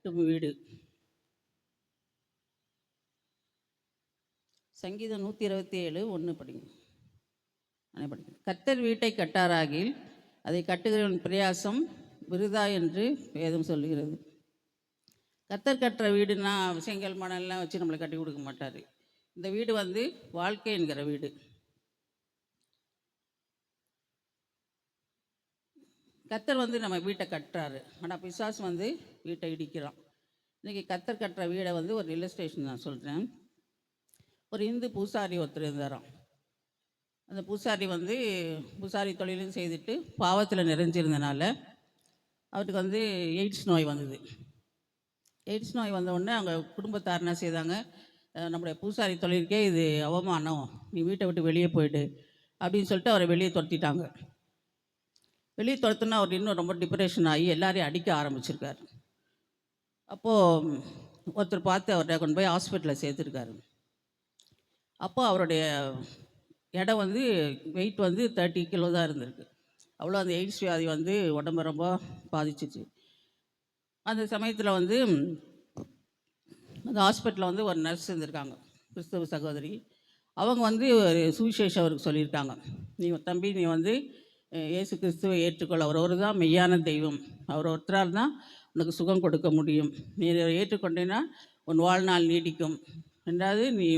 கட்டும் வீடு. சங்கீதம் 127:1 படிங்க. கர்த்தர் வீட்டை கட்டாராகில் அதை கட்டுகிறவன் பிரயாசம் விருதா என்று வேதம் சொல்லுகிறது. கர்த்தர் கட்டுற வீடுனா செங்கல் மணல்லாம் வச்சு நம்மளை கட்டி கொடுக்க மாட்டார். இந்த வீடு வந்து வாழ்க்கை என்கிற வீடு. கர்த்தர் வந்து நம்ம வீட்டை கட்டுறாரு, ஆனால் பிசாசு வந்து வீட்டை இடிக்கிறான். இன்றைக்கி கர்த்தர் கட்டுற வீடை வந்து ஒரு இல்லஸ்ட்ரேஷன் நான் சொல்கிறேன். ஒரு இந்து பூசாரி ஒருத்தர் இருந்தாராம். அந்த பூசாரி வந்து பூசாரி தொழிலும் செய்துட்டு பாவத்தில் நிறைஞ்சிருந்தனால அவருக்கு வந்து எய்ட்ஸ் நோய் வந்தது. எய்ட்ஸ் நோய் வந்தவுடனே அவங்க குடும்பத்தார் என்ன செய்தாங்க, நம்முடைய பூசாரி தொழிலுக்கே இது அவமானம், நீ வீட்டை விட்டு வெளியே போயிடு அப்படின்னு சொல்லிட்டு அவரை வெளியே துரத்திட்டாங்க. வெளியே துரத்துனா அவர் இன்னும் ரொம்ப டிப்ரெஷன் ஆகி எல்லாரையும் அடிக்க ஆரம்பிச்சிருக்காரு. அப்போது ஒருத்தர் பார்த்து அவர்கிட்ட கொண்டு போய் ஹாஸ்பிட்டலில் சேர்த்துருக்காரு. அப்போ அவருடைய இடம் வந்து வெயிட் வந்து 30 கிலோ தான் இருந்திருக்கு. அவ்வளோ அந்த எய்ட்ஸ் வியாதி வந்து உடம்பு ரொம்ப பாதிச்சிச்சு. அந்த சமயத்தில் வந்து அந்த ஹாஸ்பிட்டலில் வந்து ஒரு நர்ஸ் இருந்திருக்காங்க, கிறிஸ்தவ சகோதரி. அவங்க வந்து ஒரு சுவிசேஷம் அவருக்கு சொல்லியிருக்காங்க. நீ தம்பி, நீ வந்து இயேசு கிறிஸ்துவை ஏற்றுக்கொள்ள, அவர் தான் மெய்யான தெய்வம், அவர் ஒருத்தரால் தான் உனக்கு சுகம் கொடுக்க முடியும், நீ ஏற்றுக்கொண்டேன்னா உன் வாழ்நாள் நீடிக்கும், ரெண்டாவது நீ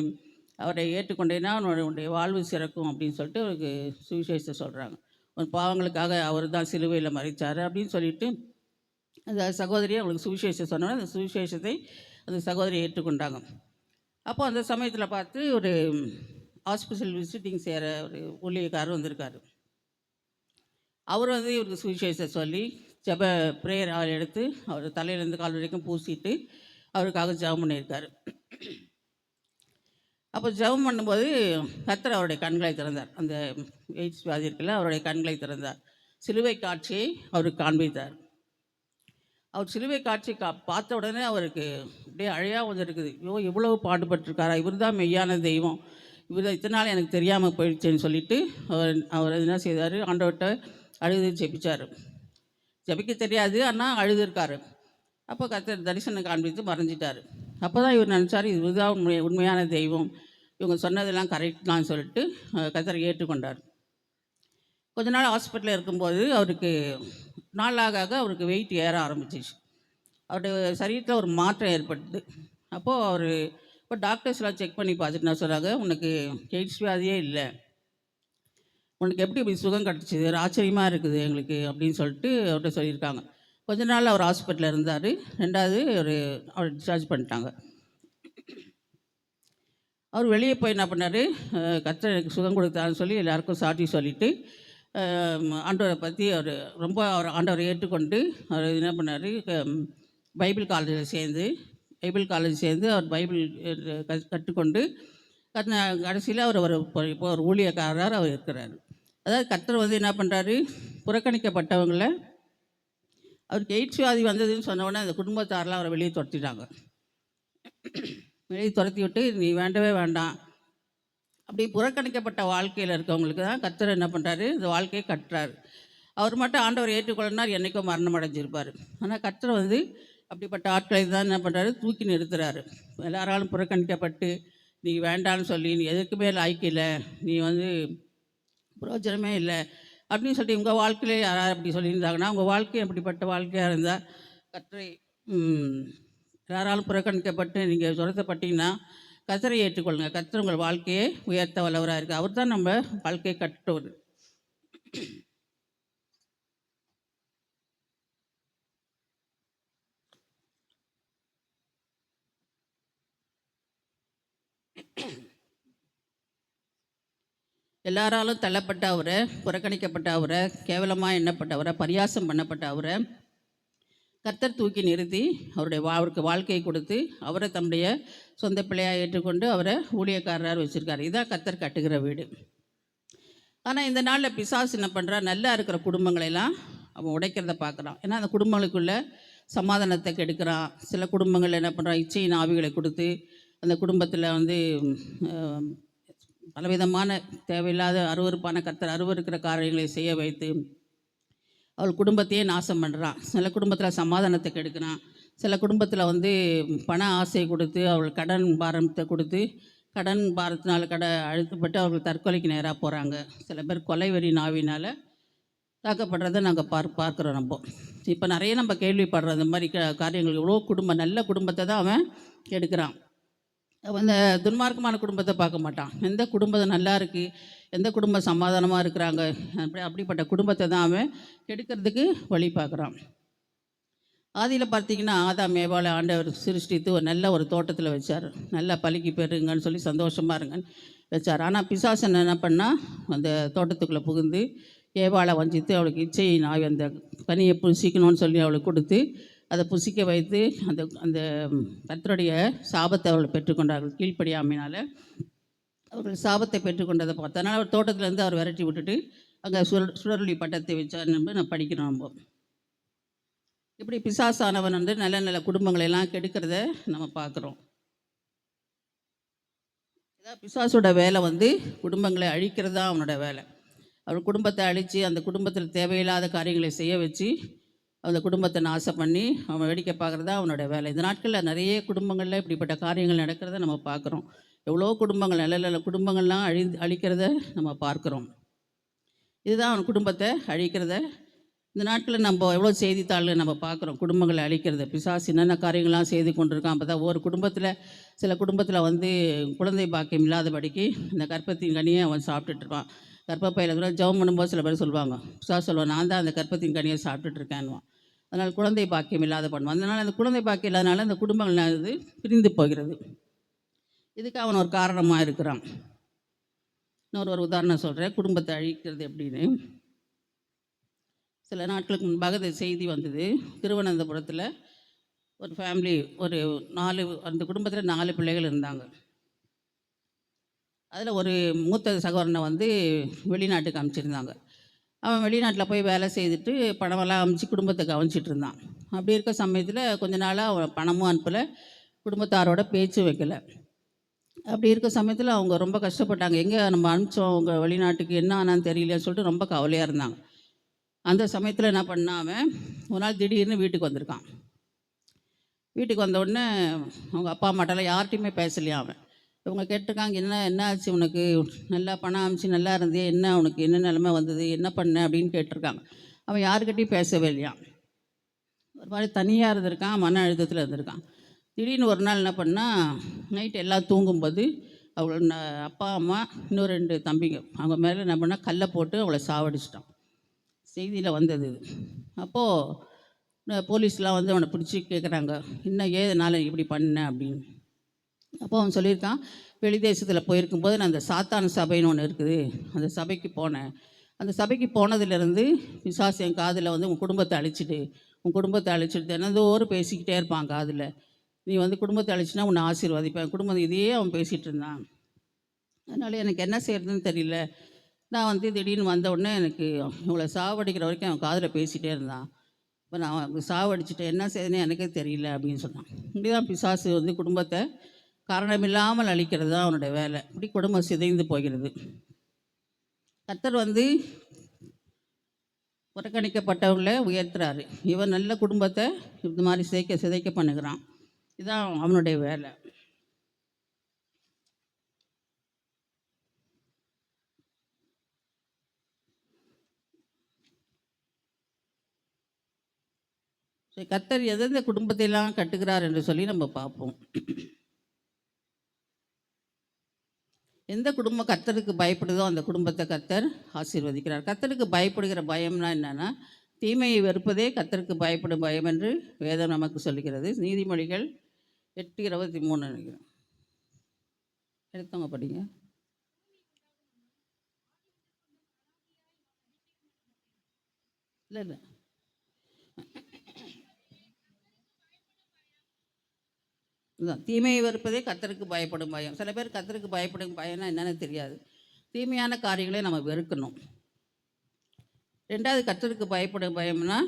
அவரை ஏற்றுக்கொண்டேன்னா உன்னுடைய வாழ்வு சிறக்கும் அப்படின்னு சொல்லிட்டு அவருக்கு சுவிசேஷத்தை சொல்கிறாங்க. உன் பாவங்களுக்காக அவர் தான் சிலுவையில் மறித்தார் அப்படின்னு சொல்லிட்டு அந்த சகோதரியை அவங்களுக்கு சுவிசேஷம் சொன்னோன்னா அந்த சுவிசேஷத்தை அந்த சகோதரியை ஏற்றுக்கொண்டாங்க. அப்போ அந்த சமயத்தில் பார்த்து ஒரு ஹாஸ்பிட்டல் விசிட்டிங் செய்கிற ஒரு ஊழியக்காரர் வந்திருக்காரு. அவர் வந்து இவருக்கு சுவிசேஷம் சொல்லி ஜெப ப்ரேயர் எடுத்து அவர் தலையிலேருந்து கால் வரைக்கும் பூசிட்டு அவருக்காக ஜெபம் பண்ணியிருக்காரு. அப்போ ஜெபம் பண்ணும்போது கர்த்தர் அவருடைய கண்களை திறந்தார். அந்த எய்ட்ஸ் வியாதி இருக்குல்ல, அவருடைய கண்களை திறந்தார். சிலுவை காட்சியை அவருக்கு காண்பித்தார். அவர் சிலுவை காட்சி பார்த்த உடனே அவருக்கு அப்படியே அழையாக வந்துருக்குது. இவ்வளவு பாடுபட்டிருக்காரா, இவர் தான் மெய்யான தெய்வம், இவர் தான் இத்தனை நாள் எனக்கு தெரியாமல் போயிடுச்சேன்னு சொல்லிட்டு அவர் என்ன செய்தார், ஆண்டவர்கிட்ட அழுது ஜெபிச்சார். ஜெபிக்க தெரியாது, ஆனால் அழுதுருக்காரு. அப்போ கர்த்தர் தரிசனம் காண்பித்து மறைஞ்சிட்டார். அப்போ தான் இவர் நினச்சார், இவர் தான் உண்மையான தெய்வம், இவங்க சொன்னதெல்லாம் கரெக்ட் தான் சொல்லிட்டு கர்த்தரை ஏற்றுக்கொண்டார். கொஞ்ச நாள் ஹாஸ்பிட்டலில் இருக்கும்போது அவருக்கு நாளாக அவருக்கு வெயிட் ஏற ஆரம்பிச்சிச்சு. அவருடைய சரீரத்தில் ஒரு மாற்றம் ஏற்படுது. அப்போது அவர் இப்போ டாக்டர்ஸ்லாம் செக் பண்ணி பார்த்துட்டு என்ன சொல்கிறாங்க, உனக்கு எய்ட்ஸ் வியாதியே இல்லை, உனக்கு எப்படி இப்படி சுகம் கிடச்சிது, ஆச்சரியமாக இருக்குது எங்களுக்கு அப்படின்னு சொல்லிட்டு அவர்கிட்ட சொல்லியிருக்காங்க. கொஞ்ச நாள் அவர் ஹாஸ்பிட்டலில் இருந்தார். ரெண்டாவது அவர் டிஸ்சார்ஜ் பண்ணிட்டாங்க. அவர் வெளியே போய் என்ன பண்ணார், கர்த்தர் எனக்கு சுகம் கொடுத்தாருன்னு சொல்லி எல்லாருக்கும் சாட்சி சொல்லிவிட்டு ஆண்டவரை பற்றி அவர் ஆண்டவரை ஏற்றுக்கொண்டு அவர் என்ன பண்ணார், பைபிள் காலேஜ் சேர்ந்து அவர் பைபிள் கற்றுக்கொண்டு கடைசியில் அவர் இப்போ ஒரு ஊழியக்காரர் அவர் இருக்கிறார். அதாவது கர்த்தர் வந்து என்ன பண்ணுறாரு, புறக்கணிக்கப்பட்டவங்கள, அவருக்கு எய்ட்ஸ் வியாதி வந்ததுன்னு சொன்னோடனே அந்த குடும்பத்தாரெலாம் அவரை வெளியே துரத்திட்டாங்க. வெளியே துரத்தி விட்டு நீ வேண்டவே வேண்டாம், அப்படி புறக்கணிக்கப்பட்ட வாழ்க்கையில் இருக்கவங்களுக்கு தான் கர்த்தர் என்ன பண்ணுறாரு, இந்த வாழ்க்கையை கட்டுறாரு. அவர் மட்டும் ஆண்டவர் ஏற்றுக்கொள்ளினார் என்றைக்கும் மரணம் அடைஞ்சிருப்பார். ஆனால் கர்த்தர் வந்து அப்படிப்பட்ட ஆட்களை தான் என்ன பண்ணுறாரு, தூக்கி நிறுத்துறாரு. எல்லாராலும் புறக்கணிக்கப்பட்டு நீ வேண்டான்னு சொல்லி நீ எதுக்குமே லாய்க்கில்லை, நீ வந்து பிரயோஜனமே இல்லை அப்படின்னு சொல்லிட்டு உங்கள் வாழ்க்கையிலே யாராவது அப்படி சொல்லியிருந்தாங்கன்னா, உங்கள் வாழ்க்கை அப்படிப்பட்ட வாழ்க்கையாக இருந்தால் கர்த்தரை யாராலும் புறக்கணிக்கப்பட்டு நீங்கள் துரத்தப்பட்டீங்கன்னா கர்த்தரை ஏற்றுக்கொள்ளுங்கள். கர்த்தர் உங்கள் வாழ்க்கையை உயர்த்த வல்லவராக இருக்குது. அவர் தான் நம்ம வாழ்க்கையை கட்டுவர். எல்லாராலும் தள்ளப்பட்ட அவரை, புறக்கணிக்கப்பட்ட அவரை, கேவலமாக எண்ணப்பட்ட அவரை, பரியாசம் பண்ணப்பட்ட அவரை கர்த்தர் தூக்கி நிறுத்தி அவருக்கு வாழ்க்கையை கொடுத்து அவரை தம்முடைய சொந்த பிள்ளையாக ஏற்றுக்கொண்டு அவரை ஊழியக்காரராக வச்சுருக்காரு. இதான் கர்த்தர் கட்டுகிற வீடு. ஆனால் இந்த நாளில் பிசாசு என்ன பண்ணுறா, நல்லா இருக்கிற குடும்பங்களெல்லாம் அவன் உடைக்கிறத பார்க்குறான். ஏன்னா அந்த குடும்பங்களுக்குள்ளே சமாதானத்தை கெடுக்கிறான். சில குடும்பங்கள் என்ன பண்ணுறான், இச்சையின் ஆவிகளை கொடுத்து அந்த குடும்பத்தில் வந்து பலவிதமான தேவையில்லாத அருவருப்பான கர்த்தர் அருவருக்கிற காரியங்களை செய்ய வைத்து அவள் குடும்பத்தையே நாசம் பண்ணுறான். சில குடும்பத்தில் சமாதானத்தை கெடுக்கிறான், சில குடும்பத்தில் வந்து பண ஆசை கொடுத்து அவர்கள் கடன் பாரத்தை கொடுத்து கடன் பாரத்தினால் அழுத்தப்பட்டு அவர்கள் தற்கொலைக்கு நேராக போகிறாங்க. சில பேர் கொலை வெறி நாவினால் தாக்கப்படுறதை நாங்கள் பார்க்குறோம். இப்போ நிறைய நம்ம கேள்விப்படுறோம் இந்த மாதிரி காரியங்கள். எவ்வளோ குடும்பம் நல்ல குடும்பத்தை தான் அவன் கெடுக்கிறான். அந்த துன்மார்க்கமான குடும்பத்தை பார்க்க மாட்டான். எந்த குடும்பம் நல்லா இருக்குது, எந்த குடும்பம் சமாதானமாக இருக்கிறாங்க, அப்படிப்பட்ட குடும்பத்தை தான் அவன் கெடுக்கிறதுக்கு வழி பார்க்குறான். ஆதியில் பார்த்தீங்கன்னா ஆதாம் ஏவாளை ஆண்டவர் சிருஷ்டித்து ஒரு நல்ல ஒரு தோட்டத்தில் வச்சார். நல்லா பலிக்கு பெறுங்கன்னு சொல்லி சந்தோஷமாக இருங்கன்னு வச்சார். ஆனால் பிசாசன் என்ன பண்ணால் அந்த தோட்டத்துக்குள்ளே புகுந்து ஏவாளை வஞ்சித்து அவளுக்கு இச்சையை நாய் அந்த கனியை புசிக்கணும்னு சொல்லி அவளுக்கு கொடுத்து அதை புசிக்க வைத்து அந்த அந்த கர்த்தருடைய சாபத்தை அவர்கள் பெற்றுக்கொண்டார்கள். கீழ்ப்படியாமையினால் அவர்கள் சாபத்தை பெற்றுக்கொண்டதை பார்த்தனால அவர் தோட்டத்திலேருந்து அவர் விரட்டி விட்டுட்டு அங்கே சுடரொளி பட்டத்தை வச்சார். நான் படிக்கிறோம். இப்படி பிசாசானவன் வந்து நல்ல நல்ல குடும்பங்களெல்லாம் கெடுக்கிறத நம்ம பார்க்குறோம். இதான் பிசாசோட வேலை வந்து குடும்பங்களை அழிக்கிறது தான் அவனோட வேலை. அவர் குடும்பத்தை அழித்து அந்த குடும்பத்தில் தேவையில்லாத காரியங்களை செய்ய வச்சு அந்த குடும்பத்தை நாசம் பண்ணி அவன் வேடிக்கை பார்க்குறதா அவனோட வேலை. இந்த நாட்களில் நிறைய குடும்பங்களில் இப்படிப்பட்ட காரியங்கள் நடக்கிறத நம்ம பார்க்குறோம். எவ்வளோ குடும்பங்கள் நல்ல நல்ல குடும்பங்கள்லாம் அழிக்கிறத நம்ம பார்க்குறோம். இதுதான் அவன் குடும்பத்தை அழிக்கிறத இந்த நாட்களில் நம்ம எவ்வளோ செய்தித்தாளில் நம்ம பார்க்குறோம். குடும்பங்களை அழிக்கிறது பிசாசு என்னென்ன காரியங்கள்லாம் செய்து கொண்டிருக்கான். அப்போ தான் ஒரு குடும்பத்தில் சில குடும்பத்தில் வந்து குழந்தை பாக்கியம் இல்லாதபடிக்கு இந்த கர்ப்பத்தின் கனியை அவன் சாப்பிட்டுட்ருப்பான். கர்ப்பப்பையில் கூட ஜெபம் பண்ணும்போது சில பேர் சொல்லுவாங்க, பிசாசு சொல்லுவான், நான் தான் அந்த கர்ப்பத்தின் கனியை சாப்பிட்டுட்ருக்கேன்னுவான். அதனால் குழந்தை பாக்கியம் இல்லாத பண்ணுவான். அதனால் அந்த குழந்தை பாக்கியம் இல்லாதனால அந்த குடும்பங்கள் இது பிரிந்து போகிறது. இதுக்கு அவன் ஒரு காரணமாக இருக்கிறான். இன்னொரு உதாரணம் சொல்கிறேன், குடும்பத்தை அழிக்கிறது எப்படின்னு. சில நாட்களுக்கு முன்பாக இந்த செய்தி வந்தது. திருவனந்தபுரத்தில் ஒரு ஃபேமிலி, ஒரு 4 அந்த குடும்பத்தில் 4 பிள்ளைகள் இருந்தாங்க. அதில் ஒரு மூத்த சகோதரனை வந்து வெளிநாட்டுக்கு அனுப்பிச்சிருந்தாங்க. அவன் வெளிநாட்டில் போய் வேலை செய்துட்டு பணமெல்லாம் அனுப்பிச்சி குடும்பத்தை கவனிச்சிட்டு இருந்தான். அப்படி இருக்க சமயத்தில் கொஞ்ச நாளாக அவன் பணமும் அனுப்பலை, குடும்பத்தாரோட பேச்சு வைக்கலை. அப்படி இருக்க சமயத்தில் அவங்க ரொம்ப கஷ்டப்பட்டாங்க. எங்கே நம்ம அனுப்பிச்சோம் அவங்க வெளிநாட்டுக்கு, என்ன ஆனான்னு தெரியலன்னு சொல்லிட்டு ரொம்ப கவலையாக இருந்தாங்க. அந்த சமயத்தில் என்ன பண்ணால் அவன் ஒரு நாள் திடீர்னு வீட்டுக்கு வந்திருக்கான். வீட்டுக்கு வந்த உடனே அவங்க அப்பா அம்மாட்டெல்லாம் யார்கிட்டையுமே பேசலையாம் அவன். இவங்க கேட்டிருக்காங்க, என்ன ஆச்சு உனக்கு, நல்லா பணம் அனுப்பிச்சு நல்லா இருந்தே, என்ன உனக்கு என்ன நிலைமை வந்தது, என்ன பண்ண அப்படின்னு கேட்டிருக்காங்க. அவன் யாருக்கிட்டையும் பேசவே இல்லையாம். ஒரு மாதிரி தனியாக இருந்திருக்கான், மன அழுத்தத்தில் இருந்திருக்கான். திடீர்னு ஒரு நாள் என்ன பண்ணால், நைட்டு எல்லாம் தூங்கும்போது அவங்கள அப்பா அம்மா இன்னும் 2 தம்பிங்க அவங்க மேலே என்ன பண்ணால் கல்லை போட்டு அவளை சாவடிச்சிட்டான். செய்தியில் வந்தது இது. அப்போது போலீஸ்லாம் வந்து அவனை பிடிச்சி கேட்குறாங்க, இன்னும் ஏதனால இப்படி பண்ண அப்படின்னு. அப்போ அவன் சொல்லியிருக்கான், வெளி தேசத்தில் போயிருக்கும்போது நான் அந்த சாத்தான் சபைன்னு ஒன்று இருக்குது, அந்த சபைக்கு போனேன். அந்த சபைக்கு போனதுலேருந்து பிசாசு என் காதில் வந்து உன் குடும்பத்தை அழிச்சிட்டு தினந்தோறும் பேசிக்கிட்டே இருப்பான் காதில், நீ வந்து குடும்பத்தை அழிச்சினா உன்னை ஆசீர்வதிப்பேன், குடும்பத்தை இதையே அவன் பேசிகிட்டு இருந்தான். அதனால் எனக்கு என்ன செய்கிறதுன்னு தெரியல. நான் வந்து திடீர்னு வந்த உடனே எனக்கு இவங்களை சாவடிக்கிற வரைக்கும் அவன் காதில் பேசிகிட்டே இருந்தான். இப்போ நான் சாவடிச்சிட்டேன், என்ன செய்யுதுன்னு எனக்கே தெரியல அப்படின்னு சொன்னான். இப்படிதான் பிசாசு வந்து குடும்பத்தை காரணமில்லாமல் அழிக்கிறது தான் அவனுடைய வேலை. இப்படி குடும்பம் சிதைந்து போகிறது. கர்த்தர் வந்து புறக்கணிக்கப்பட்டவர்களை உயர்த்துறாரு. இவன் நல்ல குடும்பத்தை இந்த மாதிரி சிதைக்க பண்ணுகிறான். இதுதான் அவனுடைய வேலை. கர்த்தர் எந்தெந்த குடும்பத்தையெல்லாம் கட்டுகிறார் என்று சொல்லி நம்ம பார்ப்போம். எந்த குடும்பம் கர்த்தருக்கு பயப்படுதோ அந்த குடும்பத்தை கர்த்தர் ஆசீர்வதிக்கிறார். கர்த்தருக்கு பயப்படுகிற பயம்னா என்னென்னா, தீமையை வெறுப்பதே கர்த்தருக்கு பயப்படும் பயம் என்று வேதம் நமக்கு சொல்லுகிறது. நீதிமொழிகள் 8:23 நினைக்கிறேன். எடுத்தவங்க படிங்க. இல்லை இதுதான், தீமையை வெறுப்பதே கர்த்தருக்கு பயப்படும் பயம். சில பேர் கர்த்தருக்கு பயப்படும் பயம்னா என்னென்னு தெரியாது. தீமையான காரியங்களை நம்ம வெறுக்கணும். 2வது, கர்த்தருக்கு பயப்படும் பயம்னா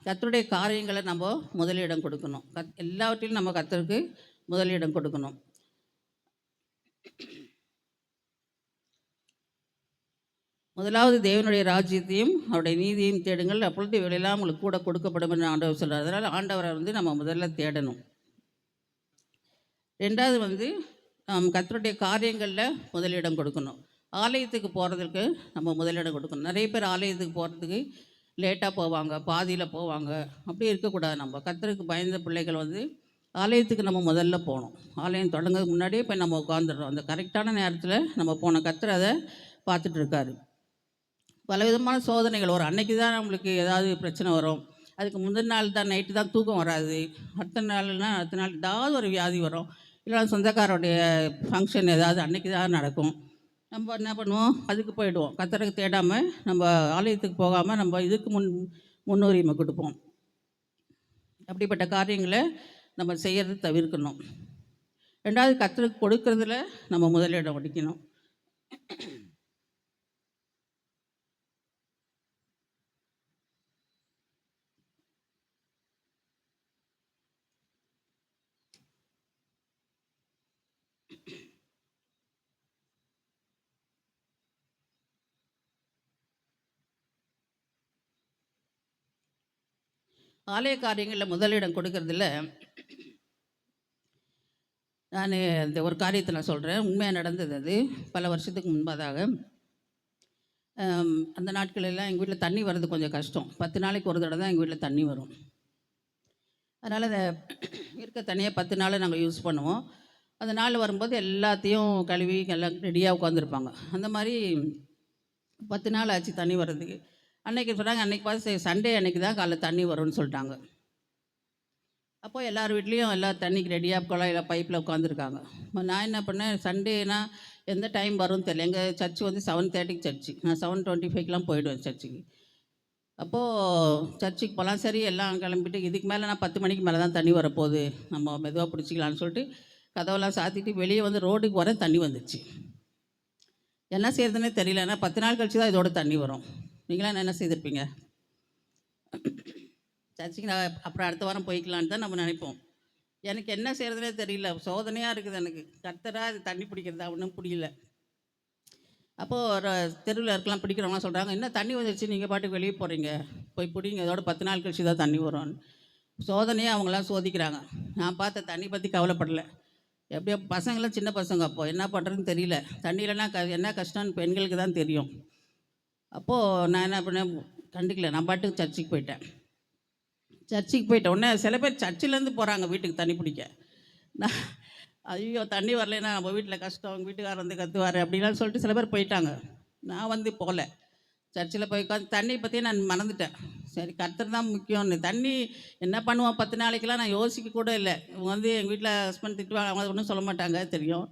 கர்த்தருடைய காரியங்களை நம்ம முதலிடம் கொடுக்கணும். எல்லாவற்றிலும் நம்ம கர்த்தருக்கு முதலிடம் கொடுக்கணும். முதலாவது தேவனுடைய ராஜ்யத்தையும் அவருடைய நீதியையும் தேடுங்கள், அப்பொழுது இவையெல்லாம் உங்களுக்கு கூட கொடுக்கப்படும் என்று ஆண்டவர் சொல்கிறார். அதனால் ஆண்டவரை நம்ம முதல்ல தேடணும். ரெண்டாவது கர்த்தருடைய காரியங்களில் முதலிடம் கொடுக்கணும். ஆலயத்துக்கு போகிறதுக்கு நம்ம முதலிடம் கொடுக்கணும். நிறைய பேர் ஆலயத்துக்கு போகிறதுக்கு லேட்டாக போவாங்க, பாதியில் போவாங்க. அப்படி இருக்கக்கூடாது. நம்ம கர்த்தருக்கு பயந்த பிள்ளைகள் ஆலயத்துக்கு நம்ம முதல்ல போகணும். ஆலயம் தொடங்கிறதுக்கு முன்னாடியே போய் நம்ம உட்காந்துடுறோம். அந்த கரெக்டான நேரத்தில் நம்ம போன கர்த்தர் அதை பார்த்துட்டு இருக்காரு. பலவிதமான சோதனைகள் வரும். அன்றைக்கி தான் நம்மளுக்கு ஏதாவது பிரச்சனை வரும். அதுக்கு முந்தின நாள் தான் நைட்டு தான் தூக்கம் வராது. அடுத்த நாள் ஏதாவது ஒரு வியாதி வரும். இல்லைனா சொந்தக்காரோடைய ஃபங்க்ஷன் ஏதாவது அன்றைக்கி தான் நடக்கும். நம்ம என்ன பண்ணுவோம், அதுக்கு போயிடுவோம். கர்த்தருக்கு தேடாமல் நம்ம ஆலயத்துக்கு போகாமல் நம்ம இதுக்கு முன்னுரிமை கொடுப்போம். அப்படிப்பட்ட காரியங்களை நம்ம செய்கிறது தவிர்க்கணும். ரெண்டாவது, கர்த்தருக்கு கொடுக்கறதுல நம்ம முதலிடம் ஒடிக்கணும். ஆலய காரியங்களில் முதலிடம் கொடுக்கறதில்ல. நான் இந்த ஒரு காரியத்தை நான் சொல்கிறேன். உண்மையாக நடந்தது. அது பல வருஷத்துக்கு முன்பதாக. அந்த நாட்களெல்லாம் எங்கள் வீட்டில் தண்ணி வர்றது கொஞ்சம் கஷ்டம். 10 நாளைக்கு ஒரு தடவை தான் எங்கள் வீட்டில் தண்ணி வரும். அதனால் அதை இருக்க தண்ணியை 10 நாள் நாங்கள் யூஸ் பண்ணுவோம். அந்த நாள் வரும்போது எல்லாத்தையும் கழுவி எல்லாம் ரெடியாக உட்காந்துருப்பாங்க. அந்த மாதிரி 10 நாள் ஆச்சு தண்ணி வர்றதுக்கு. அன்றைக்கி சொன்னாங்க, அன்றைக்கி பார்த்து சண்டே அன்றைக்கி தான் காலைல தண்ணி வரும்னு சொல்லிட்டாங்க. அப்போது எல்லார் வீட்லேயும் எல்லாம் தண்ணிக்கு ரெடியாக குழாயில் பைப்பில் உட்காந்துருக்காங்க. நான் என்ன பண்ணேன், சண்டேனா எந்த டைம் வரும்னு தெரியல. எங்கள் சர்ச்சு 7:30க்கு சர்ச்சு. நான் 7:25க்கெலாம் போயிடுவேன் சர்ச்சுக்கு. அப்போது சர்ச்சுக்கு போகலாம், சரி எல்லாம் கிளம்பிட்டு இதுக்கு மேலே நான் 10 மணிக்கு மேலே தான் தண்ணி வரப்போகுது, நம்ம மெதுவாக பிடிச்சிக்கலான்னு சொல்லிட்டு கதவெல்லாம் சாத்திட்டு வெளியே ரோடுக்கு வர தண்ணி வந்துடுச்சு. என்ன செய்யறதுன்னே தெரியல. ஏன்னா 10 நாள் கழிச்சு தான் இதோட தண்ணி வரும். நீங்களாம் என்ன செய்திருப்பீங்க? சர்ச்சுக்கு நான் அப்புறம் அடுத்த வாரம் போய்க்கலான்னு தான் நம்ம நினைப்போம். எனக்கு என்ன செய்கிறதுனே தெரியல. சோதனையாக இருக்குது எனக்கு. கர்த்தராக இது தண்ணி பிடிக்கிறதா ஒன்றும் புரியல. அப்போது ஒரு தெருவில் இருக்கலாம் பிடிக்கிறவங்களாம் சொல்கிறாங்க, என்ன தண்ணி வந்துடுச்சு, நீங்கள் பாட்டுக்கு வெளியே போகிறீங்க, போய் பிடிங்க, இதோட 10 நாள் கழிச்சு தான் தண்ணி வரும்னு. சோதனையாக அவங்களாம் சோதிக்கிறாங்க. நான் பார்த்த தண்ணி பற்றி கவலைப்படலை. எப்படியோ பசங்களாம் சின்ன பசங்க, அப்போது என்ன பண்ணுறதுன்னு தெரியல. தண்ணியிலனா என்ன கஷ்டம்னு பெண்களுக்கு தான் தெரியும். அப்போது நான் என்ன பண்ணேன், கண்டுக்கல. நான் பாட்டுக்கு சர்ச்சுக்கு போயிட்டேன். சர்ச்சுக்கு போயிட்டேன். உடனே சில பேர் சர்ச்சிலேருந்து போகிறாங்க வீட்டுக்கு தண்ணி பிடிக்க. நான் ஐயோ தண்ணி வரலைன்னா நம்ம வீட்டில் கஷ்டம், அவங்க வீட்டுக்காரர் கற்றுவார் அப்படின்லாம் சொல்லிட்டு சில பேர் போயிட்டாங்க. நான் போகல. சர்ச்சில் போய் உட்காந்து தண்ணி பற்றி நான் மறந்துட்டேன். சரி, கர்த்தர் தான் முக்கியம்னு. தண்ணி என்ன பண்ணுவான் 10 நாளைக்கெல்லாம் நான் யோசிக்க கூட இல்லை. இவங்க எங்கள் வீட்டில் ஹஸ்பண்ட் திட்டுவாங்க, அவங்க ஒன்றும் சொல்ல மாட்டாங்க தெரியும்.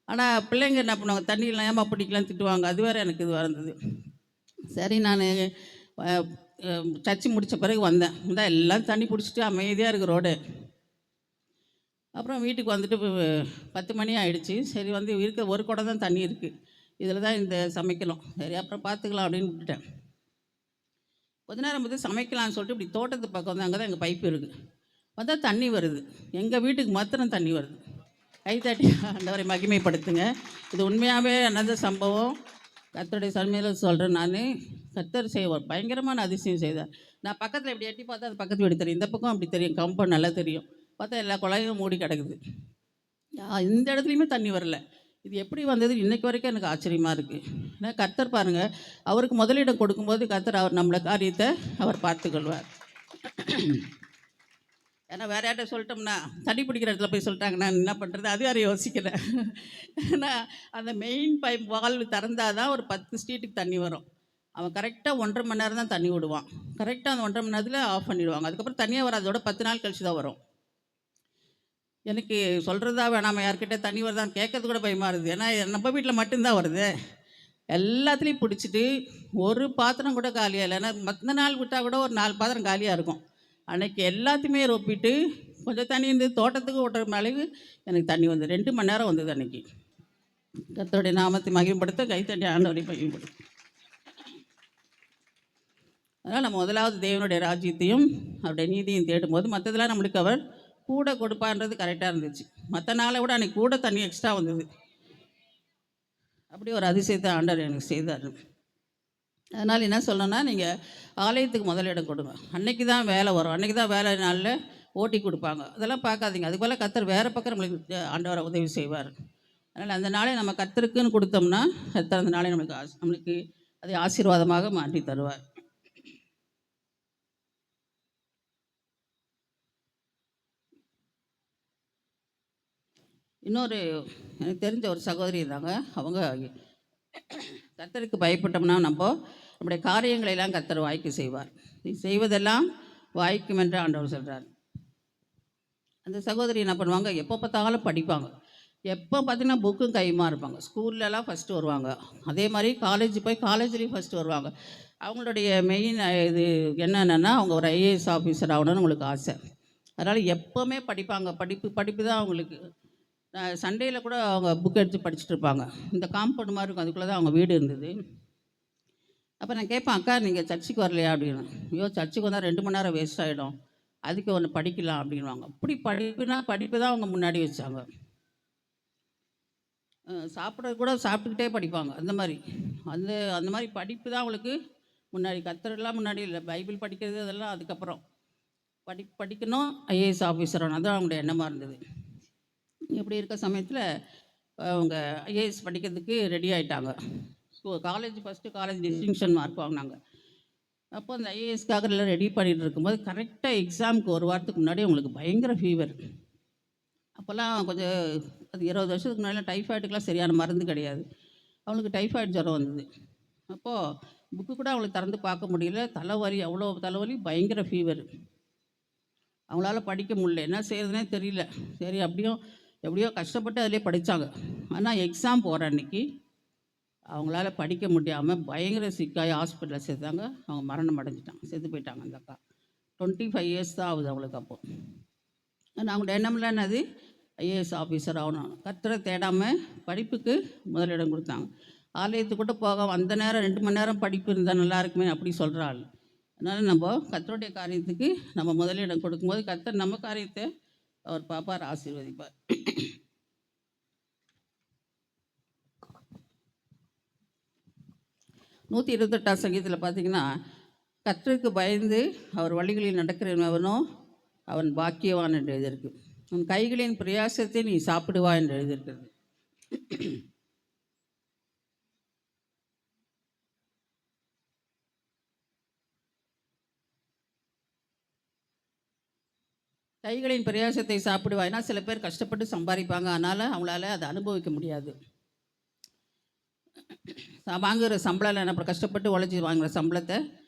ஆனால் பிள்ளைங்க என்ன பண்ணுவாங்க, தண்ணியில் ஏமா பிடிக்கலான்னு திட்டுவாங்க. அது வேறு எனக்கு இது வந்தது. சரி, நான் சர்ச்சு முடித்த பிறகு வந்தேன். எல்லாம் தண்ணி பிடிச்சிட்டு அமைதியாக இருக்குது ரோடு. அப்புறம் வீட்டுக்கு வந்துட்டு 10 மணி ஆகிடுச்சு. சரி, இருக்க ஒரு குடம் தான் தண்ணி இருக்குது, இதில் தான் இந்த சமைக்கலாம், சரி அப்புறம் பார்த்துக்கலாம் அப்படின்னு விட்டுட்டேன். கொஞ்ச நேரம் சமைக்கலான்னு சொல்லிட்டு இப்படி தோட்டத்து பக்கம் அங்கே தான் எங்கள் பைப்பு இருக்குது. தண்ணி வருது. எங்கள் வீட்டுக்கு மாத்திரம் தண்ணி வருது. கைத்தட்டி ஆண்டவரை மகிமைப்படுத்துங்க. இது உண்மையாகவே நடந்த சம்பவம். கர்த்தருடைய சன்மையில் சொல்கிறேன். நான் கர்த்தர் செய்வார், பயங்கரமான அதிசயம் செய்தார். நான் பக்கத்தில் இப்படி எட்டி பார்த்தா அது பக்கத்து வீடு தெரியும், இந்த பக்கம் அப்படி தெரியும், கம்பவுண்ட் நல்லா தெரியும். பார்த்தா எல்லா குழாயும் மூடி கிடக்குது. இந்த இடத்துலையுமே தண்ணி வரல. இது எப்படி வந்தது இன்றைக்கு வரைக்கும் எனக்கு ஆச்சரியமாக இருக்குது. ஏன்னா கர்த்தர் பாருங்கள், அவருக்கு முதலிடம் கொடுக்கும்போது கர்த்தர் நம்மளை காரியத்தை அவர் பார்த்துக்கொள்வார். ஏன்னா வேறு யார்கிட்ட சொல்லிட்டோம்னா, தண்ணி பிடிக்கிற இடத்துல போய் சொல்லிட்டாங்கன்னா என்ன பண்ணுறது, அது யாரும் யோசிக்கிறேன். ஏன்னா அந்த மெயின் பைப் வால்வு திறந்தால் தான் ஒரு 10 ஸ்ட்ரீட்டுக்கு தண்ணி வரும். அவன் கரெக்டாக 1.5 மணி நேரம் தான் தண்ணி விடுவான். கரெக்டாக அந்த 1.5 மணி நேரத்தில் ஆஃப் பண்ணிவிடுவாங்க. அதுக்கப்புறம் தண்ணியாக வர அதோட 10 நாள் கழிச்சு தான் வரும். எனக்கு சொல்கிறதா வேணாமல் யார்கிட்ட தண்ணி வருதான்னு கேட்கறது கூட பயமாக இருக்குது. ஏன்னா நம்ம வீட்டில் மட்டும்தான் வருது. எல்லாத்துலேயும் பிடிச்சிட்டு ஒரு பாத்திரம் கூட காலியாக இல்லை. ஏன்னா மற்ற நாள் விட்டால் கூட ஒரு 4 பாத்திரம் காலியாக இருக்கும். அன்றைக்கி எல்லாத்தையுமே ரொப்பிட்டு கொஞ்சம் தண்ணி இருந்து தோட்டத்துக்கு ஓட்டுற அளவு எனக்கு தண்ணி வந்து 2 மணி நேரம் வந்தது அன்றைக்கி. கர்த்தருடைய நாமத்தை மகிமைப்படுத்த கைத்தட்டி ஆண்டவரை மகிமைப்படுத்த. அதனால் நம்ம முதலாவது தேவனுடைய ராஜ்யத்தையும் அவருடைய நீதியும் தேடும்போது மற்றதெல்லாம் நம்மளுக்கு அவர் கூட கொடுப்பான்றது கரெக்டாக இருந்துச்சு. மற்ற நாளை விட அன்றைக்கி கூட தண்ணி எக்ஸ்ட்ரா வந்தது. அப்படி ஒரு அதிசயத்தை ஆண்டவர் எனக்கு செய்தார். அதனால் என்ன சொல்லணும்னா, நீங்கள் ஆலயத்துக்கு முதலிடம் கொடுங்க. அன்னைக்கு தான் வேலை வரும், அன்னைக்கு தான் வேலை நாளில் ஓட்டி கொடுப்பாங்க, அதெல்லாம் பார்க்காதீங்க. அதுக்கு பதிலா கர்த்தர் வேறு பக்கம் நம்மளுக்கு ஆண்டவர் உதவி செய்வார். அதனால் அந்த நாளை நம்ம கர்த்தருக்குன்னு கொடுத்தோம்னா, கர்த்தர் அந்த நாளை நம்மளுக்கு அதை ஆசீர்வாதமாக மாற்றி தருவார். இன்னொரு எனக்கு தெரிஞ்ச ஒரு சகோதரி இருந்தாங்க. அவங்க கர்த்தருக்கு பயப்பட்டோம்னா நம்முடைய காரியங்களை எல்லாம் கர்த்தர் வாய்க்கு செய்வார். நீ செய்வதெல்லாம் வாய்க்கும் என்று ஆண்டவர் சொல்கிறார். அந்த சகோதரி என்ன பண்ணுவாங்க, எப்போ பார்த்தாலும் படிப்பாங்க. எப்போ பார்த்தீங்கன்னா புக்கும் கையுமா இருப்பாங்க. ஸ்கூல்லலாம் ஃபஸ்ட்டு வருவாங்க, அதே மாதிரி காலேஜ்லேயும் ஃபஸ்ட்டு வருவாங்க. அவங்களுடைய மெயின் இது என்னென்னா, அவங்க ஒரு ஐஏஎஸ் ஆஃபீஸர் ஆகணும்னு அவங்களுக்கு ஆசை. அதனால் எப்போவுமே படிப்பாங்க. படிப்பு தான் அவங்களுக்கு. சண்டேயில் கூட அவங்க புக் எடுத்து படிச்சுட்டு இருப்பாங்க. இந்த காம்பவுண்ட் மாதிரி இருக்கும், அதுக்குள்ளே தான் அவங்க வீடு இருந்தது. அப்போ நான் கேட்பேன், அக்கா நீங்கள் சர்ச்சுக்கு வரலையா அப்படின்னு. ஐயோ, சர்ச்சுக்கு வந்தால் 2 மணி நேரம் வேஸ்ட் ஆகிடும், அதுக்கு ஒன்று படிக்கலாம் அப்படின்வாங்க. அப்படி படிப்பு தான் அவங்க முன்னாடி வச்சாங்க. சாப்பிட்றது கூட சாப்பிட்டுக்கிட்டே படிப்பாங்க. அந்த மாதிரி படிப்பு தான் அவங்களுக்கு முன்னாடி. கர்த்தரெல்லாம் முன்னாடி இல்லை, பைபிள் படிக்கிறது அதெல்லாம் அதுக்கப்புறம். படிக்கணும், ஐஏஎஸ் ஆஃபீஸர் ஆகணும், அதுதான் அவங்களுடைய எண்ணமாக இருந்தது. இப்படி இருக்க சமயத்தில் அவங்க ஐஏஎஸ் படிக்கிறதுக்கு ரெடி ஆகிட்டாங்க. ஃபஸ்ட்டு காலேஜ் டிஸ்டிங்ஷன் மார்க் வாங்கினாங்க. அப்போ அந்த ஐஏஎஸ்க்காக எல்லாம் ரெடி பண்ணிகிட்டு இருக்கும்போது கரெக்டாக எக்ஸாமுக்கு ஒரு வாரத்துக்கு முன்னாடி அவங்களுக்கு பயங்கர ஃபீவர். அப்போல்லாம் கொஞ்சம் அது 20 வருஷத்துக்கு முன்னாடி டைஃபாய்டுக்கெலாம் சரியான மருந்து கிடையாது. அவங்களுக்கு டைஃபாய்டு ஜுரம் வந்தது. அப்போது புக்கு கூட அவங்களுக்கு திறந்து பார்க்க முடியல. தலைவலி, அவ்வளோ தலைவலி, பயங்கர ஃபீவர். அவங்களால படிக்க முடியல, என்ன செய்கிறதுனே தெரியல. சரி, எப்படியோ கஷ்டப்பட்டு அதிலே படித்தாங்க. ஆனால் எக்ஸாம் போகிற அன்றைக்கி அவங்களால படிக்க முடியாமல் பயங்கர சிக்காகி ஹாஸ்பிட்டலில் சேர்த்தாங்க. அவங்க மரணம் அடைஞ்சிட்டாங்க, செத்து போயிட்டாங்க. அந்த அக்கா 25 இயர்ஸ் தான் ஆகுது அவங்களுக்கு. அப்போது ஆனால் அவங்களோட எண்ணம்லாம் என்னது, ஐஏஎஸ் ஆஃபீஸர் ஆகணும். கர்த்தரை தேடாமல் படிப்புக்கு முதலிடம் கொடுத்தாங்க. ஆலயத்துக்கு கூட போக அந்த நேரம் 2 மணி நேரம் படிப்பு இருந்தால் நல்லா இருக்குமே அப்படி சொல்கிற ஆள். அதனால் நம்ம கர்த்தருடைய காரியத்துக்கு நம்ம முதலிடம் கொடுக்கும்போது கர்த்தர் நம்ம காரியத்தை அவர் பார்ப்பார், ஆசீர்வதிப்பார். 128ஆம் சங்கீதத்தில் பார்த்தீங்கன்னா, கர்த்தருக்கு பயந்து அவர் வழிகளில் நடக்கிறவனோ அவன் பாக்கியவான் என்று எழுதியிருக்கு. உன் கைகளின் பிரயாசத்தை நீ சாப்பிடுவா என்று எழுதியிருக்கிறது. கைகளின் பிரயாசத்தை சாப்பிடுவாய்னா, சில பேர் கஷ்டப்பட்டு சம்பாதிப்பாங்க, அதனால் அவங்களால அதை அனுபவிக்க முடியாது. வாங்குகிற சம்பளம் என்ன, கஷ்டப்பட்டு உழைச்சி வாங்குகிற சம்பளத்தை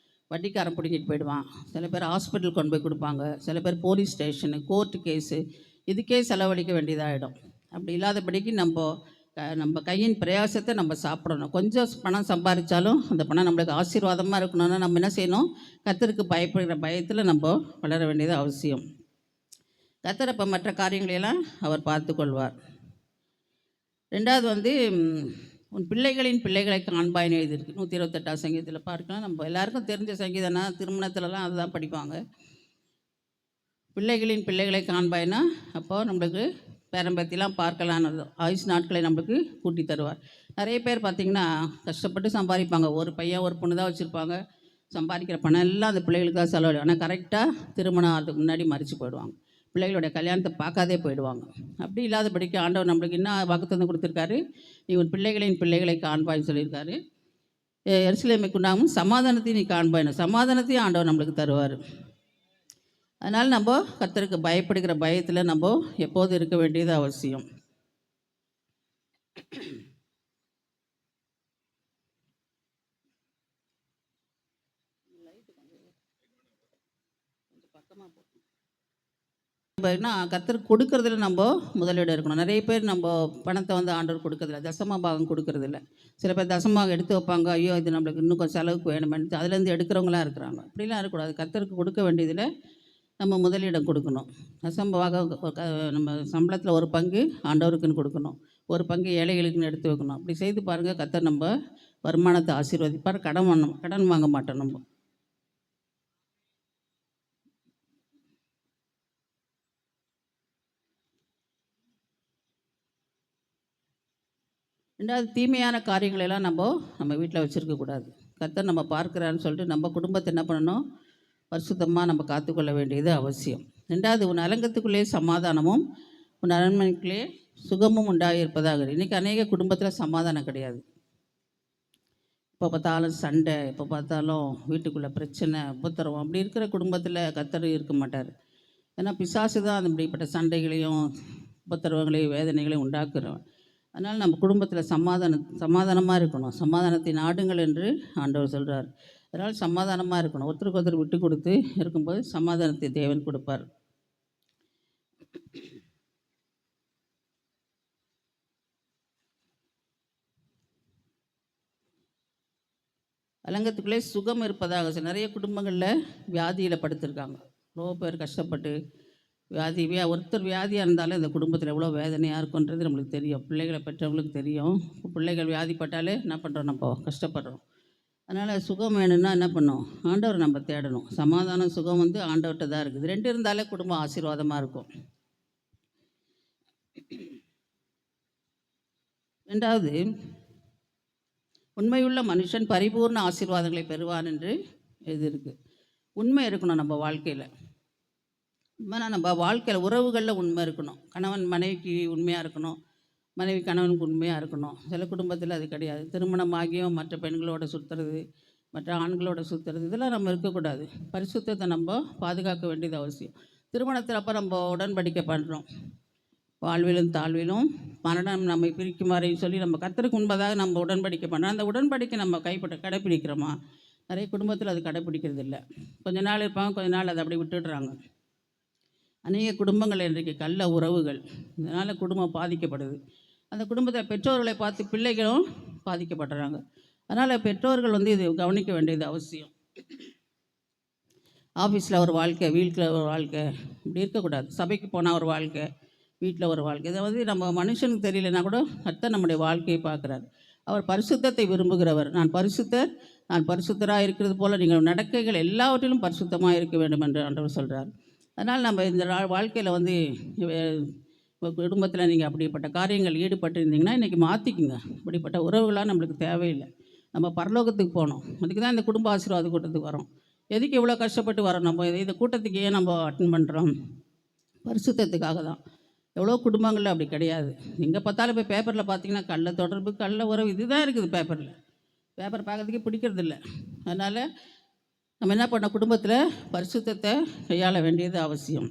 வட்டிக்காரன் பிடிக்கிட்டு போயிடுவான். சில பேர் ஹாஸ்பிட்டல் கொண்டு போய் கொடுப்பாங்க, சில பேர் போலீஸ் ஸ்டேஷனு, கோர்ட்டு கேஸு, இதுக்கே செலவழிக்க வேண்டியதாகிடும். அப்படி இல்லாதபடிக்கு நம்ம கையின் பிரயாசத்தை நம்ம சாப்பிடணும். கொஞ்சம் பணம் சம்பாதிச்சாலும் அந்த பணம் நம்மளுக்கு ஆசீர்வாதமாக இருக்கணும்னா நம்ம என்ன செய்யணும், கர்த்தருக்கு பயப்படுகிற பயத்தில் நம்ம வளர வேண்டியது அவசியம். கர்த்தர் அப்போ மற்ற காரியங்களையெல்லாம் அவர் பார்த்து கொள்வார். 2வது உன் பிள்ளைகளின் பிள்ளைகளை காண்பாயின்னு எழுதியிருக்கு. 128ஆம் சங்கீதத்தில் பார்க்கலாம். நம்ம எல்லாருக்கும் தெரிஞ்ச சங்கீதம்னா திருமணத்துலலாம் அதுதான் படிப்பாங்க. பிள்ளைகளின் பிள்ளைகளை காண்பாயின்னா அப்போது நம்மளுக்கு பேரம்பத்திலாம் பார்க்கலான்னு ஆயுஷ் நாட்களை நம்மளுக்கு கூட்டி தருவார். நிறைய பேர் பார்த்திங்கன்னா கஷ்டப்பட்டு சம்பாதிப்பாங்க. ஒரு பையன் ஒரு பொண்ணு தான் வச்சுருப்பாங்க. சம்பாதிக்கிற பணம் எல்லாம் அந்த பிள்ளைகளுக்காக செலவழிக்கும். ஆனால் கரெக்டாக திருமணம் அதுக்கு முன்னாடி மறித்து போயிடுவாங்க. பிள்ளைகளுடைய கல்யாணத்தை பார்க்காதே போயிடுவாங்க. அப்படி இல்லாதபடிக்கு ஆண்டவர் நம்மளுக்கு என்ன வாக்குத்தத்தம் கொடுத்துருக்காரு, நீ உன் பிள்ளைகளின் பிள்ளைகளை காண்பாய்ன்னு சொல்லியிருக்காரு. எருசலேமுக்கு உண்டாகும் சமாதானத்தையும் நீ காண்பாயின்னு, சமாதானத்தையும் ஆண்டவர் நம்மளுக்கு தருவார். அதனால் நம்ம கர்த்தருக்கு பயப்படுகிற பயத்தில் நம்ம எப்போதும் இருக்க வேண்டியது அவசியம். கர்த்தருக்கு கொடுக்கறதுல நம்ம முதலீடு இருக்கணும். நிறைய பேர் நம்ம பணத்தை ஆண்டவர் கொடுக்கறதில்ல, தசம பாகம் கொடுக்கறதில்ல. சில பேர் தசமாக எடுத்து வைப்பாங்க, ஐயோ இது நம்மளுக்கு இன்னும் கொஞ்சம் செலவுக்கு வேணுமென்ட்டு அதுலேருந்து எடுக்கிறவங்களாம் இருக்கிறாங்க. அப்படிலாம் இருக்கக்கூடாது. கர்த்தருக்கு கொடுக்க வேண்டியதில் நம்ம முதலிடம் கொடுக்கணும். தசம பாகம் நம்ம சம்பளத்தில் ஒரு பங்கு ஆண்டவருக்குன்னு கொடுக்கணும், ஒரு பங்கு ஏழைகளுக்குன்னு எடுத்து வைக்கணும். அப்படி செய்து பாருங்கள், கர்த்தர் நம்ம வருமானத்தை ஆசீர்வதிப்பார். கடன் வாங்க மாட்டோம் நம்ம. 2வது தீமையான காரியங்களெல்லாம் நம்ம வீட்டில் வச்சுருக்கக்கூடாது. கர்த்தர் நம்ம பார்க்குறான்னு சொல்லிட்டு நம்ம குடும்பத்தை என்ன பண்ணணும், பரிசுத்தமாக நம்ம காத்துக்கொள்ள வேண்டியது அவசியம். ரெண்டாவது, உன் அலங்கத்துக்குள்ளே சமாதானமும் உன் அரண்மனைக்குள்ளே சுகமும் உண்டாகியிருப்பதாக. இன்றைக்கி அநேக குடும்பத்தில் சமாதானம் கிடையாது. எப்போ பார்த்தாலும் சண்டை, எப்போ பார்த்தாலும் வீட்டுக்குள்ளே பிரச்சனை, உபத்திரவம். அப்படி இருக்கிற குடும்பத்தில் கர்த்தர் இருக்க மாட்டார். ஏன்னா பிசாசு தான் அப்படிப்பட்ட சண்டைகளையும் உபத்திரவங்களையும் வேதனைகளையும் உண்டாக்குறவன். அதனால் நம்ம குடும்பத்தில் சமாதானமாக இருக்கணும். சமாதானத்தை நாடுங்கள் என்று ஆண்டவர் சொல்கிறார். அதனால் சமாதானமாக இருக்கணும். ஒருத்தருக்கு ஒருத்தர் விட்டு கொடுத்து இருக்கும்போது சமாதானத்தை தேவன் கொடுப்பார். அலங்கத்துக்குள்ளே சுகம் இருப்பதாக. நிறைய குடும்பங்களில் வியாதியில் படுத்திருக்காங்க. எவ்வளோ பேர் கஷ்டப்பட்டு ஒருத்தர் வியாதியாக இருந்தாலும் இந்த குடும்பத்தில் எவ்வளோ வேதனையாக இருக்குன்றது நம்மளுக்கு தெரியும். பிள்ளைகளை பெற்றவங்களுக்கு தெரியும். பிள்ளைகள் வியாதிப்பட்டாலே என்ன பண்ணுறோம், நம்ம கஷ்டப்படுறோம். அதனால் சுகம் வேணும்னா என்ன பண்ணோம், ஆண்டவரை நம்ம தேடணும். சமாதானம் சுகம் வந்து ஆண்டவர்கிட்ட தான் இருக்குது. ரெண்டு இருந்தாலே குடும்பம் ஆசீர்வாதமாக இருக்கும். ரெண்டாவது, உண்மையுள்ள மனுஷன் பரிபூர்ண ஆசீர்வாதங்களை பெறுவான் என்று இது இருக்குது. உண்மை இருக்கணும் நம்ம வாழ்க்கையில். நம்ம வாழ்க்கையில் உறவுகளில் உண்மை இருக்கணும். கணவன் மனைவிக்கு உண்மையாக இருக்கணும், மனைவி கணவனுக்கு உண்மையாக இருக்கணும். சில குடும்பத்தில் அது கிடையாது. திருமணமாகியும் மற்ற பெண்களோட சுற்றுறது, மற்ற ஆண்களோட சுற்றுறது, இதெல்லாம் நம்ம இருக்கக்கூடாது. பரிசுத்தத்தை நம்ம பாதுகாக்க வேண்டியது அவசியம். திருமணத்தில் அப்போ நம்ம உடன்படிக்கை பண்ணுறோம். வாழ்விலும் தாழ்விலும் மரணம் நம்மை பிரிக்குமாறையும் சொல்லி நம்ம கர்த்தருக்கு முன்பதாக நம்ம உடன்படிக்கை பண்ணுறோம். அந்த உடன்படிக்கை நம்ம கடைப்பிடிக்கிறோமா? நிறைய குடும்பத்தில் அது கடைப்பிடிக்கிறது இல்லை. கொஞ்ச நாள் இருப்பாங்க, கொஞ்ச நாள் அதை அப்படி விட்டுடுறாங்க. அநேக குடும்பங்கள் இன்றைக்கு கள்ள உறவுகள், இதனால் குடும்பம் பாதிக்கப்படுது. அந்த குடும்பத்தை பெற்றோர்களை பார்த்து பிள்ளைகளும் பாதிக்கப்படுறாங்க. அதனால் பெற்றோர்கள் வந்து இது கவனிக்க வேண்டியது அவசியம். ஆஃபீஸில் ஒரு வாழ்க்கை, வீட்டில் ஒரு வாழ்க்கை, இப்படி இருக்கக்கூடாது. சபைக்கு போனால் ஒரு வாழ்க்கை, வீட்டில் ஒரு வாழ்க்கை. இதை வந்து நம்ம மனுஷனுக்கு தெரியலனா கூட கர்த்தர் நம்முடைய வாழ்க்கையை பார்க்குறாரு. அவர் பரிசுத்தத்தை விரும்புகிறவர். நான் பரிசுத்தராக இருக்கிறது போல் நீங்கள் நடக்கைகள் எல்லாவற்றிலும் பரிசுத்தமாக இருக்க வேண்டும் என்று ஆண்டவர் சொல்கிறார். அதனால் நம்ம இந்த வாழ்க்கையில் வந்து குடும்பத்தில் நீங்கள் அப்படிப்பட்ட காரியங்கள் ஈடுபட்டிருந்தீங்கன்னா இன்றைக்கி மாற்றிக்குங்க. அப்படிப்பட்ட உறவுகளாக நம்மளுக்கு தேவையில்லை. நம்ம பரலோகத்துக்கு போகணும். அதுக்கு தான் இந்த குடும்ப ஆசீர்வாத கூட்டத்துக்கு வரோம். எதுக்கு இவ்வளோ கஷ்டப்பட்டு வரோம்? நம்ம இந்த கூட்டத்துக்கு ஏன் நம்ம அட்டன் பண்ணுறோம்? பரிசுத்தத்துக்காக தான். எவ்வளோ குடும்பங்களில் அப்படி கிடையாது. எங்கே பார்த்தாலும் இப்போ பேப்பரில் பார்த்தீங்கன்னா கள்ள தொடர்பு, கள்ள உறவு, இதுதான் இருக்குது பேப்பரில். பேப்பர் பார்க்கறதுக்கே பிடிக்கிறதில்ல. அதனால் நம்ம என்ன பண்ண, குடும்பத்தில் பரிசுத்தத்தை கையாள வேண்டியது அவசியம்.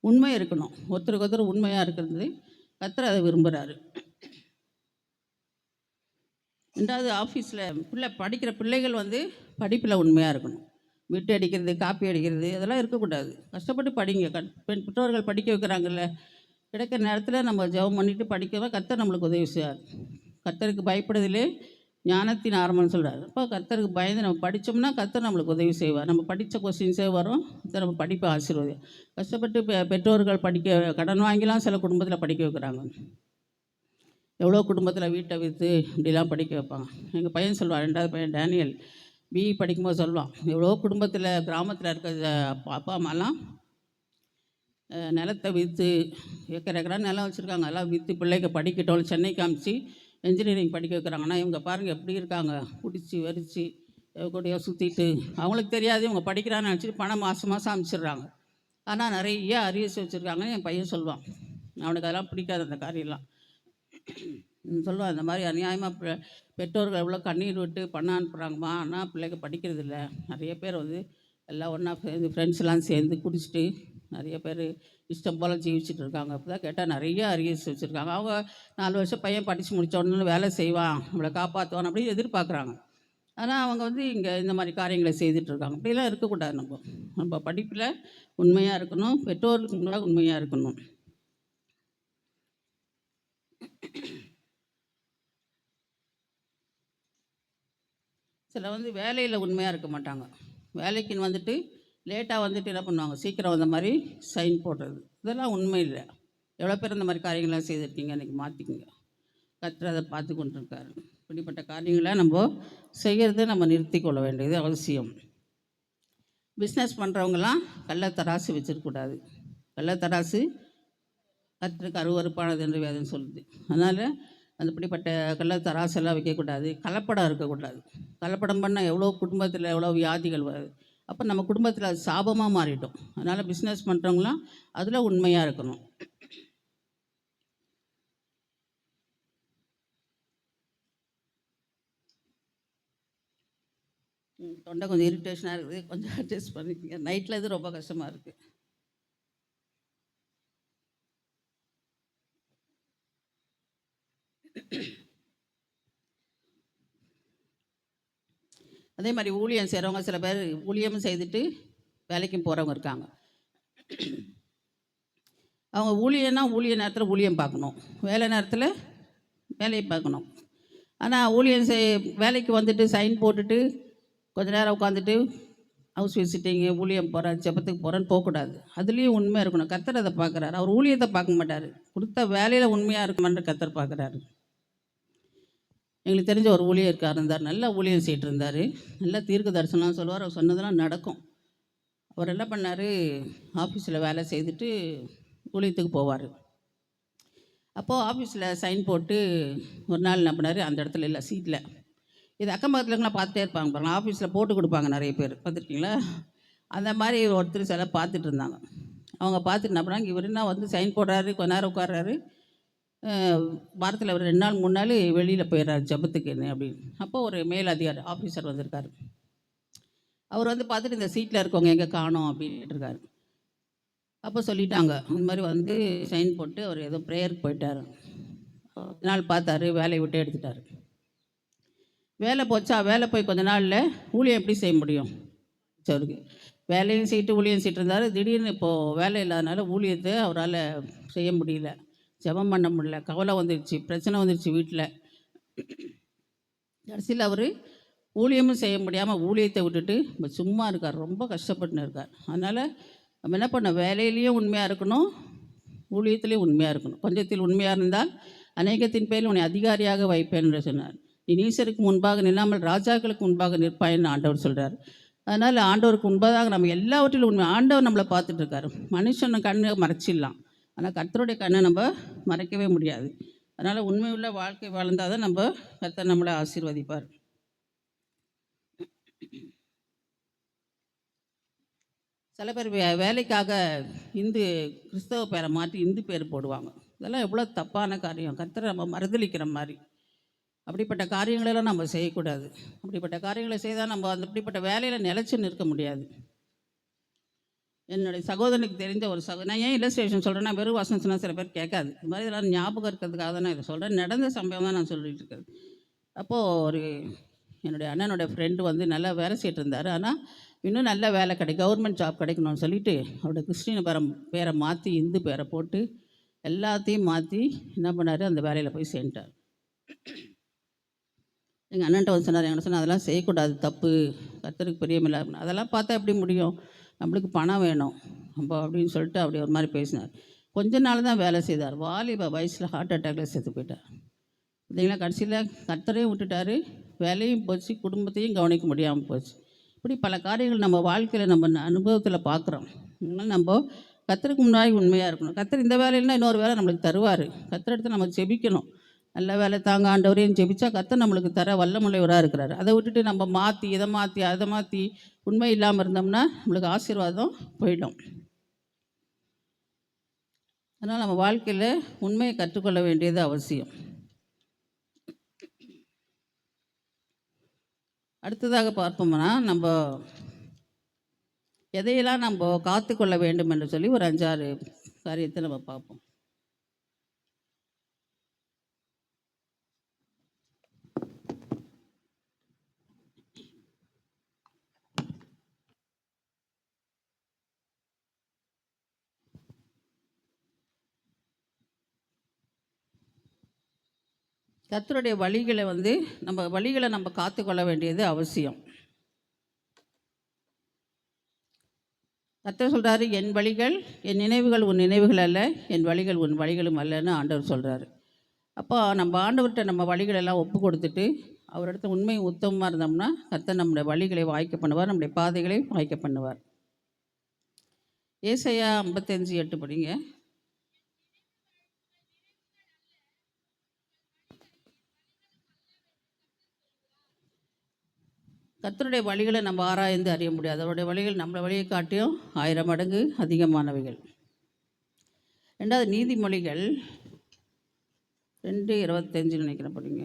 உண்மை இருக்கணும். ஒருத்தருக்கு ஒருத்தர் உண்மையாக இருக்கிறது கர்த்தர் அதை விரும்புகிறாரு. ரெண்டாவது, ஆஃபீஸில் படிக்கிற பிள்ளைகள் வந்து படிப்பில் உண்மையாக இருக்கணும். விட்டு அடிக்கிறது, காப்பி அடிக்கிறது, இதெல்லாம் இருக்கக்கூடாது. கஷ்டப்பட்டு படிங்க. பெற்றோர்கள் படிக்க வைக்கிறாங்கல்ல, கிடைக்கிற நேரத்தில் நம்ம ஜெபம் பண்ணிவிட்டு படிக்கவே கர்த்தர் நம்மளுக்கு உதவி செய்வார். கர்த்தருக்கு பயப்படுதலே ஞானத்தின் ஆரம்பம்னு சொல்கிறார். அப்போ கர்த்தருக்கு பயந்து நம்ம படித்தோம்னா கர்த்தர் நம்மளுக்கு உதவி செய்வார். நம்ம படித்த கொஸ்டின்ஸே வரும். கர்த்தர் நம்ம படிப்பை ஆசீர்வாதம். கஷ்டப்பட்டு பெற்றோர்கள் கடன் வாங்கிலாம் சில குடும்பத்தில் படிக்க வைக்கிறாங்க. எவ்வளோ குடும்பத்தில் வீட்டை விற்று இப்படிலாம் படிக்க வைப்பாங்க. எங்கள் பையன் சொல்லுவான், 2வது பையன் டேனியல் பிஇ படிக்கும்போது சொல்லுவான், எவ்வளோ குடும்பத்தில் கிராமத்தில் இருக்க அப்பா அம்மாலாம் நிலத்தை விற்று ஏக்கர் நிலம் வச்சுருக்காங்க. எல்லாம் விற்று பிள்ளைங்க படிக்கட்டும் சென்னைக்கு காமிச்சு இன்ஜினியரிங் படிக்க வைக்கிறாங்கன்னா இவங்க பாருங்கள் எப்படி இருக்காங்க, குடிச்சு வெறிச்சு கூடிய சுற்றிட்டு. அவங்களுக்கு தெரியாது இவங்க படிக்கிறான்னு நினச்சிட்டு பணம் மாதம் அனுப்பிச்சிடுறாங்க. ஆனால் நிறைய அரியர்ஸ் வச்சுருக்காங்கன்னு என் பையன் சொல்லுவான். அவனுக்கு அதெல்லாம் பிடிக்காது, அந்த காரியெல்லாம் சொல்லுவான். இந்த மாதிரி அநியாயமாக பெற்றோர்கள் எவ்வளோ கண்ணீர் விட்டு பண்ண அனுப்புகிறாங்கம்மா, ஆனால் பிள்ளைங்க படிக்கிறது இல்லை. நிறைய பேர் வந்து எல்லாம் ஒன்றா சேர்ந்து ஃப்ரெண்ட்ஸ்லாம் சேர்ந்து குடிச்சிட்டு நிறைய பேர் இஷ்டம் போல் ஜீவிச்சிட்டு இருக்காங்க. அப்போ தான் கேட்டால் நிறைய அரியர்ஸ் வச்சுருக்காங்க. அவங்க 4 வருஷம் பையன் படித்து முடித்த உடனே வேலை செய்வான், நம்மளை காப்பாற்றுவான் அப்படின்னு எதிர்பார்க்குறாங்க. ஆனால் அவங்க வந்து இங்கே இந்த மாதிரி காரியங்களை செய்துட்ருக்காங்க. அப்படிலாம் இருக்கக்கூடாது. நம்ம படிப்பில் உண்மையாக இருக்கணும், பெற்றோருக்கு முன்னாடி உண்மையாக இருக்கணும். சில வந்து வேலையில் உண்மையாக இருக்க மாட்டாங்க. வேலைக்குன்னு வந்துட்டு லேட்டாக வந்துட்டு என்ன பண்ணுவாங்க, சீக்கிரம் வந்த மாதிரி சைன் போடுறது, இதெல்லாம் உண்மை இல்லை. எவ்வளோ பேர் இந்த மாதிரி காரியங்கள்லாம் செய்திருக்கீங்க, இன்றைக்கி மாற்றிக்கிங்க. கர்த்தர் அதை பார்த்து கொண்டிருக்காரு. இப்படிப்பட்ட காரியங்களை நம்ம செய்கிறது நம்ம நிறுத்தி கொள்ள வேண்டியது அவசியம். பிஸ்னஸ் பண்ணுறவங்களாம் கள்ளத்தராசு வச்சிருக்கக்கூடாது. கள்ளத்தராசு கர்த்தருக்கு அருவருப்பானது என்று வேதம் சொல்லுது. அதனால் அந்த இப்படிப்பட்ட கள்ள தராசெல்லாம் வைக்கக்கூடாது, கலப்படம் இருக்கக்கூடாது. கலப்படம் பண்ணால் எவ்வளோ குடும்பத்தில் எவ்வளோ வியாதிகள் வருது. அப்போ நம்ம குடும்பத்தில் அது சாபமாக மாறிட்டோம். அதனால் பிஸ்னஸ் பண்ணுறவங்களாம் அதில் உண்மையாக இருக்கணும். தொண்டை கொஞ்சம் இரிட்டேஷனாக இருக்குது, கொஞ்சம் அட்ஜஸ்ட் பண்ணிக்கங்க. நைட்டில் இது ரொம்ப கஷ்டமாக இருக்குது. அதே மாதிரி ஊழியம் செய்கிறவங்க சில பேர் ஊழியமும் செய்துட்டு வேலைக்கும் போகிறவங்க இருக்காங்க. அவங்க ஊழியன்னா ஊழிய நேரத்தில் ஊழியம் பார்க்கணும், வேலை நேரத்தில் வேலையை பார்க்கணும். ஆனால் ஊழியம் வேலைக்கு வந்துட்டு சைன் போட்டுட்டு கொஞ்ச நேரம் உட்காந்துட்டு ஹவுஸ் விசிட்டிங்கு ஊழியம் போகிறேன் ஜெபத்துக்கு போகிறேன்னு போகக்கூடாது. அதுலேயும் உண்மையாக இருக்கணும். கர்த்தர் அதை பார்க்குறாரு. அவர் ஊழியத்தை பார்க்க மாட்டார், கொடுத்த வேலையில் உண்மையாக இருக்குமான்னு கர்த்தர் பார்க்குறாரு. எங்களுக்கு தெரிஞ்ச ஒரு ஊழியர் இருந்தார், நல்லா ஊழியம் செய்கிட்டு இருந்தார், நல்லா தீர்க்க தரிசனம் சொல்லுவார், அவர் சொன்னதெல்லாம் நடக்கும். அவர் என்ன பண்ணார், ஆஃபீஸில் வேலை செய்துட்டு ஊழியத்துக்கு போவார். அப்போது ஆஃபீஸில் சைன் போட்டு ஒரு நாள் என்ன பண்ணார், அந்த இடத்துல இல்லை சீட்டில், இது அக்கம் பக்கத்துலலாம் பார்த்துட்டே இருப்பாங்க பாருங்கள், ஆஃபீஸில் போட்டு கொடுப்பாங்க நிறைய பேர், பார்த்துருக்கீங்களா? அந்த மாதிரி ஒருத்தர் சில பார்த்துட்டு இருந்தாங்க. அவங்க பார்த்துட்டு என்ன பண்ணாங்க, இவர் என்ன வந்து சைன் போடுறாரு, கொஞ்ச நேரம் உட்கார்றாரு, வாரத்தில் ஒரு 2 நாள் 3 நாள் வெளியில் போயிடுறாரு ஜபத்துக்குன்னு அப்படின்னு. அப்போ ஒரு மேல் அதிகாரி ஆஃபீஸர் வந்திருக்காரு. அவர் வந்து பார்த்துட்டு இந்த சீட்டில் இருக்கவங்க எங்கே காணோம் அப்படின்ட்டு இருக்காரு. அப்போ சொல்லிட்டாங்க, இந்த மாதிரி வந்து சைன் போட்டு அவர் ஏதோ ப்ரேயருக்கு போயிட்டார். நாள் பார்த்தாரு, வேலையை விட்டு எடுத்துட்டார். வேலை போச்சா, வேலை போய் கொஞ்ச நாளில் ஊழியம் எப்படி செய்ய முடியும்? சரி, வேலையும் செய்யிட்டு ஊழியம் செய்யிட்டு இருந்தார். திடீர்னு இப்போது வேலை இல்லாதனால ஊழியத்தை அவரால் செய்ய முடியல, ஜெபம் பண்ண முடியல, கவலை வந்துடுச்சு, பிரச்சனை வந்துடுச்சு வீட்டில். கடைசியில் அவர் ஊழியமும் செய்ய முடியாமல் ஊழியத்தை விட்டுட்டு இப்போ சும்மா இருக்கார், ரொம்ப கஷ்டப்பட்டுன்னு இருக்கார். அதனால் நம்ம என்ன பண்ண, வேலையிலையும் உண்மையாக இருக்கணும், ஊழியத்துலேயும் உண்மையாக இருக்கணும். கொஞ்சத்தில் உண்மையாக இருந்தால் அநேகத்தின் பேரில் உன்னை அதிகாரியாக வைப்பேன் என்று சொன்னார். நீ நீசருக்கு முன்பாக நில்லாமல் ராஜாக்களுக்கு முன்பாக நிற்பாயின்னு ஆண்டவர் சொல்கிறார். அதனால் ஆண்டவருக்கு முன்பதாக நம்ம எல்லாவற்றிலும் உண்மை. ஆண்டவர் நம்மளை பார்த்துட்ருக்காரு. மனுஷன் கண்ணை மறைச்சிடலாம், ஆனால் கர்த்தருடைய கண்ணை நம்ம மறைக்கவே முடியாது. அதனால் உண்மை உள்ள வாழ்க்கை வாழ்ந்தால் தான் நம்ம கர்த்தர் நம்மளை ஆசீர்வதிப்பார். சில பேர் வேலைக்காக கிறிஸ்தவ பேரை மாற்றி இந்து பேர் போடுவாங்க. இதெல்லாம் எவ்வளோ தப்பான காரியம், கர்த்தரை நம்ம மறுதளிக்கிற மாதிரி. அப்படிப்பட்ட காரியங்களெல்லாம் நம்ம செய்யக்கூடாது. அப்படிப்பட்ட காரியங்களை செய்தால் நம்ம அப்படிப்பட்ட வேலையில் நிலச்சி நிற்க முடியாது. என்னுடைய சகோதரனுக்கு தெரிஞ்ச ஒரு நான் ஏன் இல்லஸ்ட்ரேஷன் சொல்கிறேன்னா, வெறும் வசனம் சொன்னால் சில பேர் கேட்காது. இது மாதிரி இதெல்லாம் ஞாபகம் இருக்கிறதுக்காக தான் நான் இதை சொல்கிறேன். நடந்த சம்பவம் தான் நான் சொல்லிகிட்டு இருக்கிறது. அப்போது என்னுடைய அண்ணனோட ஃப்ரெண்டு வந்து நல்லா வேலை செய்கிட்டு இருந்தார். ஆனால் இன்னும் நல்ல வேலை கவர்மெண்ட் ஜாப் கிடைக்கணும்னு சொல்லிவிட்டு அவரோட கிறிஸ்டின் பேரை மாற்றி இந்து பேரை போட்டு எல்லாத்தையும் மாற்றி என்ன பண்ணார், அந்த வேலையில் போய் சேர்ந்துட்டார். எங்கள் அண்ணன்ட்ட வந்து சொன்னார், என்கிட்ட சொன்னால் அதெல்லாம் செய்யக்கூடாது, தப்பு, கர்த்தருக்கு பிரியமில்லை. அதெல்லாம் பார்த்தா எப்படி முடியும், நம்மளுக்கு பணம் வேணும் நம்ம அப்படின்னு சொல்லிட்டு அப்படி ஒரு மாதிரி பேசினார். கொஞ்ச நாள் தான் வேலை செய்தார். வாலிப வயசில் ஹார்ட் அட்டாக்கில் செத்து போயிட்டார். பார்த்தீங்களா, கடைசியில் கர்த்தரையும் விட்டுட்டார், வேலையும் போச்சு, குடும்பத்தையும் கவனிக்க முடியாமல் போச்சு. இப்படி பல காரியங்கள் நம்ம வாழ்க்கையில் நம்ம அனுபவத்தில் பார்க்குறோம். அதனால் நம்ம கர்த்தருக்கு முன்னாடி உண்மையாக இருக்கணும். கர்த்தர் இந்த வேலையில்னா இன்னொரு வேலை நம்மளுக்கு தருவார். கர்த்தர் எடுத்து நம்ம ஜெபிக்கணும். நல்ல வேலை தாங்க ஆண்டவரையும் ஜெபிச்சா கர்த்தர் நம்மளுக்கு தர வல்லமுள்ளவராக இருக்கிறார். அதை விட்டுட்டு நம்ம மாற்றி இதை மாற்றி அதை மாற்றி உண்மை இல்லாமல் இருந்தோம்னா நம்மளுக்கு ஆசீர்வாதம் போயிடும். அதனால் நம்ம வாழ்க்கையில் உண்மையை கற்றுக்கொள்ள வேண்டியது அவசியம். அடுத்ததாக பார்ப்போம்னா, நம்ம எதையெல்லாம் நம்ம காத்துக்கொள்ள வேண்டும் என்று சொல்லி ஒரு 5-6 காரியத்தை நம்ம பார்ப்போம். கர்த்தருடைய வழிகளை நம்ம காத்துக்கொள்ள வேண்டியது அவசியம். கர்த்தர் சொல்கிறாரு, என் வழிகள் என் நினைவுகள் உன் நினைவுகள் அல்ல, என் வழிகள் உன் வழிகளும் அல்லன்னு ஆண்டவர் சொல்கிறாரு. அப்போ நம்ம ஆண்டவர்கிட்ட நம்ம வழிகளெல்லாம் ஒப்பு கொடுத்துட்டு அவரிடத்த உண்மை உத்தமமாக இருந்தோம்னா கர்த்தர் நம்முடைய வழிகளை வாய்க்க பண்ணுவார், நம்முடைய பாதைகளை வாய்க்க பண்ணுவார். ஏசாயா 55:8 படிங்க. கர்த்தருடைய வழிகளை நம்ம ஆராய்ந்து அறிய முடியாது. அவருடைய வழிகள் நம்மளை வழியை காட்டியும் 1000 மடங்கு அதிகமானவைகள். 2வது நீதிமொழிகள் 2:25 நினைக்கிறேன், படிங்க.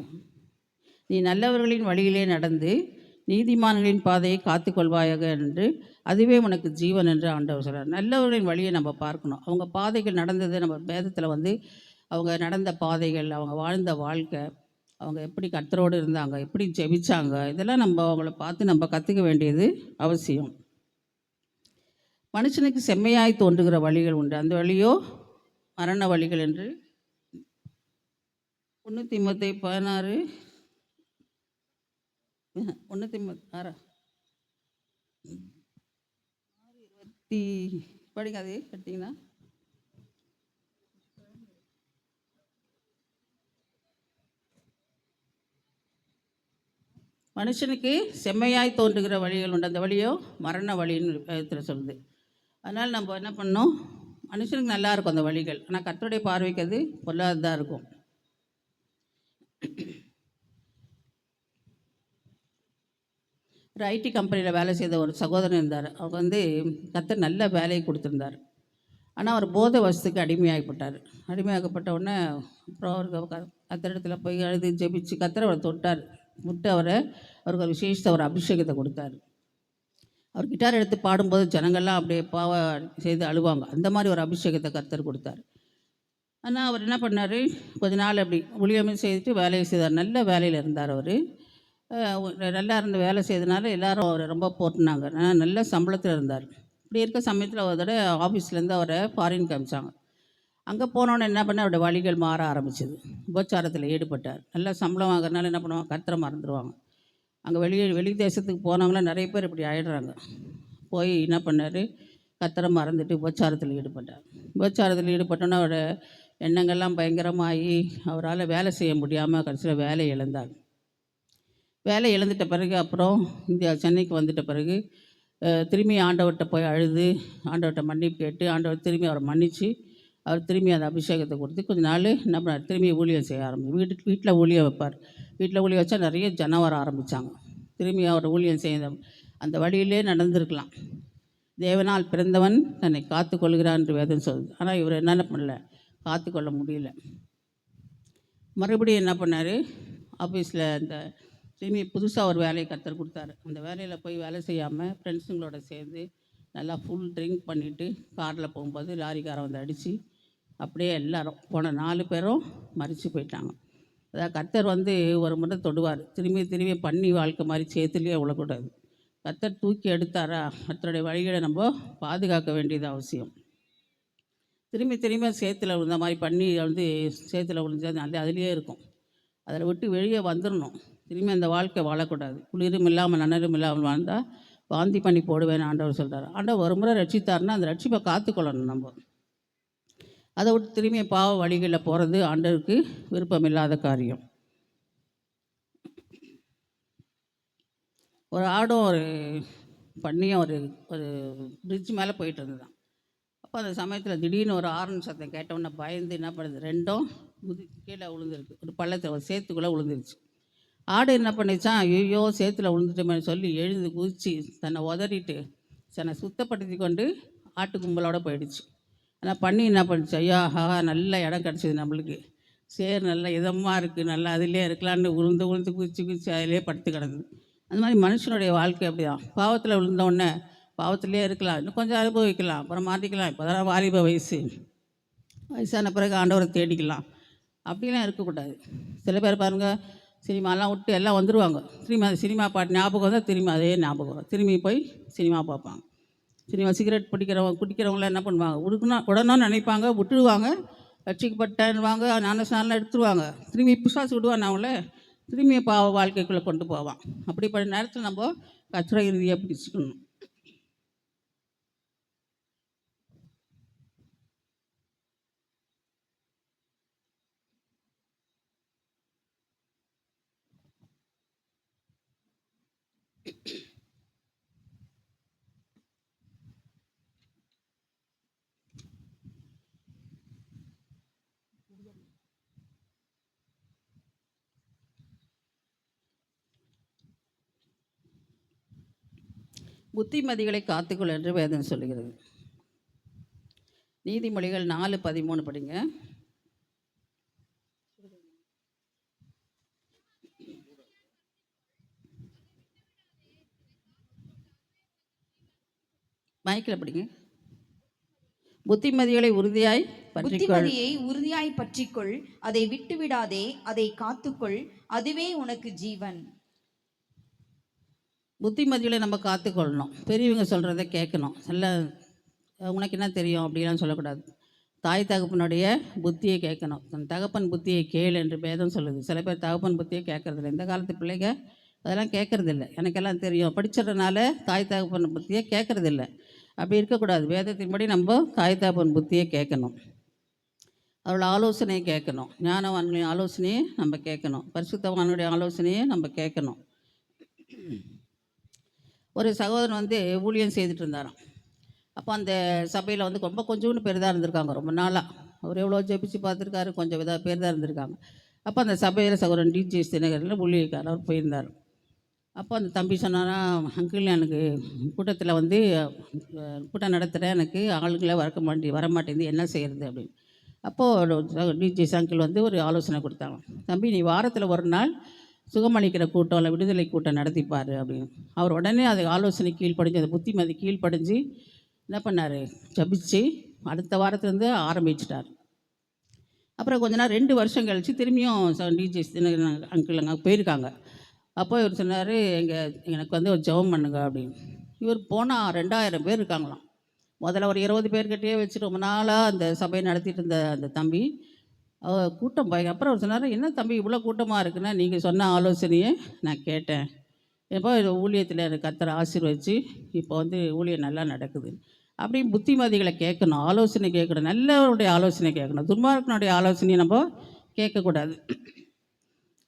நீ நல்லவர்களின் வழியிலே நடந்து நீதிமான்களின் பாதையை காத்துக்கொள்வாயாக என்று, அதுவே உனக்கு ஜீவன் என்று ஆண்டவர் சொல்கிறார். நல்லவர்களின் வழியை நம்ம பார்க்கணும். அவங்க பாதைகள் நடந்தது நம்ம வேதத்தில் வந்து அவங்க நடந்த பாதைகள், அவங்க வாழ்ந்த வாழ்க்கை, அவங்க எப்படி கர்த்தரோடு இருந்தாங்க, எப்படி ஜெபிச்சாங்க, இதெல்லாம் நம்ம அவங்கள பார்த்து நம்ம கற்றுக்க வேண்டியது அவசியம். மனுஷனுக்கு செம்மையாய் தோன்றுகிற வழிகள் உண்டு, அந்த வழியோ மரண வழிகள் என்று 1 தீமோத்தேயு 16 1 தீமோத்தேயு 6:20 படிங்க. அது எடுத்தீங்கன்னா மனுஷனுக்கு செம்மையாய் தோன்றுகிற வழிகள் உண்டு, அந்த வழியோ மரண வழின்னு வேதத்தில் சொல்லுது. அதனால் நம்ம என்ன பண்ணோம், மனுஷனுக்கு நல்லா இருக்கும் அந்த வழிகள், ஆனால் கர்த்தருடைய பார்வைக்கு அது பொல்லாததாக இருக்கும். ஒரு ஐடி கம்பெனியில் வேலை செய்த ஒரு சகோதரன் இருந்தார். அவர் வந்து கர்த்தர் நல்ல வேலையை கொடுத்துருந்தார். ஆனால் அவர் போதை வசத்துக்கு அடிமையாகப்பட்டார். அடிமையாகப்பட்ட உடனே அப்புறம் அவருக்கு கர்த்தரிடத்துல போய் அழுது ஜெபிச்சு கர்த்தர் அவரை தொட்டார். விட்டு அவருக்கு ஒரு விசேஷத்தை ஒரு அபிஷேகத்தை கொடுத்தார். அவர் கிட்டார் எடுத்து பாடும்போது ஜனங்கள்லாம் அப்படியே பாவ செய்து அழுவாங்க. அந்த மாதிரி ஒரு அபிஷேகத்தை கர்த்தர் கொடுத்தார். ஆனால் அவர் என்ன பண்ணார், கொஞ்ச நாள் அப்படி ஊழியமே செய்துட்டு வேலையை செய்தார். நல்ல வேலையில் இருந்தார் அவர். நல்லா இருந்த வேலை செய்தனால எல்லாரும் அவரை ரொம்ப போட்டுனாங்க. நல்ல சம்பளத்தில் இருந்தார். இப்படி இருக்க சமயத்தில் ஒரு தடவை ஆஃபீஸ்லேருந்து அவரை ஃபாரின் காமிச்சாங்க. அங்கே போனோன்னே என்ன பண்ண, அவருடைய வழிகள் மாற ஆரம்பிச்சிது. உபச்சாரத்தில் ஈடுபட்டார். நல்லா சம்பளம் வாங்குறதுனால என்ன பண்ணுவாங்க, கர்த்தரை மறந்துடுவாங்க. அங்கே வெளி தேசத்துக்கு போனவங்களாம் நிறைய பேர் இப்படி ஆயிடுறாங்க. போய் என்ன பண்ணார், கர்த்தரை மறந்துட்டு உபச்சாரத்தில் ஈடுபட்டார். உபச்சாரத்தில் ஈடுபட்டோன்னா அவரோட எண்ணங்கள்லாம் பயங்கரமாகி அவரால் வேலை செய்ய முடியாமல் கடைசியில் வேலை இழந்தார். வேலை இழந்துட்ட பிறகு அப்புறம் சென்னைக்கு வந்துட்ட பிறகு திரும்பி ஆண்டவர்கிட்ட போய் அழுது ஆண்டவர்கிட்ட மன்னிப்பு கேட்டு ஆண்டவர் திரும்பி அவரை மன்னித்து அவர் திரும்பி அந்த அபிஷேகத்தை கொடுத்து கொஞ்ச நாள் என்ன பண்ணார், திரும்பி ஊழியம் செய்ய ஆரம்பிச்சு வீட்டில் ஊழியம் வைப்பார். வீட்டில் ஊழியம் வச்சா நிறைய ஜனம் வர ஆரம்பித்தாங்க. திரும்பி அவர் ஊழியம் செய்ய அந்த வழியிலே நடந்திருக்கலாம். தேவனால் பிறந்தவன் தன்னை காத்து கொள்கிறான் என்று வேதம் சொல்லுது. ஆனால் இவர் என்னென்ன பண்ணல, காத்து கொள்ள முடியல. மறுபடியும் என்ன பண்ணார், ஆஃபீஸில் இந்த திரும்பி புதுசாக ஒரு வேலையை கர்த்தர் கொடுத்தாரு. அந்த வேலையில் போய் வேலை செய்யாமல் ஃப்ரெண்ட்ஸுங்களோட சேர்ந்து நல்லா ஃபுல் ட்ரிங்க் பண்ணிவிட்டு காரில் போகும்போது லாரிக்காரன் வந்து அடித்து அப்படியே எல்லாரும் போன 4 பேரும் மறித்து போயிட்டாங்க. அதாவது கர்த்தர் வந்து ஒரு முறை தொடுவார், திரும்பி பண்ணி வாழ்க்கை மாதிரி சேத்துலேயே விழக்கூடாது. கர்த்தர் தூக்கி எடுத்தாரா, கர்த்தருடைய வழிகளை நம்ம பாதுகாக்க வேண்டியது அவசியம். திரும்பி சேத்துல விழுந்த மாதிரி பண்ணி வந்து சேத்துல விழுந்து அது அதுலேயே இருக்கும். அதில் விட்டு வெளியே வந்துடணும். திரும்பி அந்த வாழ்க்கை வாழக்கூடாது. குளிரும் இல்லாமல் நனரும் இல்லாமல் வாழ்ந்தால் வாந்தி பண்ணி போடுவேன்னு ஆண்டவர் சொல்கிறார். ஆண்டவர் ஒரு முறை ரட்சித்தார்னா அந்த ரட்சிப்பை காத்துக்கொள்ளணும் நம்ம. அதை விட்டு திரும்பி பாவ வழிகளில் போகிறது ஆண்டவருக்கு விருப்பமில்லாத காரியம். ஒரு ஆடும் ஒரு பண்ணியும் ஒரு பிரிட்ஜ் மேலே போயிட்டு இருந்ததுதான். அப்போ அந்த சமயத்தில் திடீர்னு ஒரு ஆரன் சத்தம் கேட்டவுடனே பயந்து என்ன பண்ணுது, ரெண்டும் கீழே விழுந்துருக்கு. ஒரு பள்ளத்தில் ஒரு சேத்துக்குள்ளே விழுந்துருச்சு. ஆடு என்ன பண்ணிச்சான், ஐயோ சேத்துல விழுந்துட்டோமே சொல்லி எழுந்து குதித்து தன்னை உதறிட்டு தன்னை சுத்தப்படுத்தி கொண்டு ஆட்டு கும்பலோடு போயிடுச்சு. ஆனால் பண்ணி என்ன பண்ணிச்சு, ஐயா நல்ல இடம் கிடச்சிது நம்மளுக்கு, சேர் நல்லா இதமாக இருக்குது, நல்லா அதிலே இருக்கலான்னு உளுந்து குதிச்சு அதிலே படுத்து கிடந்தது. அந்த மாதிரி மனுஷனுடைய வாழ்க்கை அப்படி தான். பாவத்தில் விழுந்தோடனே பாவத்திலே இருக்கலாம், இன்னும் கொஞ்சம் அனுபவிக்கலாம், அப்புறம் மாற்றிக்கலாம். இப்போ தான் வாலிப வயசான பிறகு ஆண்டவரை தேடிக்கலாம். அப்படிலாம் இருக்கக்கூடாது. சில பேர் பாருங்கள், சினிமாலாம் விட்டு எல்லாம் வந்துடுவாங்க. திரும்பி அந்த சினிமா பாட்டு ஞாபகம் வந்தால் திரும்பி அதே ஞாபகம் வரும். திரும்பி போய் சினிமா பார்ப்பாங்க. சிகரெட் குடிக்கிறவங்களாம் என்ன பண்ணுவாங்க, உடனே நினைப்பாங்க, விட்டுடுவாங்க, ரட்சிக்கப்பட்டவாங்க, ஞானஸ்நானம்லாம் எடுத்துருவாங்க. திரும்பி பிசாசு விடுவான் அவங்கள, திரும்பி பாவ வாழ்க்கைக்குள்ளே கொண்டு போவான். அப்படிப்பட்ட நேரத்தில் நம்ம கர்த்தரை இறுதியாக பிடிச்சிக்கணும். புத்திமதிகளை காத்துக்கொள் என்று வேதம் சொல்லுகிறது. நீதிமொழிகள் 4:13 படிங்க. மைக்கில் படிங்க. புத்திமதிகளை உறுதியாய் பற்றிக்கொள். புத்திமதியை உறுதியாய் பற்றிக்கொள், அதை விட்டுவிடாதே, அதை காத்துக்கொள், அதுவே உனக்கு ஜீவன். புத்திமதிகளை நம்ம காத்துக்கொள்ளணும். பெரியவங்க சொல்கிறத கேட்கணும். உனக்கு என்ன தெரியும் அப்படிலாம் சொல்லக்கூடாது. தாய் தகப்பனுடைய புத்தியை கேட்கணும். தன் தகப்பன் புத்தியை கேள் என்று வேதம் சொல்லுது. சில பேர் தகப்பன் புத்தியை கேட்கறதில்ல. இந்த காலத்து பிள்ளைங்க அதெல்லாம் கேட்கறதில்ல. எனக்கெல்லாம் தெரியும், படிச்சிடறதுனால தாய் தகப்பன் புத்தியை கேட்கறதில்ல. அப்படி இருக்கக்கூடாது. வேதத்தின்படி நம்ம தாய் தகப்பன் புத்தியை கேட்கணும். அவரோட ஆலோசனையை கேட்கணும். ஞானவான்களின் ஆலோசனையை நம்ம கேட்கணும். பரிசுத்தவானுடைய ஆலோசனையை நம்ம கேட்கணும். ஒரு சகோதரன் வந்து ஊழியம் செய்துட்டு இருந்தாராம். அப்போ அந்த சபையில் வந்து ரொம்ப கொஞ்சோண்டு பேர் தான் இருந்திருக்காங்க. ரொம்ப நாளாக அவர் எவ்வளோ ஜெபிச்சு பார்த்துருக்காரு. கொஞ்சம் பேர் தான் இருந்திருக்காங்க. அப்போ அந்த சபையில் சகோதரன் டிஜே தினகரில் ஊழியக்காரர் அவர் போயிருந்தார். அப்போ அந்த தம்பி சொன்னாரா, அங்கிள் எனக்கு கூட்டத்தில் வந்து கூட்டம் நடத்துகிறேன், எனக்கு ஆளுங்களை வரமாட்டேங்குது, என்ன செய்கிறது அப்படின்னு. அப்போது டிஜே அங்கிள் வந்து ஒரு ஆலோசனை கொடுத்தாங்க. தம்பி, நீ வாரத்தில் ஒரு நாள் சுகமளிக்கிற கூட்டம் இல்லை விடுதலை கூட்டம் நடத்திப்பார் அப்படின்னு. அவர் உடனே அது ஆலோசனை கீழ்ப்படிஞ்சு, அந்த புத்திமதி கீழ்ப்படிஞ்சு என்ன பண்ணார், ஜபிச்சு அடுத்த வாரத்துலேருந்து ஆரம்பிச்சிட்டார். அப்புறம் கொஞ்ச நாள் 2 வருஷம் கழித்து திரும்பியும் டிஜே அங்கிள் அங்கே போயிருக்காங்க. அப்போ இவர் சொன்னார், எனக்கு வந்து ஒரு ஜெபம் பண்ணுங்க அப்படின்னு. இவர் போனால் 2000 பேர் இருக்காங்களாம். முதல்ல ஒரு 20 பேர்கிட்டயே வச்சுட்டு ரொம்ப நாளாக அந்த சபையை நடத்திட்டு இருந்த அந்த தம்பி கூட்டம் அப்புறம் அவர் சொன்னார், என்ன தம்பி இவ்வளோ கூட்டமாக இருக்குன்னா, நீங்கள் சொன்ன ஆலோசனையை நான் கேட்டேன். எப்போ ஊழியத்தில் எனக்கு கர்த்தர் ஆசீர்வதிச்சு இப்போ வந்து ஊழியம் நல்லா நடக்குது அப்படின்னு. புத்திமதிகளை கேட்கணும், ஆலோசனை கேட்கணும், நல்லவருடைய ஆலோசனை கேட்கணும். துன்மார்க்கனுடைய ஆலோசனையை நம்ம கேட்கக்கூடாது.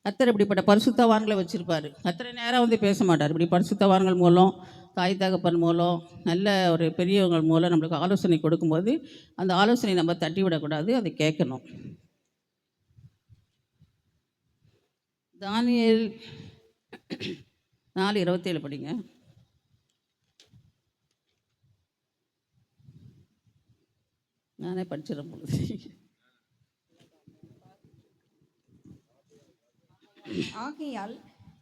கர்த்தர் இப்படிப்பட்ட பரிசுத்தவான்களை வச்சுருப்பார். கர்த்தரை நேராக வந்து பேச மாட்டார். இப்படி பரிசுத்தவான்கள் மூலம், தாய் தகப்பன் மூலம், நல்ல ஒரு பெரியவங்கள் மூலம் நம்மளுக்கு ஆலோசனை கொடுக்கும்போது அந்த ஆலோசனை நம்ம தட்டி விடக்கூடாது, அதை கேட்கணும். தானியேல் 4:27 படிங்க. நானே படிச்சிடும் பொழுது. ஆகையால்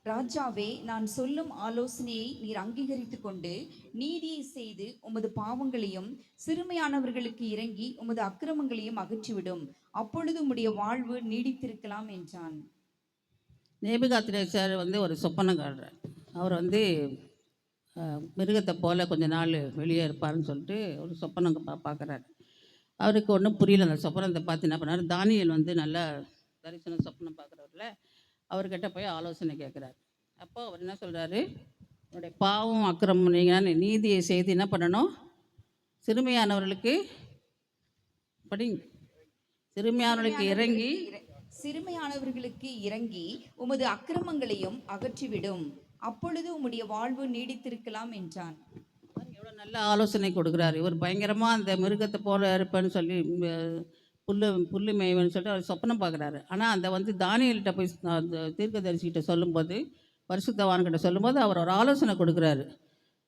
ராஜாவே, நான் சொல்லும் ஆலோசனையை நீர் அங்கீகரித்து கொண்டு நீதியை செய்து உமது பாவங்களையும் சிறுமையானவர்களுக்கு இறங்கி உமது அக்கிரமங்களையும் அகற்றிவிடும், அப்பொழுது உம்முடைய வாழ்வு நீடித்திருக்கலாம் என்றான். நேபுகாத்நேச்சார் வந்து ஒரு சொப்பனக்காரர். அவர் வந்து மிருகத்தை போல் கொஞ்ச நாள் வெளியே இருப்பார்னு சொல்லிட்டு ஒரு சொப்பனம் பார்க்குறாரு. அவருக்கு ஒன்றும் புரியல. அந்த சொப்பனத்தை பார்த்து என்ன பண்ணார், தானியேல் வந்து நல்லா தரிசனம் சொப்பனம் பார்க்குறவரில் அவர்கிட்ட போய் ஆலோசனை கேட்குறாரு. அப்போது அவர் என்ன சொல்கிறாரு, அவருடைய பாவம் அக்கிரமம் நீங்கள் நீதியை செய்து என்ன பண்ணணும், சிறுமையானவர்களுக்கு சிறுமையானவர்களுக்கு இறங்கி உமது அக்கிரமங்களையும் அகற்றிவிடும், அப்பொழுது உம்முடைய வாழ்வு நீடித்திருக்கலாம் என்றான். எவ்வளோ நல்ல ஆலோசனை கொடுக்குறாரு. இவர் பயங்கரமாக அந்த மிருகத்தை போல இருப்பேன்னு சொல்லி புல்லு மேய்வன்னு சொல்லிட்டு அவர் சொப்பனம் பார்க்குறாரு. ஆனால் அந்த வந்து தானியல்கிட்ட போய் அந்த தீர்க்கதரிசிகிட்ட சொல்லும்போது, பரிசுத்தவான்கிட்ட சொல்லும்போது அவர் ஒரு ஆலோசனை கொடுக்குறாரு.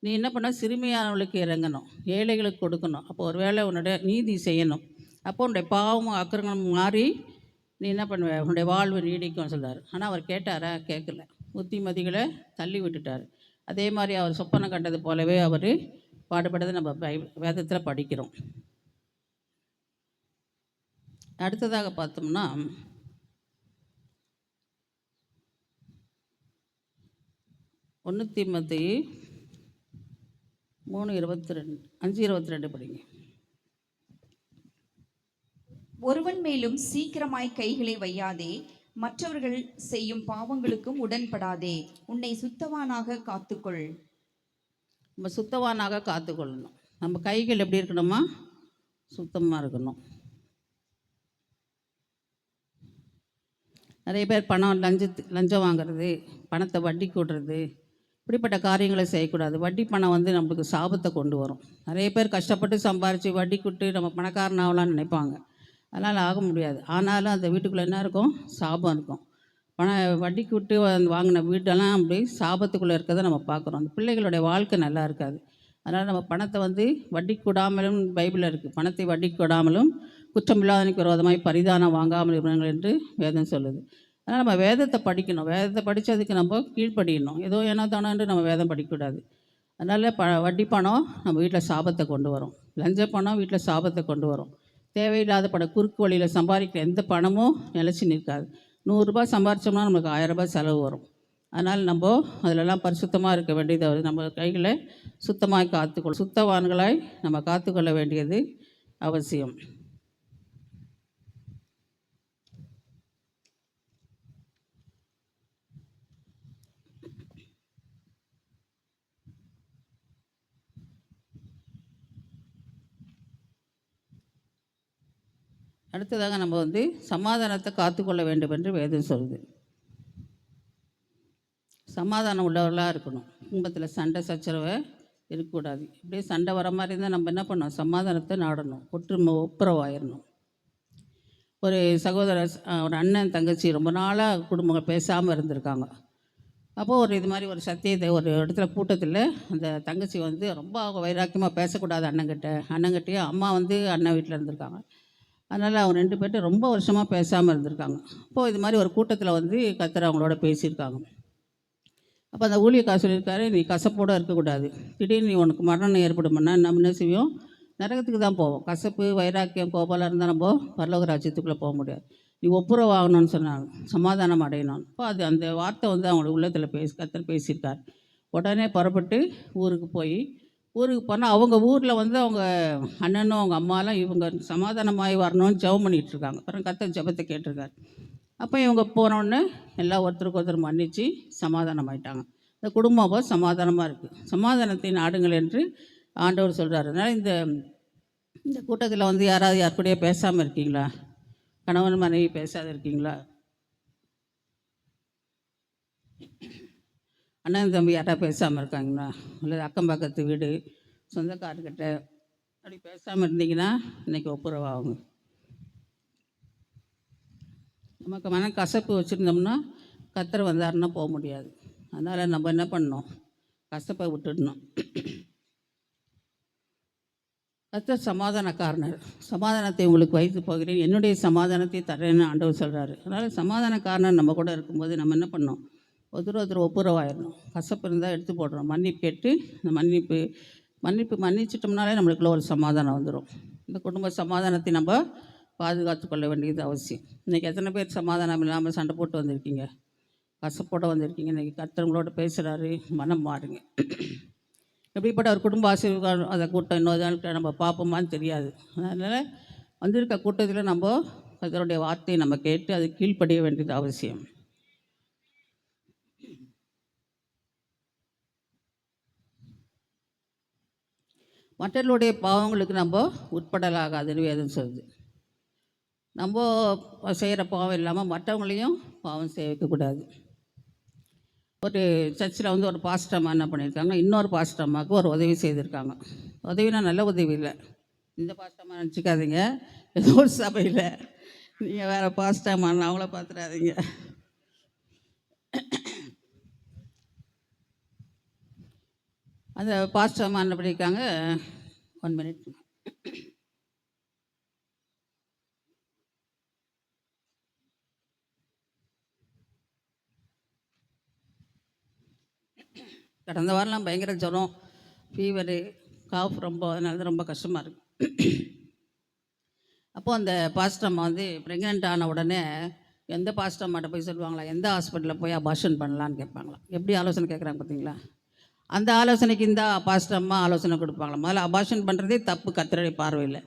நீ என்ன பண்ண, சிறுமையானவர்களுக்கு இறங்கணும், ஏழைகளுக்கு கொடுக்கணும், அப்போ ஒரு வேளை உன்னுடைய நீதி செய்யணும், அப்போ உன்னுடைய பாவமும் அக்கிரமமும் மாறி நீ என்ன பண்ணுவ, உன்னுடைய வாழ்வு நீடிக்கும்னு சொல்கிறார். ஆனால் அவர் கேட்டாரா, கேட்கல. புத்திமதிகளை தள்ளி விட்டுட்டார். அதே மாதிரி அவர் சொப்பனம் கண்டது போலவே அவர் பாடுபடுறதை நம்ம வேதத்தில் படிக்கிறோம். அடுத்ததாக பார்த்தோம்னா, தீமோத்தேயு 5:22 படிங்க. ஒருவன் மேலும் சீக்கிரமாய் கைகளை வையாதே, மற்றவர்கள் செய்யும் பாவங்களுக்கும் உடன்படாதே, உன்னை சுத்தவானாக காத்துக்கொள். நம்ம சுத்தவானாக காத்துக்கொள்ளணும். நம்ம கைகள் எப்படி இருக்கணுமா, சுத்தமாக இருக்கணும். நிறைய பேர் பணம் லஞ்சம் வாங்கிறது, பணத்தை வட்டி கூடுறது, இப்படிப்பட்ட காரியங்களை செய்யக்கூடாது. வட்டி பணம் வந்து நம்மளுக்கு சாபத்தை கொண்டு வரும். நிறைய பேர் கஷ்டப்பட்டு சம்பாரித்து வட்டி கூட்டு நம்ம பணக்காரன் ஆகலான்னு நினைப்பாங்க. அதனால் ஆக முடியாது. ஆனாலும் அந்த வீட்டுக்குள்ளே என்ன இருக்கும், சாபம் இருக்கும். வட்டிக்கு விட்டு வாங்கின வீடெல்லாம் அப்படி சாபத்துக்குள்ளே இருக்கிறத நம்ம பார்க்குறோம். அந்த பிள்ளைகளுடைய வாழ்க்கை நல்லா இருக்காது. அதனால் நம்ம பணத்தை வட்டிக்கு விடாமலும் பைபிளில் இருக்குது, பணத்தை வட்டிக்கு விடாமலும் குற்றமில்லாதனுக்கு விரோதமாய் பரிதானம் வாங்காமல் இருங்கள் என்று வேதம் சொல்லுது. அதனால் நம்ம வேதத்தை படிக்கணும். வேதத்தை படித்ததுக்கு நம்ம கீழ்ப்படியணும். ஏதோ ஏனோ தானோன்று நம்ம வேதம் படிக்கக்கூடாது. அதனால் வட்டி பணம் நம்ம வீட்டில் சாபத்தை கொண்டு வரும். லஞ்ச பணம் வீட்டில் சாபத்தை கொண்டு வரும். தேவையில்லாத பணம், குறுக்கு வழியில் சம்பாதிக்கிற எந்த பணமும் நிலச்சி நிற்காது. 100 ரூபாய் சம்பாரித்தோம்னா நமக்கு 1000 ரூபாய் செலவு வரும். அதனால் நம்ம அதிலெல்லாம் பரிசுத்தமாக இருக்க வேண்டியது நம்ம கைகளை சுத்தமாக காத்துக்கொள்ள, சுத்தவான்களாய் நம்ம காத்துக்கொள்ள வேண்டியது அவசியம். அடுத்ததாக நம்ம சமாதானத்தை காத்துக்கொள்ள வேண்டும் என்று வேதம் சொல்லுது. சமாதானம் உள்ளவர்களாக இருக்கணும். குடும்பத்தில் சண்டை சச்சரவை இருக்கக்கூடாது. இப்படியே சண்டை வர மாதிரி இருந்தால் நம்ம என்ன பண்ணணும்? சமாதானத்தை நாடணும், ஒப்புரவாயிடணும். ஒரு சகோதரர், ஒரு அண்ணன் தங்கச்சி ரொம்ப நாளாக குடும்பங்கள் பேசாமல் இருந்திருக்காங்க. அப்போது இது மாதிரி ஒரு சத்தியத்தை ஒரு இடத்துல கூட்டத்தில் அந்த தங்கச்சி ரொம்ப வைராக்கியமாக பேசக்கூடாது அண்ணங்கிட்டையும். அம்மா அண்ணன் வீட்டில் இருந்திருக்காங்க. அதனால் அவங்க 2 பேர்ட்டு ரொம்ப வருஷமாக பேசாமல் இருந்திருக்காங்க. அப்போது இது மாதிரி ஒரு கூட்டத்தில் கர்த்தர் அவங்களோட பேசியிருக்காங்க. அப்போ அந்த ஊழியக்காரர் சொல்லியிருக்காரு, நீ கசப்போடு இருக்கக்கூடாது. திடீர்னு உனக்கு மரணம் ஏற்படும்னா நம்ம என்ன செய்வோம்? நரகத்துக்கு தான் போவோம். கசப்பு, வைராக்கியம், கோபாலம் இருந்தால் நம்ம பரலோக ராஜ்யத்துக்குள்ளே போக முடியாது. நீ ஒப்புரவாகணும்னு சொன்னாங்க, சமாதானம் அடையணும். அப்போ அந்த வார்த்தை அவங்களோட உள்ளத்தில் கர்த்தர் பேசியிருக்கார். உடனே புறப்பட்டு ஊருக்கு போனால் அவங்க ஊரில் அவங்க அண்ணனும் அவங்க அம்மாலாம் இவங்க சமாதானமாகி வரணும்னு ஜெபம் பண்ணிகிட்ருக்காங்க. அப்புறம் கர்த்தர் ஜெபத்தை கேட்டிருக்காரு. அப்போ இவங்க போனோடனே எல்லாம் ஒருத்தருக்கு ஒருத்தர் மன்னித்து சமாதானமாயிட்டாங்க. இந்த குடும்பம் சமாதானமாக இருக்குது. சமாதானத்தை நாடுங்கள் என்று ஆண்டவர் சொல்கிறார். அதனால் இந்த கூட்டத்தில் யாராவது யார் கூடயே பேசாமல் இருக்கீங்களா? கணவன் மனைவி பேசாத இருக்கீங்களா? அண்ணன் தம்பி யாராவது பேசாமல் இருக்காங்களா? அல்லது அக்கம் பக்கத்து வீடு, சொந்தக்காரர்கிட்ட அப்படி பேசாமல் இருந்தீங்கன்னா இன்றைக்கி ஒப்புரவாகுங்க. நமக்கு மன கசப்பு வச்சுருந்தோம்னா கர்த்தர் வந்தாருன்னா போக முடியாது. அதனால் நம்ம என்ன பண்ணணும்? கசப்பை விட்டுடணும். கர்த்தர் சமாதானக்காரனர். சமாதானத்தை உங்களுக்கு வைத்து போகிறேன், என்னுடைய சமாதானத்தை தரேன்னு ஆண்டவர் சொல்கிறாரு. அதனால் சமாதானக்காரனர் நம்ம கூட இருக்கும்போது நம்ம என்ன பண்ணோம்? ஒருத்தர் ஒப்புரவாயிடணும். கசப்பு இருந்தால் எடுத்து போடுறோம். மன்னிப்பு கேட்டு இந்த மன்னிச்சிட்டோம்னாலே நம்மளுக்குள்ள ஒரு சமாதானம் வந்துடும். இந்த குடும்ப சமாதானத்தை நம்ம பாதுகாத்து கொள்ள வேண்டியது அவசியம். இன்றைக்கி எத்தனை பேர் சமாதானம் இல்லாமல் சண்டை போட்டு வந்திருக்கீங்க, கசப்போடு வந்திருக்கீங்க? இன்றைக்கி கர்த்தர் பேசுகிறாரு, மனம் மாறுங்க. எப்படிப்பட்ட ஒரு குடும்ப ஆசீர்வாதம் அதை கூட்டம் இன்னொரு நாள் நம்ம பார்ப்போமான்னு தெரியாது. அதனால் வந்திருக்க கூட்டத்தில் நம்ம கர்த்தருடைய வார்த்தையை நம்ம கேட்டு அது கீழ்ப்படிய வேண்டியது அவசியம். மற்றவர்களுடைய பாவங்களுக்கு நம்ம உட்படலாகாதுன்னு வேதம் சொல்லுது. நம்ம செய்கிற பாவம் இல்லாமல் மற்றவங்களையும் பாவம் செய்ய வைக்கக்கூடாது. ஒரு சர்ச்சில் ஒரு பாஸ்டர் அம்மா என்ன பண்ணியிருக்காங்க, இன்னொரு பாஸ்டர் அம்மாவுக்கு ஒரு உதவி செய்திருக்காங்க. உதவினா நல்ல உதவி இல்லை, இந்த பாஸ்டர் அம்மா நினச்சிக்காதீங்க, ஏதோ ஒரு சபையில் நீங்கள் வேறு பாஸ்டர் அம்மான்னு அவங்கள பார்த்துடாதீங்க. அந்த பாஸ்டர் அம்மா என்ன பண்ணியிருக்காங்க, 1 மினிட். கடந்த வாரம்லாம் பயங்கர ஜுரம், ஃபீவரு, காஃப் அதனால தான் ரொம்ப கஷ்டமாக இருக்குது. அப்போது அந்த பாஸ்டர் அம்மா ப்ரெக்னென்ட் ஆன உடனே எந்த பாஸ்டர் அம்மாட்ட போய் சொல்லுவாங்களா, எந்த ஹாஸ்பிட்டலில் போய் அபார்ஷன் பண்ணலான்னு கேட்பாங்களா. எப்படி ஆலோசனை கேட்குறாங்க பார்த்தீங்களா? அந்த ஆலோசனைக்கு இந்த பாஸ்டர் அம்மா ஆலோசனை கொடுப்பாங்களா. முதல்ல அபார்ஷன் பண்ணுறதே தப்பு கர்த்தருடைய பார்வையில்.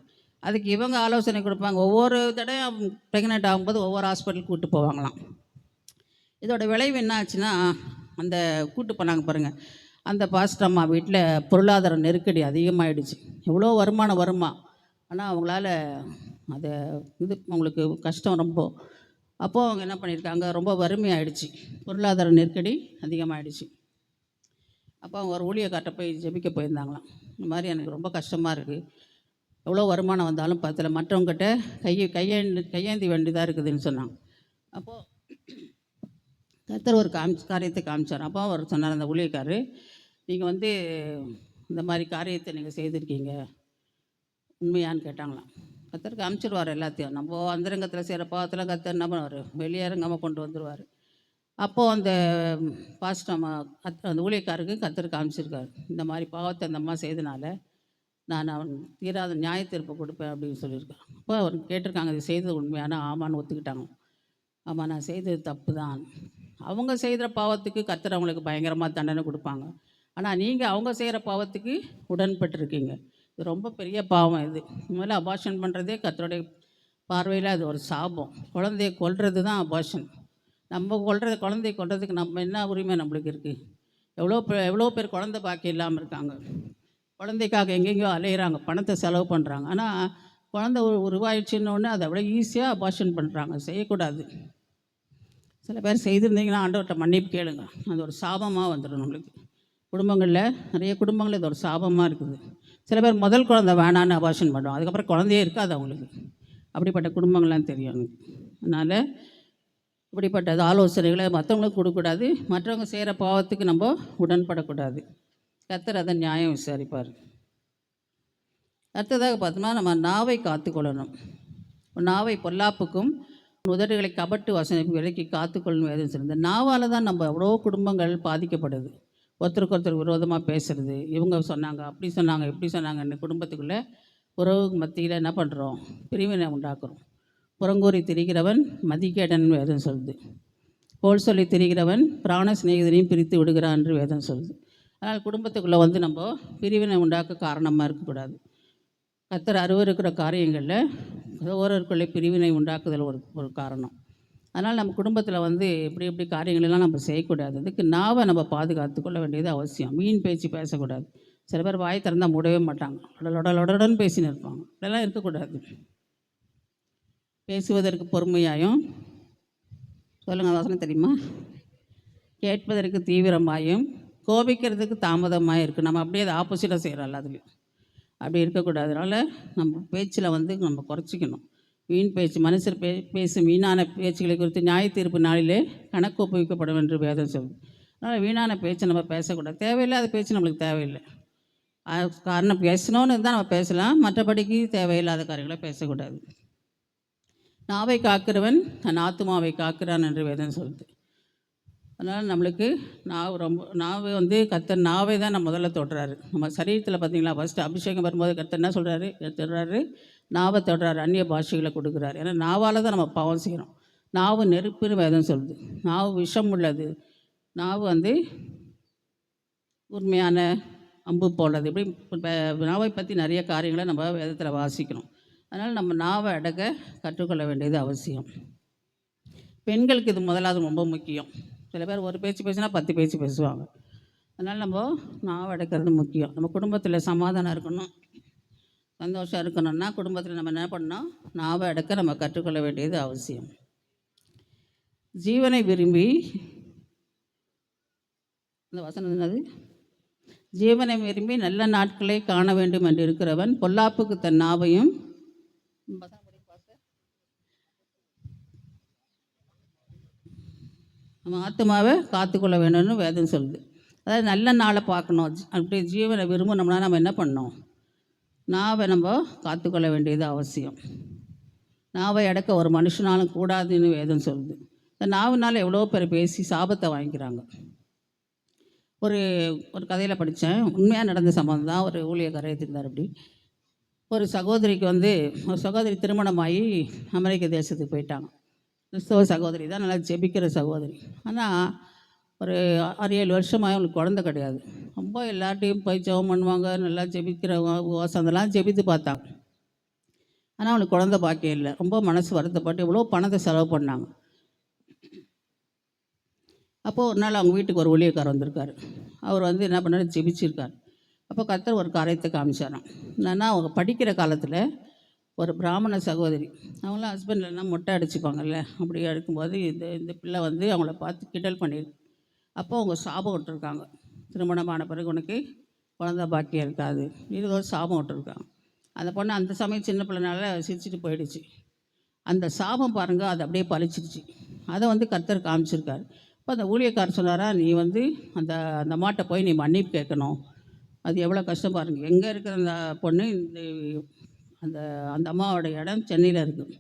அதுக்கு இவங்க ஆலோசனை கொடுப்பாங்க. ஒவ்வொரு தடையும் ப்ரெக்னென்ட் ஆகும்போது ஒவ்வொரு ஹாஸ்பிட்டலுக்கு கூப்பிட்டு போவாங்களாம். இதோட விளைவு என்ன ஆச்சுன்னா, அந்த கூட்டு போனாங்க பாருங்கள், அந்த பாஸ்டர் அம்மா வீட்டில் பொருளாதார நெருக்கடி அதிகமாகிடுச்சு. எவ்வளோ வருமானம் வருமா, ஆனால் அவங்களால அதை அவங்களுக்கு கஷ்டம் ரொம்ப. அப்போது அவங்க என்ன பண்ணியிருக்காங்க, ரொம்ப வறுமையாயிடுச்சு, பொருளாதார நெருக்கடி அதிகமாகிடுச்சு. அப்போ அவங்க ஒரு ஊழியக்கார்ட்ட போய் ஜெபிக்க போயிருந்தாங்களாம். இந்த மாதிரி எனக்கு ரொம்ப கஷ்டமாக இருக்குது, எவ்வளோ வருமானம் வந்தாலும் பத்தில், மற்றவங்ககிட்ட கையேந்தி வேண்டியதாக இருக்குதுன்னு சொன்னாங்க. அப்போது கர்த்தர் ஒரு காரியத்தை காமிச்சார். அப்போ அவர் சொன்னார், அந்த ஊழியக்காரர், நீங்கள் வந்து இந்த மாதிரி காரியத்தை நீங்கள் செய்திருக்கீங்க, உண்மையான்னு கேட்டாங்களாம். கர்த்தர் காமிச்சிருவார் எல்லாத்தையும். நம்ம அந்தரங்கத்தில் செய்கிற பாவத்தில் கர்த்தர் என்ன பண்ணுவார், வெளியேறங்காமல் கொண்டு வந்துடுவார். அப்போது அந்த பாஸ்டர் அந்த ஊழியக்காருக்கு கர்த்தர் காமிச்சிருக்காரு, இந்த மாதிரி பாவத்தை அந்த அம்மா செய்தனால நான் அவன் தீராத நியாய தீர்ப்பு கொடுப்பேன் அப்படின்னு சொல்லியிருக்கான். அப்போ அவர் கேட்டிருக்காங்க, இது செய்தது உண்மையான? ஆமான்னு ஒத்துக்கிட்டாங்க. ஆமாம், நான் செய்தது தப்பு தான். அவங்க செய்கிற பாவத்துக்கு கர்த்தர் அவங்களுக்கு பயங்கரமாக தண்டனை கொடுப்பாங்க. ஆனால் நீங்கள் அவங்க செய்கிற பாவத்துக்கு உடன்பட்டிருக்கீங்க. இது ரொம்ப பெரிய பாவம். இது முதல்ல அபார்ஷன் பண்ணுறதே கர்த்தருடைய பார்வையில் அது ஒரு சாபம். குழந்தைய கொல்றது தான் அபார்ஷன். நம்ம குழந்தைய கொல்றதுக்கு நம்ம என்ன உரிமை நம்மளுக்கு இருக்குது? எவ்வளோ பேர் குழந்தை பாக்கி இல்லாமல் இருக்காங்க. குழந்தைக்காக எங்கெங்கேயோ அலையிறாங்க, பணத்தை செலவு பண்ணுறாங்க. ஆனால் குழந்தை உருவாயிடுச்சுன்னொடனே அதை விட ஈஸியாக அபார்ஷன் பண்ணுறாங்க. செய்யக்கூடாது. சில பேர் செய்திருந்தீங்கன்னா ஆண்டவர்கிட்ட மன்னிப்பு கேளுங்க. அது ஒரு சாபமாக வந்துடும் நம்மளுக்கு. குடும்பங்களில் நிறைய குடும்பங்கள் இது ஒரு சாபமாக இருக்குது. சில பேர் முதல் குழந்தை வேணான்னு அபார்ஷன் பண்ணுறோம், அதுக்கப்புறம் குழந்தையே இருக்காது அவங்களுக்கு. அப்படிப்பட்ட குடும்பங்கள்லாம் தெரியும் எனக்கு. அதனால் இப்படிப்பட்ட ஆலோசனைகளை மற்றவங்களுக்கு கொடுக்கக்கூடாது. மற்றவங்க செய்கிற பாவத்துக்கு நம்ம உடன்படக்கூடாது. கர்த்தர் அதை நியாயம் விசாரிப்பார். அடுத்ததாக பார்த்தோம்னா, நம்ம நாவை காத்துக்கொள்ளணும். நாவை பொல்லாப்புக்கும் உதடுகளை கபட்டு வசனைக்கு விலக்கி காத்துக்கொள்ளணும் வேதம் சொல்லுது. நாவால் தான் நம்ம எவ்வளோ குடும்பங்கள் பாதிக்கப்படுது. ஒருத்தருக்கு ஒருத்தர் விரோதமாக பேசுகிறது, இவங்க சொன்னாங்க, அப்படி சொன்னாங்க, இப்படி சொன்னாங்கன்னு குடும்பத்துக்குள்ளே உறவு மத்தியில் என்ன பண்ணுறோம், பிரிவினை உண்டாக்குறோம். புறங்கூறி திரிகிறவன் மதிக்கேடன் வேதம் சொல்லுது. கோல் சொல்லி திரிகிறவன் பிராண சிநேகிதனையும் பிரித்து விடுகிறான் என்று வேதம் சொல்லுது. அதனால் குடும்பத்துக்குள்ளே வந்து நம்ம பிரிவினை உண்டாக்க காரணமாக இருக்கக்கூடாது. கர்த்தர் அருவருக்கிற காரியங்களில் சகோதரர்களை பிரிவினை உண்டாக்குதல் ஒரு காரணம். அதனால் நம்ம குடும்பத்தில் வந்து இப்படி காரியங்களெல்லாம் நம்ம செய்யக்கூடாது. அதுக்கு நாவை நம்ம பாதுகாத்து கொள்ள வேண்டியது அவசியம். மீன் பேச்சு பேசக்கூடாது. சில பேர் வாய் திறந்தால் மூடவே மாட்டாங்க, லொடலொடன்னு பேசின்னு இருப்பாங்க. இதெல்லாம் இருக்கக்கூடாது. பேசுவதற்கு பொறுமையாயும், சொல்லுங்கள் வசனம் தெரியுமா, கேட்பதற்கு தீவிரமாயும், கோபிக்கிறதுக்கு தாமதமாக இருக்குது. நம்ம அப்படியே அதை ஆப்போசிட்டாக செய்கிறோம் எல்லாத்துலேயும். அப்படி இருக்கக்கூடாது. அதனால் நம்ம பேச்சில் வந்து நம்ம குறைச்சிக்கணும். வீண் பேச்சு, மனுஷர் பேசும் வீணான பேச்சுகளை குறித்து நியாய தீர்ப்பு நாளிலே கணக்கு ஒப்புவிக்கப்படும் என்று வேதம் சொல்லுது. அதனால் வீணான பேச்சை நம்ம பேசக்கூடாது. தேவையில்லாத பேச்சு நம்மளுக்கு தேவையில்லை. காரணம் பேசணும்னு இருந்தால் நம்ம பேசலாம், மற்றபடிக்கு தேவையில்லாத காரியங்களை பேசக்கூடாது. நாவை காக்கிறவன் தன் ஆத்துமாவை காக்கிறான் என்று வேதம் சொல்லுது. அதனால் நம்மளுக்கு நாவு வந்து கர்த்தர் நாவை தான் நம்ம முதல்ல தொடுறாரு. நம்ம சரீரத்தில் பார்த்திங்களா, ஃபஸ்ட்டு அபிஷேகம் வரும்போது கர்த்தர் என்ன சொல்கிறாரு, நாவை தொடுறாரு, அந்நிய பாஷைகளை கொடுக்குறாரு. ஏன்னா நாவால் தான் நம்ம பாவம் செய்கிறோம். நாவு நெருப்புன்னு வேதம் சொல்லுது. நாவு விஷம் உள்ளது. நாவு வந்து உண்மையான அம்பு போடுறது. இப்படி நாவை பற்றி நிறைய காரியங்களை நம்ம வேதத்தில் வாசிக்கணும். அதனால் நம்ம நாவை அடக்க கற்றுக்கொள்ள வேண்டியது அவசியம். பெண்களுக்கு இது முதலாவது ரொம்ப முக்கியம். சில பேர் ஒரு பேச்சு பேசினா 10 பேச்சு பேசுவாங்க. அதனால் நம்ம நாவை அடக்கிறது முக்கியம். நம்ம குடும்பத்தில் சமாதானம் இருக்கணும், சந்தோஷம் இருக்கணும்னா குடும்பத்தில் நம்ம என்ன பண்ணோம், நாவை அடக்க நம்ம கற்றுக்கொள்ள வேண்டியது அவசியம். ஜீவனை விரும்பி, இந்த வசனம் என்னது, ஜீவனை விரும்பி நல்ல நாட்களை காண வேண்டும் என்று இருக்கிறவன் பொல்லாப்புக்கு தன் நாவையும் நம்ம ஆத்மாவை காத்துக்கொள்ள வேணும்னு வேதம் சொல்லுது. அதாவது நல்ல நாளை பார்க்கணும். அப்படி ஜீவனை விரும்பணும்னா நம்ம என்ன பண்ணோம், நாவை நம்ம காத்துக்கொள்ள வேண்டியது அவசியம். நாவை அடக்க ஒரு மனுஷனாலும் கூடாதுன்னு வேதம் சொல்லுது. இந்த நாவுனால் எவ்வளோ பேர் பேசி சாபத்தை வாங்கிக்கிறாங்க. ஒரு கதையில் படித்தேன், உண்மையாக நடந்த சம்பவம் தான். ஒரு ஊழியக்காரர் இருந்தார். அப்படி ஒரு சகோதரிக்கு வந்து ஒரு சகோதரி திருமணமாகி அமெரிக்க தேசத்துக்கு போயிட்டாங்க. கிறிஸ்தவ சகோதரி தான், நல்லா ஜெபிக்கிற சகோதரி. ஆனால் ஒரு 6-7 வருஷமாக அவங்களுக்கு குழந்தை கிடையாது. ரொம்ப எல்லார்ட்டையும் போய் ஜெபம் பண்ணுவாங்க, நல்லா ஜெபிக்கிறவங்க, உபவாசந்தெல்லாம் ஜெபித்து பார்த்தாங்க. ஆனால் அவனுக்கு குழந்தை பாக்கியம் இல்லை. ரொம்ப மனசு வருத்தப்பட்டு இவ்வளோ பணத்தை செலவு பண்ணாங்க. அப்போது ஒரு நாள் அவங்க வீட்டுக்கு ஒரு ஊழியக்காரர் வந்திருக்காரு. அவர் வந்து என்ன பண்ணார், ஜெபிச்சிருக்கார். அப்போ கர்த்தர் ஒரு காரியத்தை காமிச்சாராம். என்னன்னா, அவங்க படிக்கிற காலத்தில் ஒரு பிராமண சகோதரி, அவங்களாம் ஹஸ்பண்ட் இல்லைன்னா மொட்டை அடிச்சுப்பாங்கல்ல, அப்படி எடுக்கும்போது இந்த பிள்ளை வந்து அவங்கள பார்த்து கிண்டல் பண்ணியிருக்கு. அப்போ அவங்க சாபம் விட்டுருக்காங்க, திருமணமான பிறகு உனக்கு குழந்தை பாக்கியம் இருக்காது, இது ஒரு சாபம் விட்டுருக்காங்க. அந்த பொண்ணு அந்த சமயம் சின்ன பிள்ளைனால சிரிச்சிட்டு போயிடுச்சு. அந்த சாபம் பாருங்கள், அது அப்படியே பழிச்சிருச்சு. அதை வந்து கர்த்தர் காமிச்சிருக்காரு. அப்போ அந்த ஊழியக்காரர் சொன்னாரா, நீ வந்து அந்த அந்த அம்மாட்ட போய் நீ மன்னிப்பு கேட்கணும். அது எவ்வளோ கஷ்டம் பாருங்க. எங்கே இருக்கிற அந்த பொண்ணு இந்த அந்த அந்த அம்மாவோட இடம் சென்னையில் இருக்குது.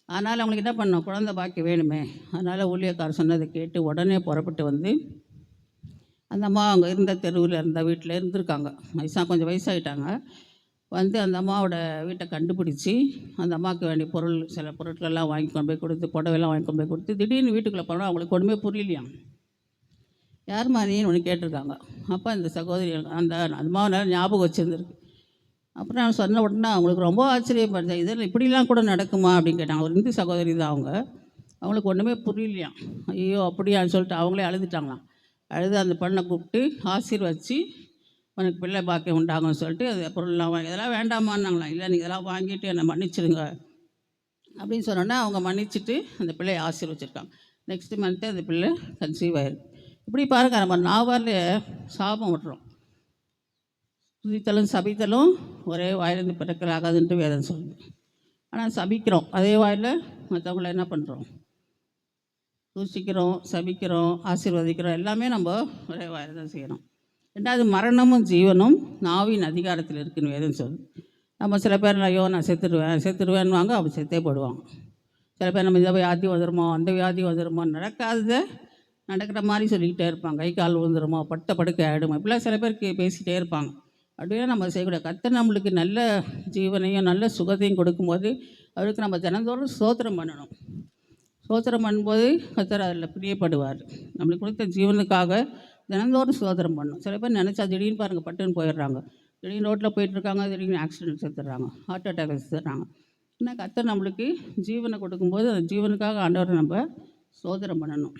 அதனால் அவங்களுக்கு என்ன பண்ணணும், குழந்தை பாக்கியம் வேணுமே. அதனால் ஊழியக்காரர் சொன்னதை கேட்டு உடனே புறப்பட்டு வந்து அந்த அம்மா அவங்க இருந்த தெருவில் இருந்த வீட்டில் இருந்திருக்காங்க. கொஞ்சம் வயசாகிட்டாங்க. வந்து அந்த அம்மாவோட வீட்டை கண்டுபிடிச்சி அந்த அம்மாவுக்கு வேண்டிய பொருள், சில பொருட்கள்லாம் வாங்கி கொண்டு போய் கொடுத்து, புடவைலாம் வாங்கி கொண்டு போய் கொடுத்து, திடீர்னு வீட்டுக்குள்ளே போனால் அவங்களுக்கு ஒன்றுமே புரியலையாம். யார் மாதிரின்னு ஒன்று கேட்டிருக்காங்க. அப்போ அந்த சகோதரி அந்த அம்மாவை ஞாபகம் வச்சுருந்துருக்கு. அப்புறம் நான் சொன்ன உடனே அவங்களுக்கு ரொம்ப ஆச்சரியப்படுது. இதில் இப்படிலாம் கூட நடக்குமா அப்படின்னு கேட்டாங்க. ஒரு இந்து சகோதரி தான் அவங்க. அவங்களுக்கு ஒன்றுமே புரியலையாம். ஐயோ அப்படியான்னு சொல்லிட்டு அவங்களே அழுதுட்டாங்களாம். அழுது அந்த பெண்ணை கூப்பிட்டு ஆசீர்வச்சு, உனக்கு பிள்ளை பாக்கியம் உண்டாகும்னு சொல்லிட்டு அது பொருள்லாம் வாங்கி, இதெல்லாம் வேண்டாமான்னாங்களாம். இல்லை நீங்கள் இதெல்லாம் வாங்கிட்டு என்னை மன்னிச்சிடுங்க அப்படின்னு சொன்னோன்னே அவங்க மன்னிச்சுட்டு அந்த பிள்ளையை ஆசீர்வச்சிருக்காங்க. நெக்ஸ்ட் மந்த்து அந்த பிள்ளை கன்சீவ் ஆயிருக்கு. இப்படி பாருங்க, நம்ம நாவால் சாபம் விட்டுறோம். துதித்தலும் சபித்தலும் ஒரே வாயிலிருந்து பிறக்கலாகாதுன்ட்டு வேதம் சொல்லுது. ஆனால் சபிக்கிறோம், அதே வாயில் மற்றவங்கள என்ன பண்ணுறோம், தூசிக்கிறோம், சபிக்கிறோம், ஆசீர்வதிக்கிறோம். எல்லாமே நம்ம ஒரே வாயில் தான் செய்யணும். ரெண்டாவது, மரணமும் ஜீவனும் நாவின் அதிகாரத்தில் இருக்குன்னு வேதம் சொல்லுது. நம்ம சில பேர் ஐயோ நான் செத்துருவேன்னுவாங்க, அப்போ செத்தே போடுவாங்க. சில பேர் நம்ம இந்த வியாதி வந்துடுமோ அந்த வியாதி வந்துடுமோ, நடக்காததை நடக்கிற மாதிரி சொல்லிக்கிட்டே இருப்பாங்க. கை கால் விழுந்துருமோ, பட்ட படுக்கை ஆகிடுமோ, இப்படிலாம் சில பேருக்கு பேசிகிட்டே இருப்பாங்க. அப்படியே நம்ம செய்யக்கூடாது. கர்த்தர் நம்மளுக்கு நல்ல ஜீவனையும் நல்ல சுகத்தையும் கொடுக்கும்போது அவருக்கு நம்ம தினந்தோறும் ஸ்தோத்திரம் பண்ணணும். ஸ்தோத்திரம் பண்ணும்போது கர்த்தர் அதில் பிரியப்படுவார். நம்மளுக்கு கொடுத்த ஜீவனுக்காக தினந்தோறும் ஸ்தோத்திரம் பண்ணணும். சில பேர் நினச்சா திடீர்னு பாருங்கள் பட்டுன்னு போயிடுறாங்க. திடீர்னு ரோட்டில் போயிட்டுருக்காங்க, திடீர்னு ஆக்சிடென்ட் செத்துடுறாங்க, ஹார்ட் அட்டாக் செத்துடுறாங்க. ஆனால் கர்த்தர் நம்மளுக்கு ஜீவனை கொடுக்கும்போது அந்த ஜீவனுக்காக ஆண்டவரை நம்ம ஸ்தோத்திரம் பண்ணணும்.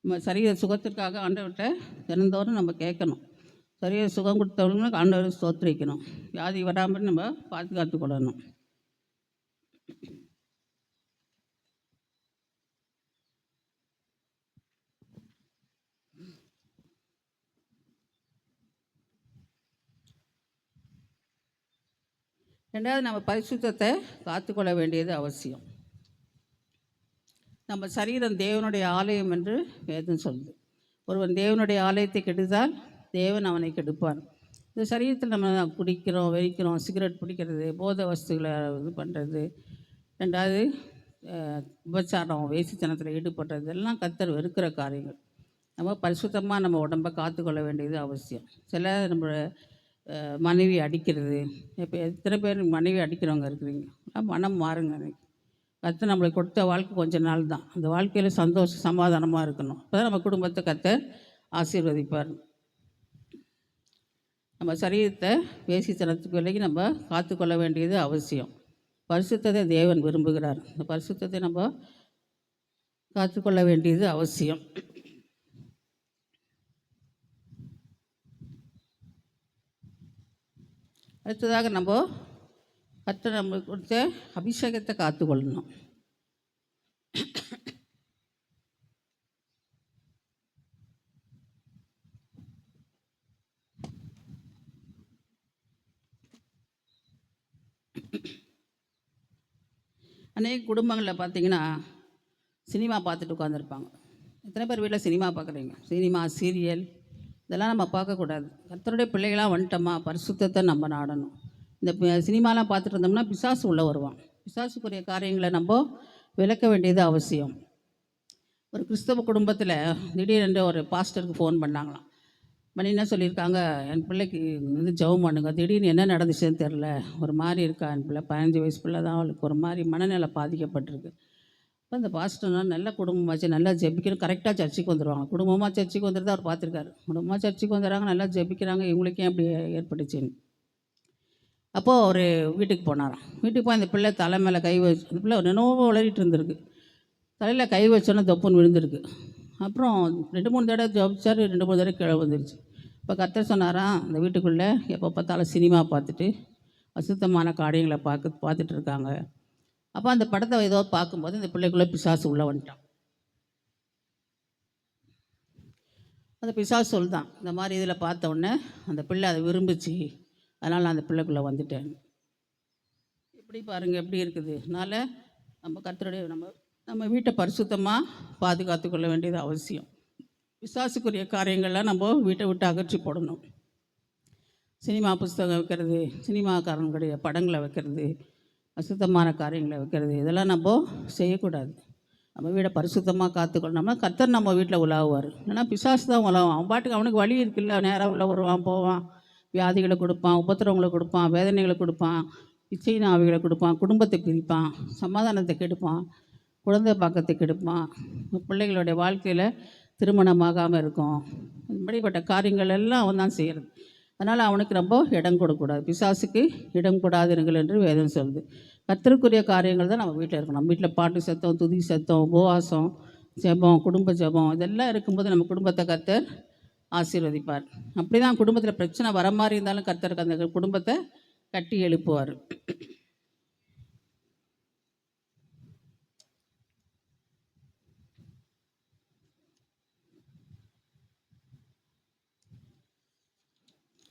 நம்ம சரீர சுகத்திற்காக ஆண்டவர்கிட்ட தினந்தோறும் நம்ம கேட்கணும். சரீர சுகம் கொடுத்தவங்களுக்கு ஆண்டவரை ஸ்தோத்திரிக்கணும். வியாதி வராமல் நம்ம பாதுகாத்து கொள்ளணும். ரெண்டாவது, நம்ம பரிசுத்தத்தை காத்துக்கொள்ள வேண்டியது அவசியம். நம்ம சரீரம் தேவனுடைய ஆலயம் என்று வேதம் சொல்லுது. ஒருவன் தேவனுடைய ஆலயத்தை கெடுத்தால் தேவன் அவனை கெடுப்பான். இந்த சரீரத்தில் நம்ம குடிக்கிறோம், வெறிக்கிறோம், சிகரெட் பிடிக்கிறது, போதை வஸ்துகளை இது பண்ணுறது, ரெண்டாவது விபச்சாரம், வேசித்தனத்தில் ஈடுபடுறது, எல்லாம் கர்த்தர் வெறுக்கிற காரியங்கள். நம்ம பரிசுத்தமாக நம்ம உடம்பை காத்துக்கொள்ள வேண்டியது அவசியம். சில நம்ம மனைவி அடிக்கிறது, இப்போ எத்தனை பேர் மனைவி அடிக்கிறவங்க இருக்கிறீங்க, மனம் மாறுங்க. கர்த்தர் நம்மளுக்கு கொடுத்த வாழ்க்கை கொஞ்ச நாள் தான். அந்த வாழ்க்கையில் சந்தோஷம் சமாதானமாக இருக்கணும். அப்போ தான் நம்ம குடும்பத்தை கர்த்தர் ஆசீர்வதிப்பார். நம்ம சரீரத்தை வேசித்தனத்துக்கு விலகி நம்ம காத்துக்கொள்ள வேண்டியது அவசியம். பரிசுத்தத்தை தேவன் விரும்புகிறார். இந்த பரிசுத்தத்தை நம்ம காத்துக்கொள்ள வேண்டியது அவசியம். அடுத்ததாக நம்ம கர்த்தர் நம்மளுக்கு கொடுத்த அபிஷேகத்தை காத்துக்கொள்ளணும். அநேக குடும்பங்களில் பார்த்தீங்கன்னா சினிமா பார்த்துட்டு உட்காந்துருப்பாங்க. எத்தனை பேர் வீட்டில் சினிமா பார்க்குறீங்க? சினிமா, சீரியல் இதெல்லாம் நம்ம பார்க்கக்கூடாது. கர்த்தருடைய பிள்ளைகளாக வந்துட்டோமா, பரிசுத்தத்தை நம்ம நாடணும். இந்த சினிமாலாம் பார்த்துட்டு இருந்தோம்னா பிசாசு உள்ளே வருவான். பிசாசுக்குரிய காரியங்களை நம்ம விளக்க வேண்டியது அவசியம். ஒரு கிறிஸ்தவ குடும்பத்தில் திடீரென்று ஒரு பாஸ்டருக்கு ஃபோன் பண்ணாங்களாம். பண்ணி என்ன சொல்லியிருக்காங்க, என் பிள்ளைக்கு வந்து ஜெபம் பண்ணுங்க, திடீர்னு என்ன நடந்துச்சுன்னு தெரில, ஒரு மாதிரி இருக்கா என் பிள்ளை, 15 வயசு பிள்ளை தான், அவளுக்கு ஒரு மாதிரி மனநிலை பாதிக்கப்பட்டிருக்கு. இப்போ இந்த பாஸ்டர்னா நல்ல குடும்பமாச்சு, நல்லா ஜெபிக்கணும், கரெக்டாக சர்ச்சுக்கு வந்துடுவாங்க. குடும்பமாக சர்ச்சுக்கு வந்துடுறது அவர் பார்த்துருக்காரு. குடும்பமாக சர்ச்சுக்கு வந்துடுறாங்க, நல்லா ஜெபிக்கிறாங்க, இவங்களுக்கே அப்படி ஏற்பட்டுச்சுன்னு. அப்போது அவர் வீட்டுக்கு போனாராம். வீட்டுக்கு போய் அந்த பிள்ளை தலை மேலே கை வச்சு, அந்த பிள்ளை என்னவோ உளறிட்டு இருந்திருக்கு. தலையில் கை வச்சோன்னே தொப்புன்னு விழுந்திருக்கு. அப்புறம் 2-3 தடவை ஜெபிச்சார், 2-3 தடவை கீழே வந்துருச்சு. இப்போ கர்த்தர் சொன்னாராம், அந்த வீட்டுக்குள்ளே எப்போ பார்த்தாலும் சினிமா பார்த்துட்டு அசுத்தமான காரியங்களை பார்த்துட்டு இருக்காங்க. அப்போ அந்த படத்தை ஏதோ பார்க்கும்போது இந்த பிள்ளைக்குள்ளே பிசாசு உள்ளே வந்துட்டான். அந்த பிசாசு சொல்லுதான், இந்த மாதிரி இதில் பார்த்த உடனே அந்த பிள்ளை அதை விரும்பிச்சு, அதனால் நான் அந்த பிள்ளைக்குள்ளே வந்துட்டேன். இப்படி பாருங்கள் எப்படி இருக்குது. அதனால் நம்ம கர்த்தருடைய நம்ம வீட்டை பரிசுத்தமாக பாதுகாத்து கொள்ள வேண்டியது அவசியம். பிசாசுக்குரிய காரியங்கள்லாம் நம்ம வீட்டை விட்டு அகற்றி போடணும். சினிமா புஸ்தகம் வைக்கிறது, சினிமாக்காரனுடைய படங்களை வைக்கிறது, அசுத்தமான காரியங்களை வைக்கிறது, இதெல்லாம் நம்ம செய்யக்கூடாது. நம்ம வீடை பரிசுத்தமாக காத்துக்கொள்ளணும்னா கர்த்தர் நம்ம வீட்டில் உலாவுவார். ஏன்னா பிசாசு தான் உலாவும். அவன் பாட்டுக்கு அவனுக்கு வழி இருக்குல்ல, நேராக உள்ள வருவான் போவான், வியாதிகளை கொடுப்பான், உபத்திரவங்களை கொடுப்பான், வேதனைகளை கொடுப்பான், இச்சையின் ஆவிகளை கொடுப்பான், குடும்பத்தை பிரிப்பான், சமாதானத்தை கெடுப்பான், குழந்தை பாக்கத்தை கெடுப்பான், பிள்ளைகளுடைய வாழ்க்கையில் திருமணமாகாமல் இருக்கும். இப்படிப்பட்ட காரியங்கள் எல்லாம் அவன் தான் செய்கிறது. அதனால் அவனுக்கு ரொம்ப இடம் கொடுக்கக்கூடாது. பிசாசுக்கு இடம் கொடாதிருங்கள் என்று வேதம் சொல்லுது. கர்த்தருக்குரிய காரியங்கள் தான் நம்ம வீட்டில் இருக்கணும். நம்ம வீட்டில் பாட்டு சத்தம், துதி சத்தம், உபவாசம், ஜெபம், குடும்ப ஜெபம் இதெல்லாம் இருக்கும்போது நம்ம குடும்பத்தை கர்த்தர் ஆசீர்வதிப்பார். அப்படி தான் குடும்பத்தில் பிரச்சனை வர மாதிரி இருந்தாலும் கர்த்தருக்கு அந்த குடும்பத்தை கட்டி எழுப்புவார்.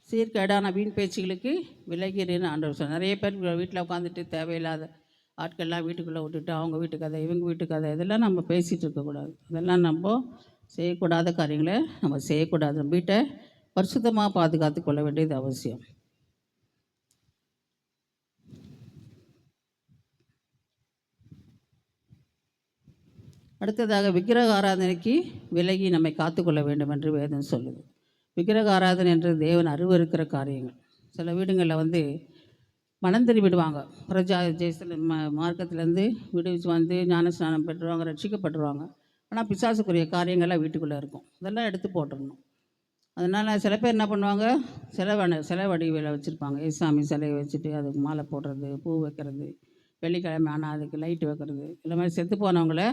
சீர்கேடான வீண் பேச்சுகளுக்கு விலகிறேன்னு ஆண்டவர் சொன்னார். நிறைய பேர் வீட்டில் உட்காந்துட்டு தேவையில்லாத ஆட்கள்லாம் வீட்டுக்குள்ளே விட்டுட்டு அவங்க வீட்டு கதை, இவங்க வீட்டு கதை, இதெல்லாம் நம்ம பேசிகிட்டு இருக்கக்கூடாது. அதெல்லாம் நம்ம செய்யக்கூடாத காரியங்களை நம்ம செய்யக்கூடாது. நம்ம வீட்டை பரிசுத்தமாக பாதுகாத்து கொள்ள வேண்டியது அவசியம். அடுத்ததாக விக்கிரக ஆராதனைக்கு விலகி நம்மை காத்துக்கொள்ள வேண்டும் என்று வேதம் சொல்லுது. விக்கிரக ஆராதனை என்று தேவன் அருவருக்கிற காரியங்கள். சில வீடுங்களில் மனம் திரும்பி விடுவாங்க. பிரஜா ஜெயசில மார்க்கத்திலேருந்து விடுவிச்சு வந்து ஞானஸ்நானம் பெற்றுருவாங்க, ரட்சிக்கப்பட்டுருவாங்க. ஆனால் பிசாசுக்குரிய காரியங்கள்லாம் வீட்டுக்குள்ளே இருக்கும். அதெல்லாம் எடுத்து போட்டுடணும். அதனால் சில பேர் என்ன பண்ணுவாங்க, சிலை வடிவில் வச்சுருப்பாங்க. ஏசாமி சிலையை வச்சுட்டு அதுக்கு மாலை போடுறது, பூ வைக்கிறது, வெள்ளிக்கிழமை ஆனால் அதுக்கு லைட்டு வைக்கிறது, இல்லை மாதிரி செத்து போனவங்கள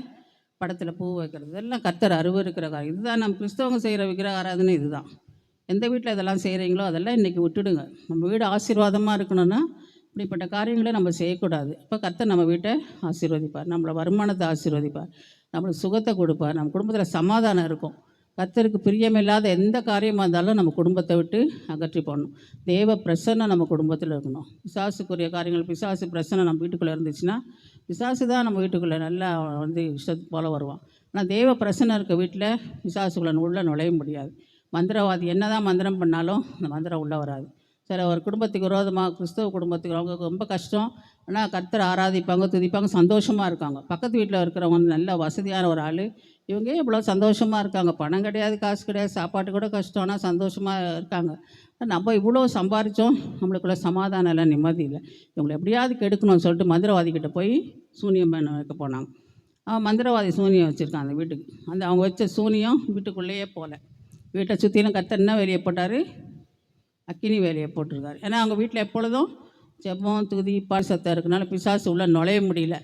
படத்தில் பூ வைக்கிறது, இதெல்லாம் கர்த்தர் அருவருக்கிற காரியம். இதுதான் நம்ம கிறிஸ்தவங்க செய்கிற விக்கிரக ஆராதனை. இதுதான் எந்த வீட்டில் இதெல்லாம் செய்கிறீங்களோ அதெல்லாம் இன்றைக்கி விட்டுடுங்க. நம்ம வீடு ஆசீர்வாதமாக இருக்கணும்னா இப்படிப்பட்ட காரியங்களை நம்ம செய்யக்கூடாது. இப்போ கர்த்தர் நம்ம வீட்டை ஆசீர்வதிப்பார், நம்மளை வருமானத்தை ஆசீர்வதிப்பார், நம்மளுக்கு சுகத்தை கொடுப்பார், நம்ம குடும்பத்தில் சமாதானம் இருக்கும். கர்த்தருக்கு பிரியமில்லாத எந்த காரியமாக இருந்தாலும் நம்ம குடும்பத்தை விட்டு அகற்றி போடணும். தேவ பிரசன்னம் நம்ம குடும்பத்தில் இருக்கணும். பிசாசுக்குரிய காரியங்கள், பிசாசு பிரசனை நம்ம வீட்டுக்குள்ளே இருந்துச்சுன்னா பிசாசு தான் நம்ம வீட்டுக்குள்ளே நல்லா இஷ்டத்து போல் வருவான். ஆனால் தேவ பிரசன்னம் இருக்க வீட்டில் பிசாசுக்குள்ளே உள்ளே நுழைய முடியாது. மந்திரவாதி என்ன தான் மந்திரம் பண்ணாலும் அந்த மந்திரம் உள்ளே வராது. சில ஒரு குடும்பத்துக்கு விரோதமாக, கிறிஸ்தவ குடும்பத்துக்கு அவங்க ரொம்ப கஷ்டம், ஆனால் கர்த்தர் ஆராதிப்பாங்க, துதிப்பாங்க, சந்தோஷமாக இருக்காங்க. பக்கத்து வீட்டில் இருக்கிறவங்க நல்ல வசதியான ஒரு ஆள், இவங்க இவ்வளோ சந்தோஷமாக இருக்காங்க, பணம் கிடையாது, காசு கிடையாது, சாப்பாட்டு கூட கஷ்டம், ஆனால் சந்தோஷமாக இருக்காங்க. நம்ம இவ்வளோ சம்பாரித்தோம், நம்மளுக்குள்ள சமாதானம் இல்லை, நிம்மதி இல்லை. இவங்களை எப்படியாவது கெடுக்கணும்னு சொல்லிட்டு மந்திரவாதிக்கிட்ட போய் சூனியம் பண்ண வைக்க போனாங்க. அவன் மந்திரவாதி சூனியம் வச்சுருக்கான் அந்த வீட்டுக்கு. அவங்க வச்ச சூனியம் வீட்டுக்குள்ளேயே போகல. வீட்டை சுற்றிலும் கர்த்தர் என்ன வேலையை போட்டார், அக்கினி வேலையை போட்டிருக்காரு. ஏன்னா அவங்க வீட்டில் எப்பொழுதும் ஜெபம், துதி, பால் சத்தம் இருக்கனால பிசாசு உள்ளே நுழைய முடியல.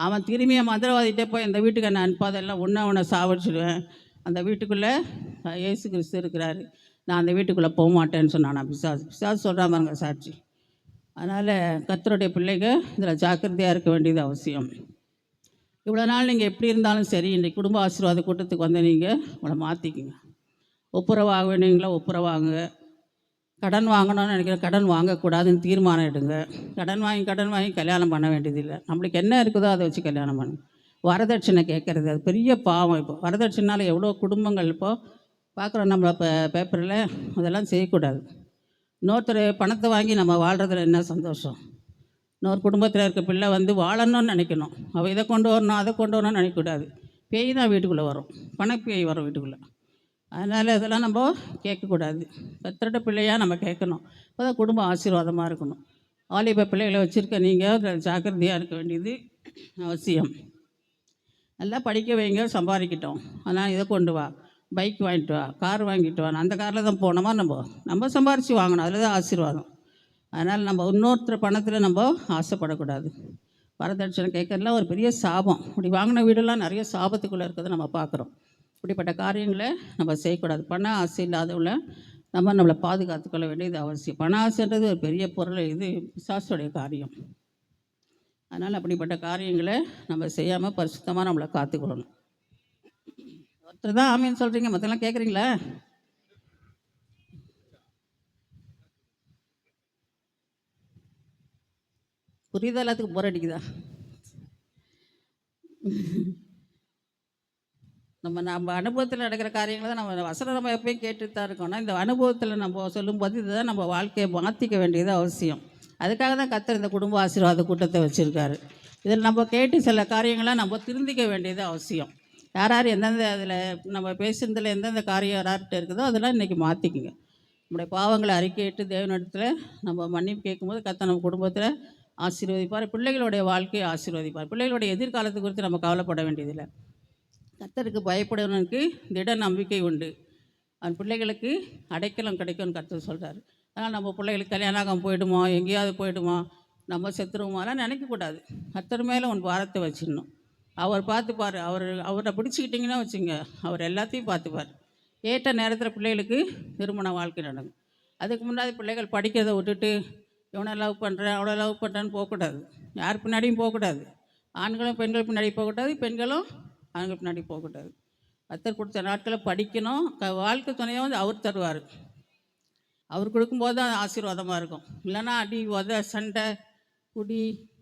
அவன் திரும்பிய மந்திரவாதிகிட்டே போய் அந்த வீட்டுக்கு நான் அனுப்பாதெல்லாம் அவனை சாவடிச்சிடுவேன், அந்த வீட்டுக்குள்ளே இயேசு கிறிஸ்து இருக்கிறாரு, நான் அந்த வீட்டுக்குள்ளே போக மாட்டேன்னு சொன்னான் பிசாசு சொல்கிறான் பாருங்க சாட்சி. அதனால் கர்த்தருடைய பிள்ளைங்க இதில் ஜாக்கிரதையாக இருக்க வேண்டியது அவசியம். இவ்வளோ நாள் நீங்கள் எப்படி இருந்தாலும் சரி, இன்றைக்கி குடும்ப ஆசீர்வாத கூட்டத்துக்கு வந்து நீங்கள் உங்களை மாற்றிக்கிங்க. ஒப்புரவாக வேணுங்களா ஒப்புரவாங்க. கடன் வாங்கணும்னு நினைக்கிற கடன் வாங்கக்கூடாதுன்னு தீர்மானம் எடுங்க. கடன் வாங்கி கல்யாணம் பண்ண வேண்டியதில்லை. நம்மளுக்கு என்ன இருக்குதோ அதை வச்சு கல்யாணம் பண்ணுங்க. வரதட்சணை கேட்குறது அது பெரிய பாவம். இப்போ வரதட்சணைனால எவ்வளோ குடும்பங்கள் இப்போது பார்க்குறோம் நம்ம பேப்பரில். அதெல்லாம் செய்யக்கூடாது. இன்னொருத்தர் பணத்தை வாங்கி நம்ம வாழ்கிறதுல என்ன சந்தோஷம். இன்னொரு குடும்பத்தில் இருக்க பிள்ளை வாழணும்னு நினைக்கணும். அவள் இதை கொண்டு வரணும், அதை கொண்டு வரணும்னு நினைக்கக்கூடாது. பேய் தான் வீட்டுக்குள்ளே வரும், பணப்பேய் வரும் வீட்டுக்குள்ளே. அதனால் இதெல்லாம் நம்ம கேட்கக்கூடாது. கர்த்தருடைய பிள்ளையாக நம்ம கேட்கணும். அப்போ தான் குடும்பம் ஆசீர்வாதமாக இருக்கணும். வாலிப பிள்ளைகளை வச்சுருக்க நீங்கள் ஜாக்கிரதையாக இருக்க வேண்டியது அவசியம். நல்லா படிக்க வைங்க, சம்பாதிக்கிட்டோம். ஆனால் இதை கொண்டு வா, பைக் வாங்கிட்டு வா, கார் வாங்கிட்டு வா, அந்த காரில் தான் போனோமா, நம்ம சம்பாரித்து வாங்கணும், அதில் தான் ஆசீர்வாதம். அதனால் நம்ம இன்னொருத்தர் பணத்தில் நம்ம ஆசைப்படக்கூடாது. வரதட்சணை கேட்கறதுலாம் ஒரு பெரிய சாபம். இப்படி வாங்கின வீடெல்லாம் நிறைய சாபத்துக்குள்ளே இருக்கிறத நம்ம பார்க்குறோம். இப்படிப்பட்ட காரியங்களை நம்ம செய்யக்கூடாது. பண ஆசை இல்லாதவளை நம்மளை பாதுகாத்துக்கொள்ள வேண்டியது அவசியம். பண ஆசைன்றது ஒரு பெரிய பொருள், இது பிசாசுடைய காரியம். அதனால் அப்படிப்பட்ட காரியங்களை நம்ம செய்யாமல் பரிசுத்தமாக நம்மளை காத்துக்கொள்ளணும். ஒருத்தர் தான் ஆமீன்னு சொல்கிறீங்க, மற்றெல்லாம் கேட்குறீங்களா? புரியுதா? எல்லாத்துக்கும் போர் அடிக்குதா? நம்ம அனுபவத்தில் நடக்கிற காரியங்களை தான் நம்ம வசனம் நம்ம எப்பயும் கேட்டுட்டு தான் இருக்கோம். ஆனால் இந்த அனுபவத்தில் நம்ம சொல்லும்போது இதுதான் நம்ம வாழ்க்கையை மாற்றிக்க வேண்டியது அவசியம். அதுக்காக தான் கர்த்தர் இந்த குடும்ப ஆசீர்வாத கூட்டத்தை வச்சுருக்காரு. இதில் நம்ம கேட்டு சில காரியங்களை நம்ம திருந்திக்க வேண்டியது அவசியம். யார் யார் எந்தெந்த அதில் நம்ம பேசுகிறதுல எந்தெந்த காரியம் யார்கிட்ட இருக்குதோ அதெல்லாம் இன்றைக்கி மாற்றிக்குங்க. நம்முடைய பாவங்களை அறிக்கையிட்டு தேவனிடத்தில் நம்ம மன்னிப்பு கேட்கும்போது கர்த்தர் நம்ம குடும்பத்தில் ஆசீர்வதிப்பார். பிள்ளைகளுடைய வாழ்க்கையை ஆசீர்வதிப்பார். பிள்ளைகளுடைய எதிர்காலத்தை குறித்து நம்ம கவலைப்பட வேண்டியதில்லை. கர்த்தருக்கு பயப்படுவனுக்கு திட நம்பிக்கை உண்டு, அவன் பிள்ளைகளுக்கு அடைக்கலம் கிடைக்கும்னு கர்த்தர் சொல்கிறார். அதனால் நம்ம பிள்ளைகளுக்கு கல்யாணம் ஆகாமல் போயிடுமா, எங்கேயாவது போயிடுமா, நம்ம செத்துருவோமாலாம் நினைக்கக்கூடாது. கர்த்தர் மேலே உன் பாரத்தை வச்சிடணும். அவர் பார்த்துப்பார். அவரை பிடிச்சிக்கிட்டிங்கன்னா வச்சுங்க, அவர் எல்லாத்தையும் பார்த்துப்பார். ஏற்ற நேரத்தில் பிள்ளைகளுக்கு திருமண வாழ்க்கை நடக்கும். அதுக்கு முன்னாடி பிள்ளைகள் படிக்கிறதை விட்டுட்டு இவனை லவ் பண்ணுறேன் அவனை லவ் பண்ணுறேன்னு போகக்கூடாது. யார் பின்னாடியும் போகக்கூடாது. ஆண்களும் பெண்கள் பின்னாடி போகக்கூடாது, பெண்களும் ஆண்கள் பின்னாடி போகக்கூடாது. கர்த்தர் கொடுத்த நாட்களை படிக்கணும். வாழ்க்கை துணையாக வந்து அவர் தருவார். அவர் கொடுக்கும்போது தான் ஆசீர்வாதமாக இருக்கும். இல்லைன்னா அடி உத சண்டை குடி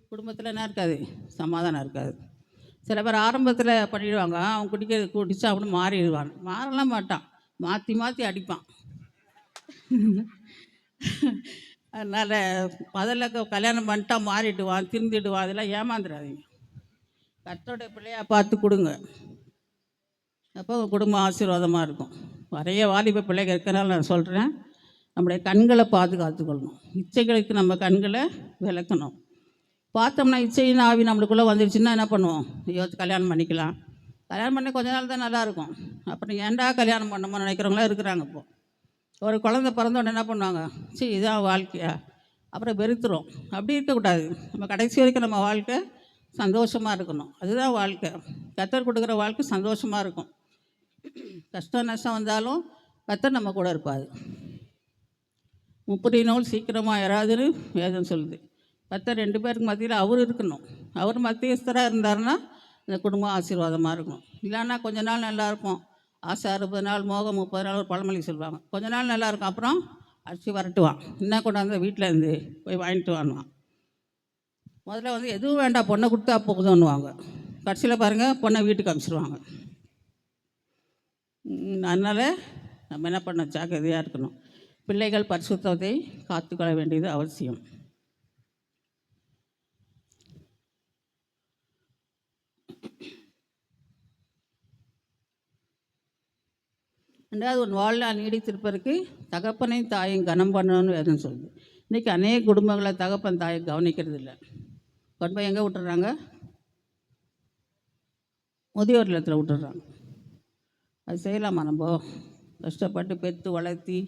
குடும்பத்தில் என்ன இருக்காது, சமாதானம் இருக்காது. சில பேர் ஆரம்பத்தில் பண்ணிடுவாங்க, அவன் குடிச்சா அப்படின்னு மாறிடுவான். மாறலாம் மாட்டான், மாற்றி மாற்றி அடிப்பான். அதனால் முதல்ல கல்யாணம் பண்ணிட்டா மாறிடுவான், திருந்திடுவான். அதெல்லாம் ஏமாந்துடாதீங்க. கர்த்தருடைய பிள்ளையாக பார்த்து கொடுங்க. அப்போ குடும்பம் ஆசீர்வாதமாக இருக்கும். நிறைய வாலிப பிள்ளைகள் இருக்கிறனால நான் சொல்கிறேன், நம்முடைய கண்களை பாதுகாத்துக்கொள்ளணும். இச்சைகளுக்கு நம்ம கண்களை விளக்கணும். பார்த்தோம்னா இச்சையின் ஆவி நம்மளுக்குள்ளே வந்துடுச்சுன்னா என்ன பண்ணுவோம், ஐயோ கல்யாணம் பண்ணிக்கலாம். கல்யாணம் பண்ணி கொஞ்ச நாள் தான் நல்லாயிருக்கும். அப்புறம் ஏன்டா கல்யாணம் பண்ணணுமோ நினைக்கிறவங்களாம் இருக்கிறாங்க. இப்போது ஒரு குழந்தை பிறந்தோடனே என்ன பண்ணுவாங்க, சரி இதான் வாழ்க்கையா, அப்புறம் வெறுத்துரும். அப்படி இருக்கக்கூடாது. நம்ம கடைசி வரைக்கும் நம்ம வாழ்க்கை சந்தோஷமாக இருக்கணும். அதுதான் வாழ்க்கை. கர்த்தர் கொடுக்குற வாழ்க்கை சந்தோஷமாக இருக்கும். கஷ்டம் நஷ்டம் வந்தாலும் கர்த்தர் நம்ம கூட இருப்பார். முப்படி நூல் சீக்கிரமாக யாராதுன்னு வேதம் சொல்லுது. கர்த்தர் 2 பேருக்கு மத்தியில் அவர் இருக்கணும். அவர் மத்தியஸ்தராக இருந்தாருன்னா இந்த குடும்பம் ஆசீர்வாதமாக இருக்கும். இல்லைன்னா கொஞ்ச நாள் நல்லாயிருக்கும். ஆசை 60 நாள், மோகம் 30 நாள், ஒரு பழமொழி சொல்லுவாங்க. கொஞ்ச நாள் நல்லாயிருக்கும், அப்புறம் அடிச்சு வரட்டுவான். என்ன கொண்டாந்து வீட்டில் இருந்து போய் வாங்கிட்டு வாங்குவான். முதல்ல வந்து எதுவும் வேண்டாம், பொண்ணை கொடுத்தா போகுதுன்னுவாங்க. கடைசியில் பாருங்கள், பொண்ணை வீட்டுக்கு அனுப்பிச்சிடுவாங்க. அதனால் நம்ம என்ன பண்ண, ஜாக்கிரதையாக இருக்கணும். பிள்ளைகள் பரிசுத்தத்தை காத்துக்கொள்ள வேண்டியது அவசியம். ரெண்டாவது, உன் வாழ்நாள் நீடித்திருப்பதற்கு தகப்பனையும் தாயும் கனம் பண்ணணும்னு வேதம் சொல்லுது. இன்றைக்கி அநேக குடும்பங்களை தகப்பன் தாயை கவனிக்கிறது இல்லை. கொண்டு போய் எங்கே விட்டுறாங்க, முதியோர் இல்லத்தில் விட்டுடுறாங்க. அது செய்யலாமா? நம்ம கஷ்டப்பட்டு பெற்று வளர்த்தி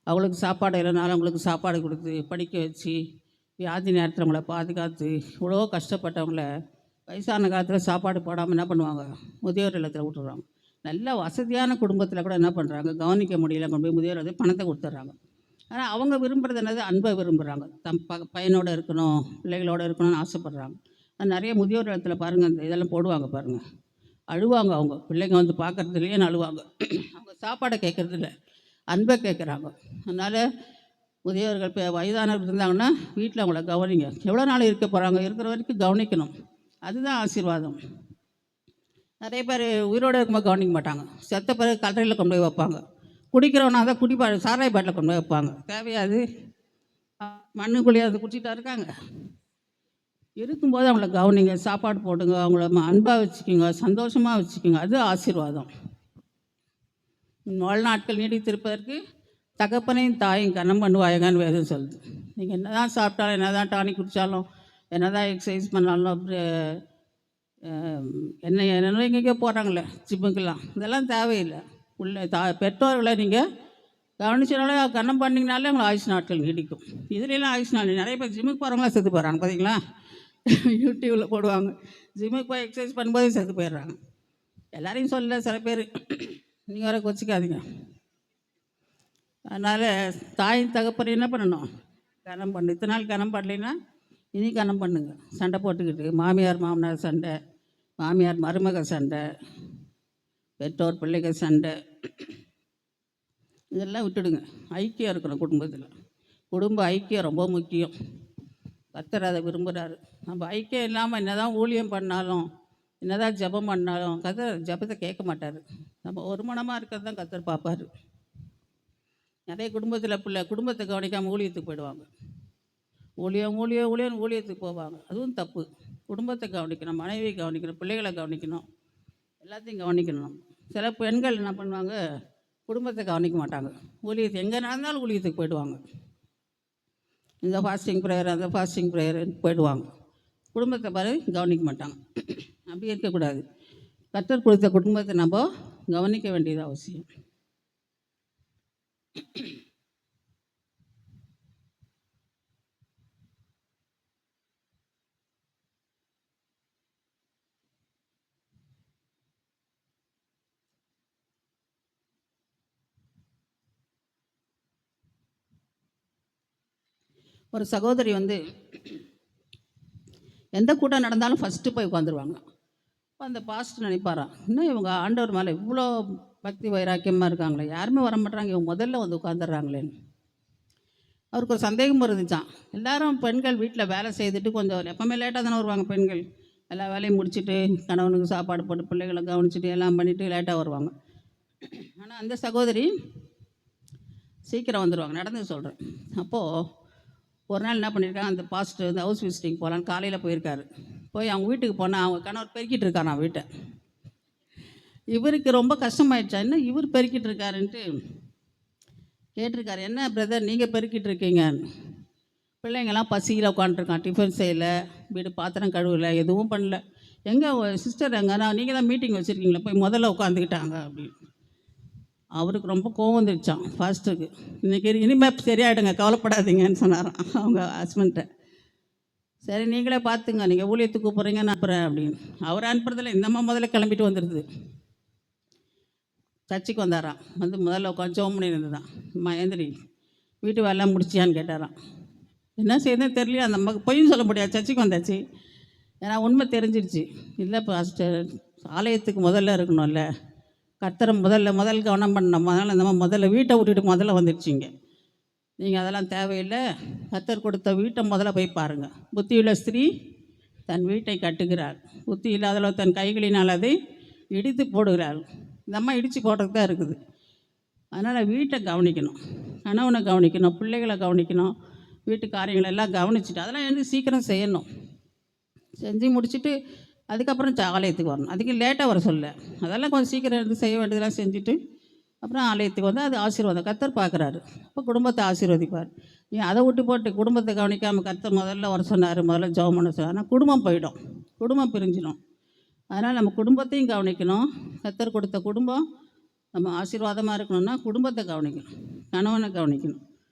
அவங்களுக்கு சாப்பாடு இல்லைனாலும் அவங்களுக்கு சாப்பாடு கொடுத்து படிக்க வச்சு வியாதி நேரத்தில் அவங்கள பாதுகாத்து இவ்வளோ கஷ்டப்பட்டவங்கள வயசான காலத்தில் சாப்பாடு போடாமல் என்ன பண்ணுவாங்க, முதியோர் இல்லத்தில் விட்டுறாங்க. நல்ல வசதியான குடும்பத்தில் கூட என்ன பண்ணுறாங்க, கவனிக்க முடியல, கொண்டு போய் முதியோர் வந்து பணத்தை கொடுத்துட்றாங்க. ஆனால் அவங்க விரும்புகிறது என்னது, அன்பை விரும்புகிறாங்க. பையனோடு இருக்கணும், பிள்ளைகளோடு இருக்கணும்னு ஆசைப்பட்றாங்க. நிறைய முதியோர் இல்லத்தில் பாருங்கள், அந்த இதெல்லாம் போடுவாங்க பாருங்கள், அழுவாங்க. அவங்க பிள்ளைங்க வந்து பார்க்குறதுலையே அழுவாங்க. அவங்க சாப்பாடை கேட்குறதில்ல, அன்பை கேட்குறாங்க. அதனால் முதியோர்கள் இப்போ வயதானவர்கள் இருந்தாங்கன்னா வீட்டில் அவங்கள கவனிங்க. எவ்வளோ நாள் இருக்க போகிறாங்க, இருக்கிற வரைக்கும் கவனிக்கணும். அதுதான் ஆசீர்வாதம். நிறைய பேர் உயிரோடு இருக்கும்போது கவனிக்க மாட்டாங்க. செத்த பிறகு கல்லறையில் கொண்டு போய் வைப்பாங்க. குடிக்கிறவனா தான் சாராய பாட்டில் கொண்டு போய் வைப்பாங்க. தேவையாது, மண்ணுக்குள்ளேயே அது குடிச்சிட்டா இருக்காங்க. இருக்கும்போது அவங்கள கவனிங்க, சாப்பாடு போடுங்க, அவங்கள அன்பாக வச்சுக்கோங்க, சந்தோஷமாக வச்சுக்கோங்க. அது ஆசீர்வாதம். வாழ்நாட்கள் நீடித்திருப்பதற்கு தகப்பனையும் தாயும் கனம் பண்ணுவாயங்கன்னு வேதம் சொல்லுது. நீங்கள் என்ன தான் சாப்பிட்டாலும், என்ன தான் டானிக் குடித்தாலும், என்ன தான் எக்ஸசைஸ் பண்ணாலும், என்னென்ன எங்கெங்கே போகிறாங்களே ஜிம்முக்கெல்லாம், இதெல்லாம் தேவையில்லை. பெற்றோர்களை நீங்கள் கவனிச்சனாலே கனம் பண்ணிங்கனாலே அவங்களை ஆயுஷ் நாட்கள் நீடிக்கும். இதுலாம் ஆயுஷ் நாள். நிறைய பேர் ஜிம்முக்கு போகிறவங்களாம் செத்து போகிறாங்க பார்த்தீங்களா, யூடியூப்பில் போடுவாங்க. ஜிம்முக்கு போய் எக்ஸசைஸ் பண்ணும்போதே செத்து போயிடுறாங்க. எல்லாரையும் சொல்ல, சில பேர் நீங்கள் வர கொச்சிக்காதீங்க. அதனால் தாயின் தகப்பனை என்ன பண்ணணும், கனம் பண்ணு. இத்தனை நாள் கனம் பண்ணலைன்னா இனி கனம் பண்ணுங்க. சண்டை போட்டுக்கிட்டு மாமியார் மாமனார் சண்டை, மாமியார் மருமக சண்டை, பெற்றோர் பிள்ளைகள் சண்டை, இதெல்லாம் விட்டுடுங்க. ஐக்கியம் இருக்கணும் குடும்பத்தில். குடும்ப ஐக்கியம் ரொம்ப முக்கியம். கர்த்தர் அதை விரும்புகிறாரு. நம்ம ஐக்கியம் இல்லாமல் என்ன தான் ஊழியம் பண்ணாலும், என்னதான் ஜெபம் பண்ணாலும் கர்த்தர் ஜெபத்தை கேட்க மாட்டார். நம்ம ஒரு மனமாக இருக்கிறது தான் கர்த்தர் பார்ப்பார். நிறைய குடும்பத்தில் குடும்பத்தை கவனிக்காமல் ஊழியத்துக்கு போயிடுவாங்க. ஊழியம் ஊழியம் ஊழியம்னு ஊழியத்துக்கு போவாங்க. அதுவும் தப்பு. குடும்பத்தை கவனிக்கணும், மனைவியை கவனிக்கணும், பிள்ளைகளை கவனிக்கணும், எல்லாத்தையும் கவனிக்கணும். சில பெண்கள் என்ன பண்ணுவாங்க, குடும்பத்தை கவனிக்க மாட்டாங்க. ஊழியத்து எங்கே நடந்தாலும் ஊழியத்துக்கு போயிடுவாங்க. இந்த ஃபாஸ்டிங் ப்ரேயர் அந்த ஃபாஸ்டிங் ப்ரேயர்னு போயிடுவாங்க. குடும்பத்தை பாரு கவனிக்க மாட்டாங்க. அப்படி இருக்கக்கூடாது. கர்த்தர் கொடுத்த குடும்பத்தை நம்ம கவனிக்க வேண்டியது அவசியம். ஒரு சகோதரி வந்து எந்த கூட்டம் நடந்தாலும் ஃபஸ்ட்டு போய் உட்காந்துருவாங்க. அப்போ அந்த பாஸ்டர் நினைப்பாராம், இன்னும் இவங்க ஆண்டவர் மேலே இவ்வளோ பக்தி வைராக்கியமாக இருக்காங்களே, யாருமே வர மாட்டாங்க, இவங்க முதல்ல வந்து உட்காந்துடுறாங்களேன்னு அவருக்கு ஒரு சந்தேகம் இருந்துச்சான். எல்லாரும் பெண்கள் வீட்டில் வேலை செய்துட்டு கொஞ்சம் எப்போவுமே லேட்டாக தானே வருவாங்க பெண்கள். எல்லா வேலையும் முடிச்சுட்டு கணவனுக்கு சாப்பாடு போட்டு பிள்ளைகளை கவனிச்சுட்டு எல்லாம் பண்ணிவிட்டு லேட்டாக வருவாங்க. ஆனால் அந்த சகோதரி சீக்கிரம் வந்துடுவாங்க. நடந்து சொல்கிறேன். அப்போது ஒரு நாள் என்ன பண்ணியிருக்காங்க, அந்த பாஸ்டர் வந்து ஹவுஸ் விசிட்டிங் போகலான்னு காலையில் போயிருக்காரு. போய் அவங்க வீட்டுக்கு போனால் அவங்க கணவர் பெருக்கிட்டு இருக்காராம் வீட்டை. இவருக்கு ரொம்ப கஷ்டமாயிடுச்சா, என்ன இவர் பெருக்கிட்டு இருக்காருன்ட்டு கேட்டிருக்காரு, என்ன பிரதர் நீங்கள் பெருக்கிட்டு இருக்கீங்க? பிள்ளைங்கள்லாம் பசியில் உட்காந்துருக்கான், டிஃபன் செய்யலை, வீடு பாத்திரம் கழுவலை, எதுவும் பண்ணல. எங்கே சிஸ்டர் எங்கன்னா நீங்கள் தான் மீட்டிங் வச்சுருக்கீங்களா, போய் முதல்ல உட்காந்துக்கிட்டாங்க அப்படின்னு. அவருக்கு ரொம்ப கோவம் வந்துடுச்சான் ஃபாஸ்ட்டுக்கு. இனிமேல் சரியாயிடுங்க, கவலைப்படாதீங்கன்னு சொன்னாராம் அவங்க ஹஸ்பண்ட்டை. சரி நீங்களே பார்த்துங்க, நீங்கள் ஊழியத்துக்கு கூப்பிட்றீங்க நான் அனுப்புகிறேன் அப்படின்னு. அவர் அனுப்புறதில்ல, இந்த அம்மா முதல்ல கிளம்பிட்டு வந்துடுது. சர்ச்சுக்கு வந்தாராம். வந்து முதல்ல உட்காந்து ஜெபம் பண்ணி இருந்ததான். அம்மா ஏந்திரி, வீட்டு வேலைலாம் முடிச்சியான்னு கேட்டாராம். என்ன செய்யுதுன்னு தெரியல. அந்த அம்மாவுக்கு பொய்யும் சொல்ல முடியாது, சர்ச்சுக்கு வந்தாச்சு. ஏன்னா உண்மை தெரிஞ்சிடுச்சு. இல்லை பாஸ்டர், ஆலயத்துக்கு முதல்ல இருக்கணும்ல, கர்த்தரை முதல் கவனம் பண்ணணும். அதனால் இந்த மாதிரி முதல்ல வீட்டை விட்டுட்டு முதல்ல வந்துடுச்சிங்க. நீங்கள் அதெல்லாம் தேவையில்லை, கர்த்தர் கொடுத்த வீட்டை முதல்ல போய் பாருங்கள். புத்தியுள்ள ஸ்திரீ தன் வீட்டை கட்டுகிறாள், புத்தி இல்லாதவள் தன் கைகளினால் அதை இடித்து போடுகிறாள். இந்த அம்மா இடித்து போடுறதுக்கு தான் இருக்குது. அதனால் வீட்டை கவனிக்கணும், கணவனை கவனிக்கணும், பிள்ளைகளை கவனிக்கணும், வீட்டு காரியங்களை எல்லாம் கவனிச்சுட்டு அதெல்லாம் எழுந்து சீக்கிரம் செய்யணும். செஞ்சு முடிச்சுட்டு அதுக்கப்புறம் ஆலயத்துக்கு வரணும். அதுக்கு லேட்டாக வர சொல்ல, அதெல்லாம் கொஞ்சம் சீக்கிரம் எடுத்து செய்ய வேண்டியதெல்லாம் செஞ்சுட்டு அப்புறம் ஆலயத்துக்கு வந்து அது ஆசீர்வாதம் கர்த்தர் பார்க்குறாரு. அப்போ குடும்பத்தை ஆசீர்வதிப்பார். நீ அதை விட்டு போட்டு குடும்பத்தை கவனிக்காமல் கர்த்தர் முதல்ல வர சொன்னார், முதல்ல ஜெபம் பண்ண சொன்னார், ஆனால் குடும்பம் போயிடும், குடும்பம் பிரிஞ்சிடும். அதனால் நம்ம குடும்பத்தையும் கவனிக்கணும். கர்த்தர் கொடுத்த குடும்பம் நம்ம ஆசீர்வாதமாக இருக்கணும்னா குடும்பத்தை கவனிக்கணும், கணவனை கவனிக்கணும்.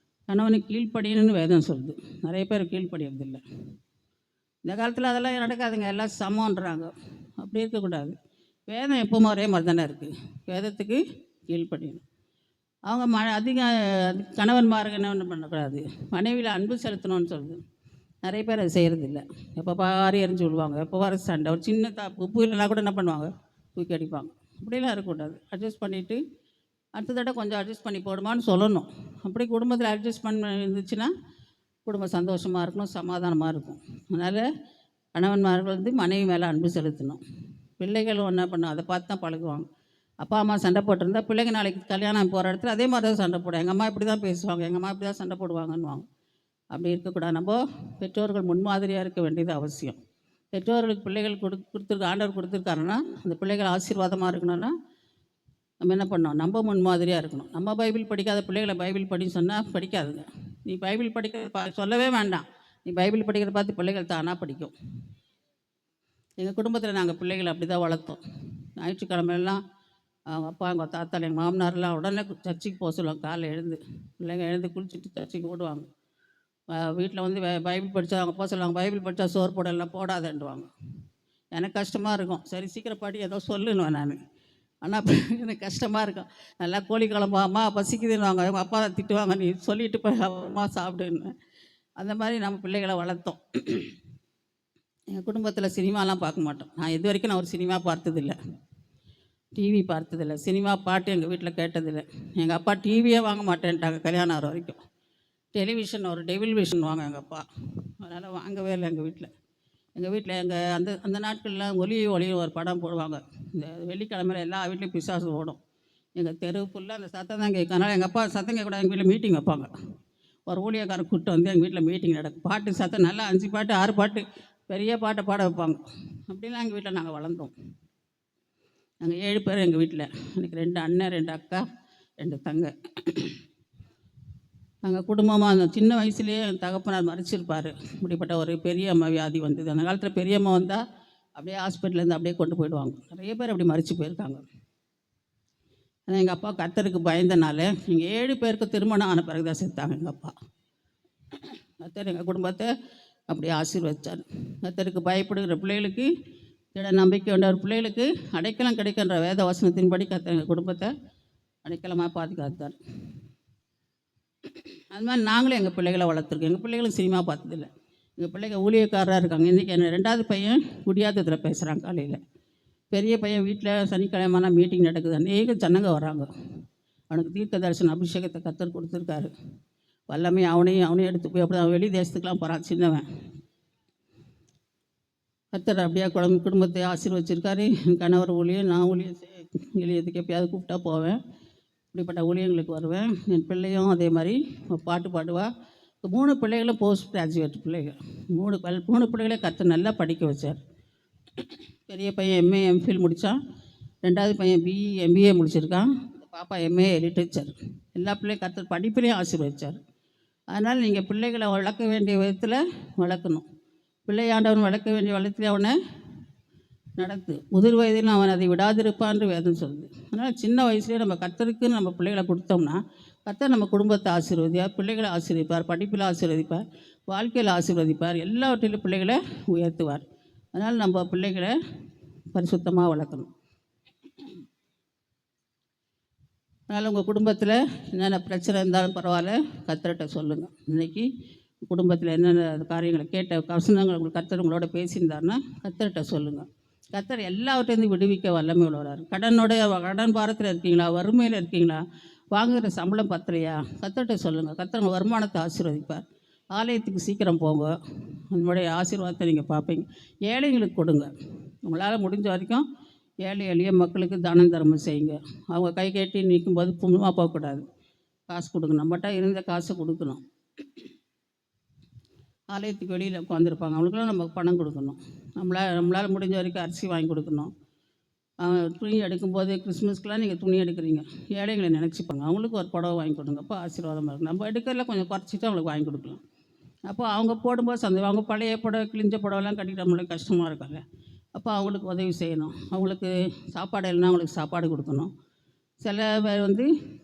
கணவனுக்கு கீழ்ப்படியணும்னு வேதம் சொல்லுது. நிறைய பேர் கீழ்ப்படியறதில்லை. இந்த காலத்தில் அதெல்லாம் நடக்காதுங்க, எல்லாம் சமன்றாங்க. அப்படி இருக்கக்கூடாது. வேதம் எப்பவும் ஒரே மாதிரி தானே இருக்குது. வேதத்துக்கு கீழ்ப்படியணும். அவங்க கணவன்மார்கள் என்ன பண்ணக்கூடாது, மனைவியில் அன்பு செலுத்தணும்னு சொல்லுது. நிறைய பேர் அது செய்கிறதில்ல. எப்போ பாரு எரிஞ்சு விடுவாங்க, எப்போ வர சண்டை, ஒரு சின்ன உப்பு இல்லைனா கூட என்ன பண்ணுவாங்க, தூக்கி அடிப்பாங்க. அப்படிலாம் இருக்கக்கூடாது. அட்ஜஸ்ட் பண்ணிவிட்டு அடுத்த தடவை கொஞ்சம் அட்ஜஸ்ட் பண்ணி போடுமான்னு சொல்லணும். அப்படி குடும்பத்தில் அட்ஜஸ்ட் பண்ண இருந்துச்சுன்னா குடும்பம் சந்தோஷமாக இருக்கணும், சமாதானமாக இருக்கும். அதனால் கணவன்மார்கள் வந்து மனைவி மேலே அன்பு செலுத்தணும். பிள்ளைகளும் என்ன பண்ணும், அதை பார்த்து தான் பழகுவாங்க. அப்பா அம்மா சண்டை போட்டிருந்தா பிள்ளைங்க நாளைக்கு கல்யாணம் போகிற இடத்துல அதே மாதிரி தான் சண்டை போடுவாங்க. எங்கள் அம்மா இப்படி தான் பேசுவாங்க, எங்கள் அம்மா இப்படி தான் சண்டை போடுவாங்கன்னுவாங்க. அப்படி இருக்கக்கூடாது. நம்ம பெற்றோர்கள் முன்மாதிரியாக இருக்க வேண்டியது அவசியம். பெற்றோர்களுக்கு பிள்ளைகள் கொடுத்துருக்க ஆண்டவர் கொடுத்துருக்காருன்னா அந்த பிள்ளைகள் ஆசீர்வாதமாக இருக்கணும்னா நம்ம என்ன பண்ணோம், நம்ம முன்மாதிரியாக இருக்கணும். நம்ம பைபிள் படிக்காத பிள்ளைகளை பைபிள் படின்னு சொன்னால் படிக்காதுங்க. நீ பைபிள் படிக்க சொல்லவே வேண்டாம், நீ பைபிள் படிக்கிறத பார்த்து பிள்ளைகள் தானாக படிக்கும். எங்கள் குடும்பத்தில் நாங்கள் பிள்ளைகளை அப்படி தான் வளர்த்தோம். ஞாயிற்றுக்கிழமையெல்லாம் அவங்க அப்பா எங்கள் தாத்தா எங்கள் மாமனாரெலாம் உடனே சர்ச்சுக்கு போக சொல்லுவாங்க. காலைல எழுந்து பிள்ளைங்க எழுந்து குளிச்சுட்டு சர்ச்சுக்கு ஓடுவாங்க. வீட்டில் வந்து பைபிள் படித்தா அவங்க போக சொல்லுவாங்க, பைபிள் படித்தா சோறு போடலாம் போடாதேன்டுவாங்க. எனக்கு கஷ்டமாக இருக்கும். சரி சீக்கிரம் பாடி ஏதோ சொல்லுவேன் நான். ஆனால் எனக்கு கஷ்டமாக இருக்கும். நல்லா கோழி குழம்பு அம்மா பசிக்குதுன்னுவாங்க, எங்கள் அப்பா தான் திட்டுவாங்க, நீ சொல்லிட்டு போய் அம்மா சாப்பிடுன்னு. அந்த மாதிரி நம்ம பிள்ளைகளை வளர்த்தோம். எங்கள் குடும்பத்தில் சினிமாலாம் பார்க்க மாட்டோம். நான் இது வரைக்கும் நான் ஒரு சினிமா பார்த்ததில்லை, டிவி பார்த்ததில்லை, சினிமா பாட்டு எங்கள் வீட்டில் கேட்டதில்லை. எங்கள் அப்பா டிவியே வாங்க மாட்டேன்ட்டாங்க கல்யாணம் ஆகிற வரைக்கும். டெலிவிஷன் ஒரு டெலிவிஷன் வாங்க எங்கள் அப்பா, அதனால் வாங்கவே இல்லை எங்கள் வீட்டில். எங்கள் வீட்டில் அந்த அந்த நாட்கள்லாம் ஒளியும் ஒரு படம் போடுவாங்க. இந்த வெள்ளிக்கிழமையில எல்லா வீட்லேயும் பிசாசு ஓடும். எங்கள் தெரு ஃபுல்லாக அந்த சத்தம் தான் கேட்கும். அதனால் எங்கள் அப்பா சத்தம் கேட்கக்கூடாது, எங்கள் வீட்டில் மீட்டிங் வைப்பாங்க. ஒரு ஊழியக்காரன் கூப்பிட்டு வந்து எங்கள் வீட்டில் மீட்டிங் நடக்கும். பாட்டு சத்தம் நல்லா 5 பாட்டு 6 பாட்டு பெரிய பாட்டை பாட வைப்பாங்க. அப்படிலாம் எங்கள் வீட்டில் நாங்கள் வளர்ந்தோம். நாங்கள் 7 பேர் எங்கள் வீட்டில். எனக்கு 2 அண்ணன், 2 அக்கா, 2 தங்க. நாங்கள் குடும்பமாக அந்த சின்ன வயசுலேயே என் தகப்பனார் மறிச்சிருப்பார். இப்படிப்பட்ட ஒரு பெரியம்மா வியாதி வந்தது. அந்த காலத்தில் பெரியம்மா வந்தால் அப்படியே ஹாஸ்பிட்டல்லேருந்து அப்படியே கொண்டு போயிடுவாங்க. நிறைய பேர் அப்படி மறித்து போயிருக்காங்க. ஆனால் எங்கள் அப்பா கர்த்தருக்கு பயந்தனால எங்கள் 7 பேருக்கு திருமணம் ஆன பிறகு தான் செத்தாங்க எங்கள் அப்பா. கர்த்தர் எங்கள் குடும்பத்தை அப்படியே ஆசீர்வதிச்சார். கர்த்தருக்கு பயப்படுகிற பிள்ளைகளுக்கு, திட நம்பிக்கை உள்ள பிள்ளைகளுக்கு அடைக்கலம் கிடைக்கின்ற வேத வசனத்தின்படி கர்த்தர் எங்கள் குடும்பத்தை அடைக்கலமாக பாதுகாத்தார். அது மாதிரி நாங்களும் எங்கள் பிள்ளைகளை வளர்த்துருக்கோம். எங்கள் பிள்ளைகளும் சினிமா பார்த்ததில்ல. எங்கள் பிள்ளைங்க ஊழியக்காரராக இருக்காங்க. இன்றைக்கி என்ன 2வது பையன் குடியாத்தத்தில் பேசுகிறான் காலையில். பெரிய பையன் வீட்டில் சனிக்கிழமைனா மீட்டிங் நடக்குது. அநேக ஜனங்க வராங்க. அவனுக்கு தீர்க்க தரிசன அபிஷேகத்தை கர்த்தர் கொடுத்துருக்காரு. வல்லமை அவனையும் எடுத்து போய் அப்படி அவன் வெளி தேசத்துக்கெலாம் போகிறான் சின்னவன். கர்த்தர் அப்படியே குடும்பத்தை ஆசீர்வச்சிருக்காரு. என் கணவர் ஊழியம், நான் ஊழியத்துக்கு எப்பயாவது கூப்பிட்டா போவேன். இப்படிப்பட்ட ஊழியங்களுக்கு வருவேன். என் பிள்ளையும் அதே மாதிரி பாட்டு பாடுவா. 3 பிள்ளைகளும் போஸ்ட் கிராஜுவேட் பிள்ளைகள். 3 பிள்ளைகளே கர்த்தர் நல்லா படிக்க வச்சார். பெரிய பையன் எம்ஏ எம்ஃபில் முடித்தான். 2வது பையன் பிஇ எம்பிஏ முடிச்சிருக்கான். பாப்பா எம்ஏ லிட்ரேச்சர். எல்லா பிள்ளையும் கர்த்தர் படிப்பிலையும் ஆசீர்வதிச்சார். அதனால் நீங்கள் பிள்ளைகளை வளர்க்க வேண்டிய விதத்தில் வளர்க்கணும். பிள்ளையாண்டவன் வளர்க்க வேண்டிய விதத்தில் அவனை நடத்து. முதிர் வயதில் அவன் அதை விடாதிருப்பான்னு வேதம் சொல்லுது. அதனால் சின்ன வயசுலேயே நம்ம கர்த்தருக்கு நம்ம பிள்ளைகளை கொடுத்தோம்னா கர்த்தர் நம்ம குடும்பத்தை ஆசீர்வதிப்பார், பிள்ளைகளை ஆசீர்வதிப்பார், படிப்பில் ஆசீர்வதிப்பார், வாழ்க்கையில் ஆசீர்வதிப்பார், எல்லாவற்றிலும் பிள்ளைகளை உயர்த்துவார். அதனால் நம்ம பிள்ளைகளை பரிசுத்தமாக வளர்க்கணும். அதனால் உங்கள் குடும்பத்தில் என்னென்ன பிரச்சனை இருந்தாலும் பரவாயில்ல, கர்த்தர்கிட்ட சொல்லுங்கள். இன்றைக்கி குடும்பத்தில் என்னென்ன காரியங்களை கேட்ட வசனங்கள் உங்களுக்கு கர்த்தர் உங்களோட பேசியிருந்தாருன்னா கர்த்தர்கிட்ட சொல்லுங்கள். கர்த்தர் எல்லாவற்றையும் விடுவிக்க வல்லமை உள்ளவரார். கடன் பாரத்தில் இருக்கீங்களா, வறுமையில் இருக்கீங்களா, வாங்குகிற சம்பளம் பத்தலையா, கர்த்தர்கிட்ட சொல்லுங்கள். கர்த்தர் உங்கள் வருமானத்தை ஆசீர்வதிப்பார். ஆலயத்துக்கு சீக்கிரம் போங்க, நம்மளுடைய ஆசீர்வாதத்தை நீங்கள் பார்ப்பீங்க. ஏழைங்களுக்கு கொடுங்க. உங்களால் முடிஞ்ச வரைக்கும் ஏழை எளிய மக்களுக்கு தானம் தர்மம் செய்யுங்க. அவங்க கை கட்டி நிற்கும்போது புண்ணியமாக போகக்கூடாது. காசு கொடுக்கணும், நம்மகிட்ட இருந்த காசை கொடுக்கணும். ஆலயத்துக்கு வெளியில் உட்காந்துருப்பாங்க, அவங்களுக்குலாம் நம்ம பணம் கொடுக்கணும். நம்மளால் முடிஞ்ச வரைக்கும் அரிசி வாங்கி கொடுக்கணும். துணி எடுக்கும்போது கிறிஸ்மஸ்க்கெலாம் நீங்கள் துணி எடுக்கிறீங்க, ஏழைங்களை நினச்சிப்பாங்க, அவங்களுக்கு ஒரு புடவை வாங்கி கொடுங்க. அப்போ ஆசீர்வாதமாக இருக்கும். நம்ம எடுக்கிறதுல கொஞ்சம் குறைச்சிட்டு அவங்களுக்கு வாங்கி கொடுக்கலாம். அப்போ அவங்க போடும்போது அவங்க பழைய புடவை கிழிஞ்ச புடவைலாம் கட்டிட்டு நம்மளுக்கு கஷ்டமாக இருக்காங்க. அப்போ அவங்களுக்கு உதவி செய்யணும். அவங்களுக்கு சாப்பாடு இல்லைன்னா அவங்களுக்கு சாப்பாடு கொடுக்கணும். சில பேர்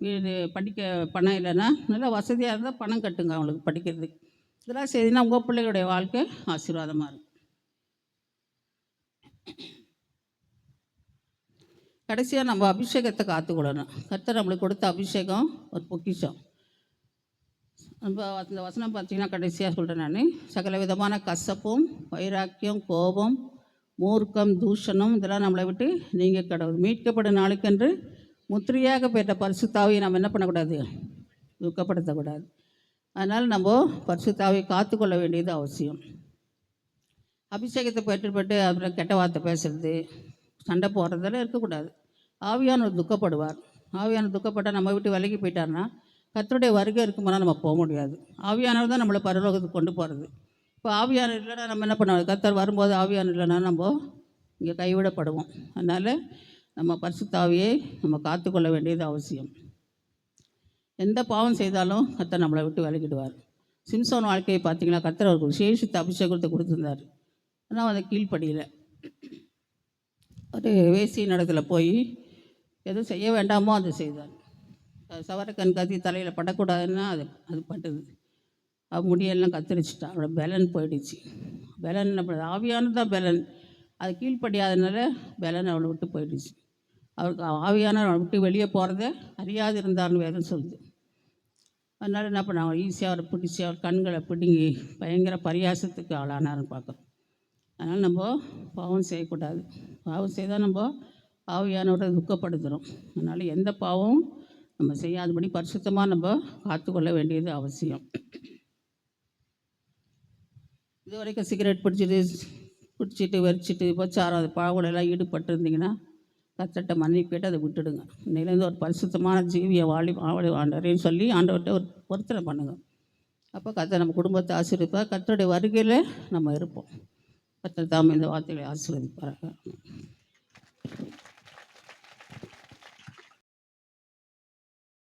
வீடு படிக்க பணம் இல்லைன்னா நல்லா வசதியாக இருந்தால் பணம் கட்டுங்க அவங்களுக்கு படிக்கிறதுக்கு. இதெல்லாம் செய்திங்கன்னா உங்கள் பிள்ளைகளுடைய வாழ்க்கை ஆசீர்வாதமாக இருக்கும். கடைசியாக நம்ம அபிஷேகத்தை காத்துக்கொள்ளணும். கர்த்தர் நம்மளுக்கு கொடுத்த அபிஷேகம் ஒரு பொக்கிஷம். நம்ம அந்த வசனம் பார்த்தீங்கன்னா கடைசியாக சொல்கிறேன் நான், சகல விதமான கசப்பும் வைராக்கியம் கோபம் மூர்க்கம் தூஷணம் இதெல்லாம் நம்மளை விட்டு நீங்கள் கடவுள் மீட்கப்படும் நாளுக்கென்று முத்திரையாக பெற்ற பரிசுத்தாவியை நம்ம என்ன பண்ணக்கூடாது, துக்கப்படுத்தக்கூடாது. அதனால் நம்ம பரிசுத்தாவியை காத்துக்கொள்ள வேண்டியது அவசியம். அபிஷேகத்தை பெற்றுப்பட்டு அப்புறம் கெட்ட வார்த்தை பேசுறது, சண்டை போடுறதெல்லாம் இருக்கக்கூடாது. ஆவியானவர் துக்கப்படுவார். ஆவியானவர் துக்கப்பட்டால் நம்ம விட்டு விலகி போயிட்டார்னா கர்த்தருடைய வருகை இருக்கும்போது நம்ம போக முடியாது. ஆவியானவர் தான் நம்மளை பரலோகத்துக்கு கொண்டு போகிறது. இப்போ ஆவியானவர் இல்லைன்னா நம்ம என்ன பண்ணுவோம், கர்த்தர் வரும்போது ஆவியானவர் இல்லைன்னா நம்ம இங்கே கைவிடப்படுவோம். அதனால் நம்ம பரிசுத்தாவியை நம்ம காத்துக்கொள்ள வேண்டியது அவசியம். எந்த பாவம் செய்தாலும் கர்த்தர் நம்மளை விட்டு விலகிடுவார். சிம்சோன் வாழ்க்கையை பார்த்தீங்கன்னா கர்த்தர் அவருக்கு விசேஷித்த அபிஷேகத்தை கொடுத்துருந்தார். ஆனால் அதை கீழ்ப்படியில் ஒரு வேசி இடத்துல போய் எதுவும் செய்ய வேண்டாமோ அதை செய்தார். சவரக்கண் கத்தி தலையில் படக்கூடாதுன்னா அது பட்டுது. முடியெல்லாம் கத்திரிச்சிட்டா, அவளோட பலன் போயிடுச்சு. பலன் ஆவியானது தான் பலன், அது கீழ்ப்படியாதனால பலன் அவளை விட்டு போயிடுச்சு. அவருக்கு ஆவியான அவளை விட்டு வெளியே போகிறத அறியாது இருந்தார்னு வேதம் சொல்லுது. அதனால் என்ன பண்ண, அவன் ஈஸியாக அவரை பிடிச்சி அவர் கண்களை பிடுங்கி பயங்கர பரியாசத்துக்கு ஆளானார்னு பார்க்குறோம். அதனால் நம்ம பாவம் செய்யக்கூடாது. பாவம் செய்தால் நம்ம ஆவியானவரை துக்கப்படுத்துகிறோம். அதனால் எந்த பாவம் நம்ம செய்யாதபடி பரிசுத்தமாக நம்ம காத்துக்கொள்ள வேண்டியது அவசியம். இது வரைக்கும் சிகரெட் பிடிச்சிட்டு குடிச்சிட்டு வெறிச்சிட்டு விபச்சாரம் அது பாவங்களெல்லாம் ஈடுபட்டு இருந்தீங்கன்னா கர்த்தர்கிட்ட மன்னிப்பு கேட்டு அதை விட்டுடுங்க. இன்னையிலேருந்து ஒரு பரிசுத்தமான ஜீவியை வாழி ஆண்டவரேன்னு சொல்லி ஆண்டவர்கிட்ட ஒரு பொருத்தனை பண்ணுங்கள். அப்போ கர்த்தர் நம்ம குடும்பத்தை ஆசீர்வதிப்பார். கர்த்தருடைய வருகையில் நம்ம இருப்போம். கர்த்தர் தாமே இந்த வார்த்தைகளை ஆசீர்வதிப்பாராக.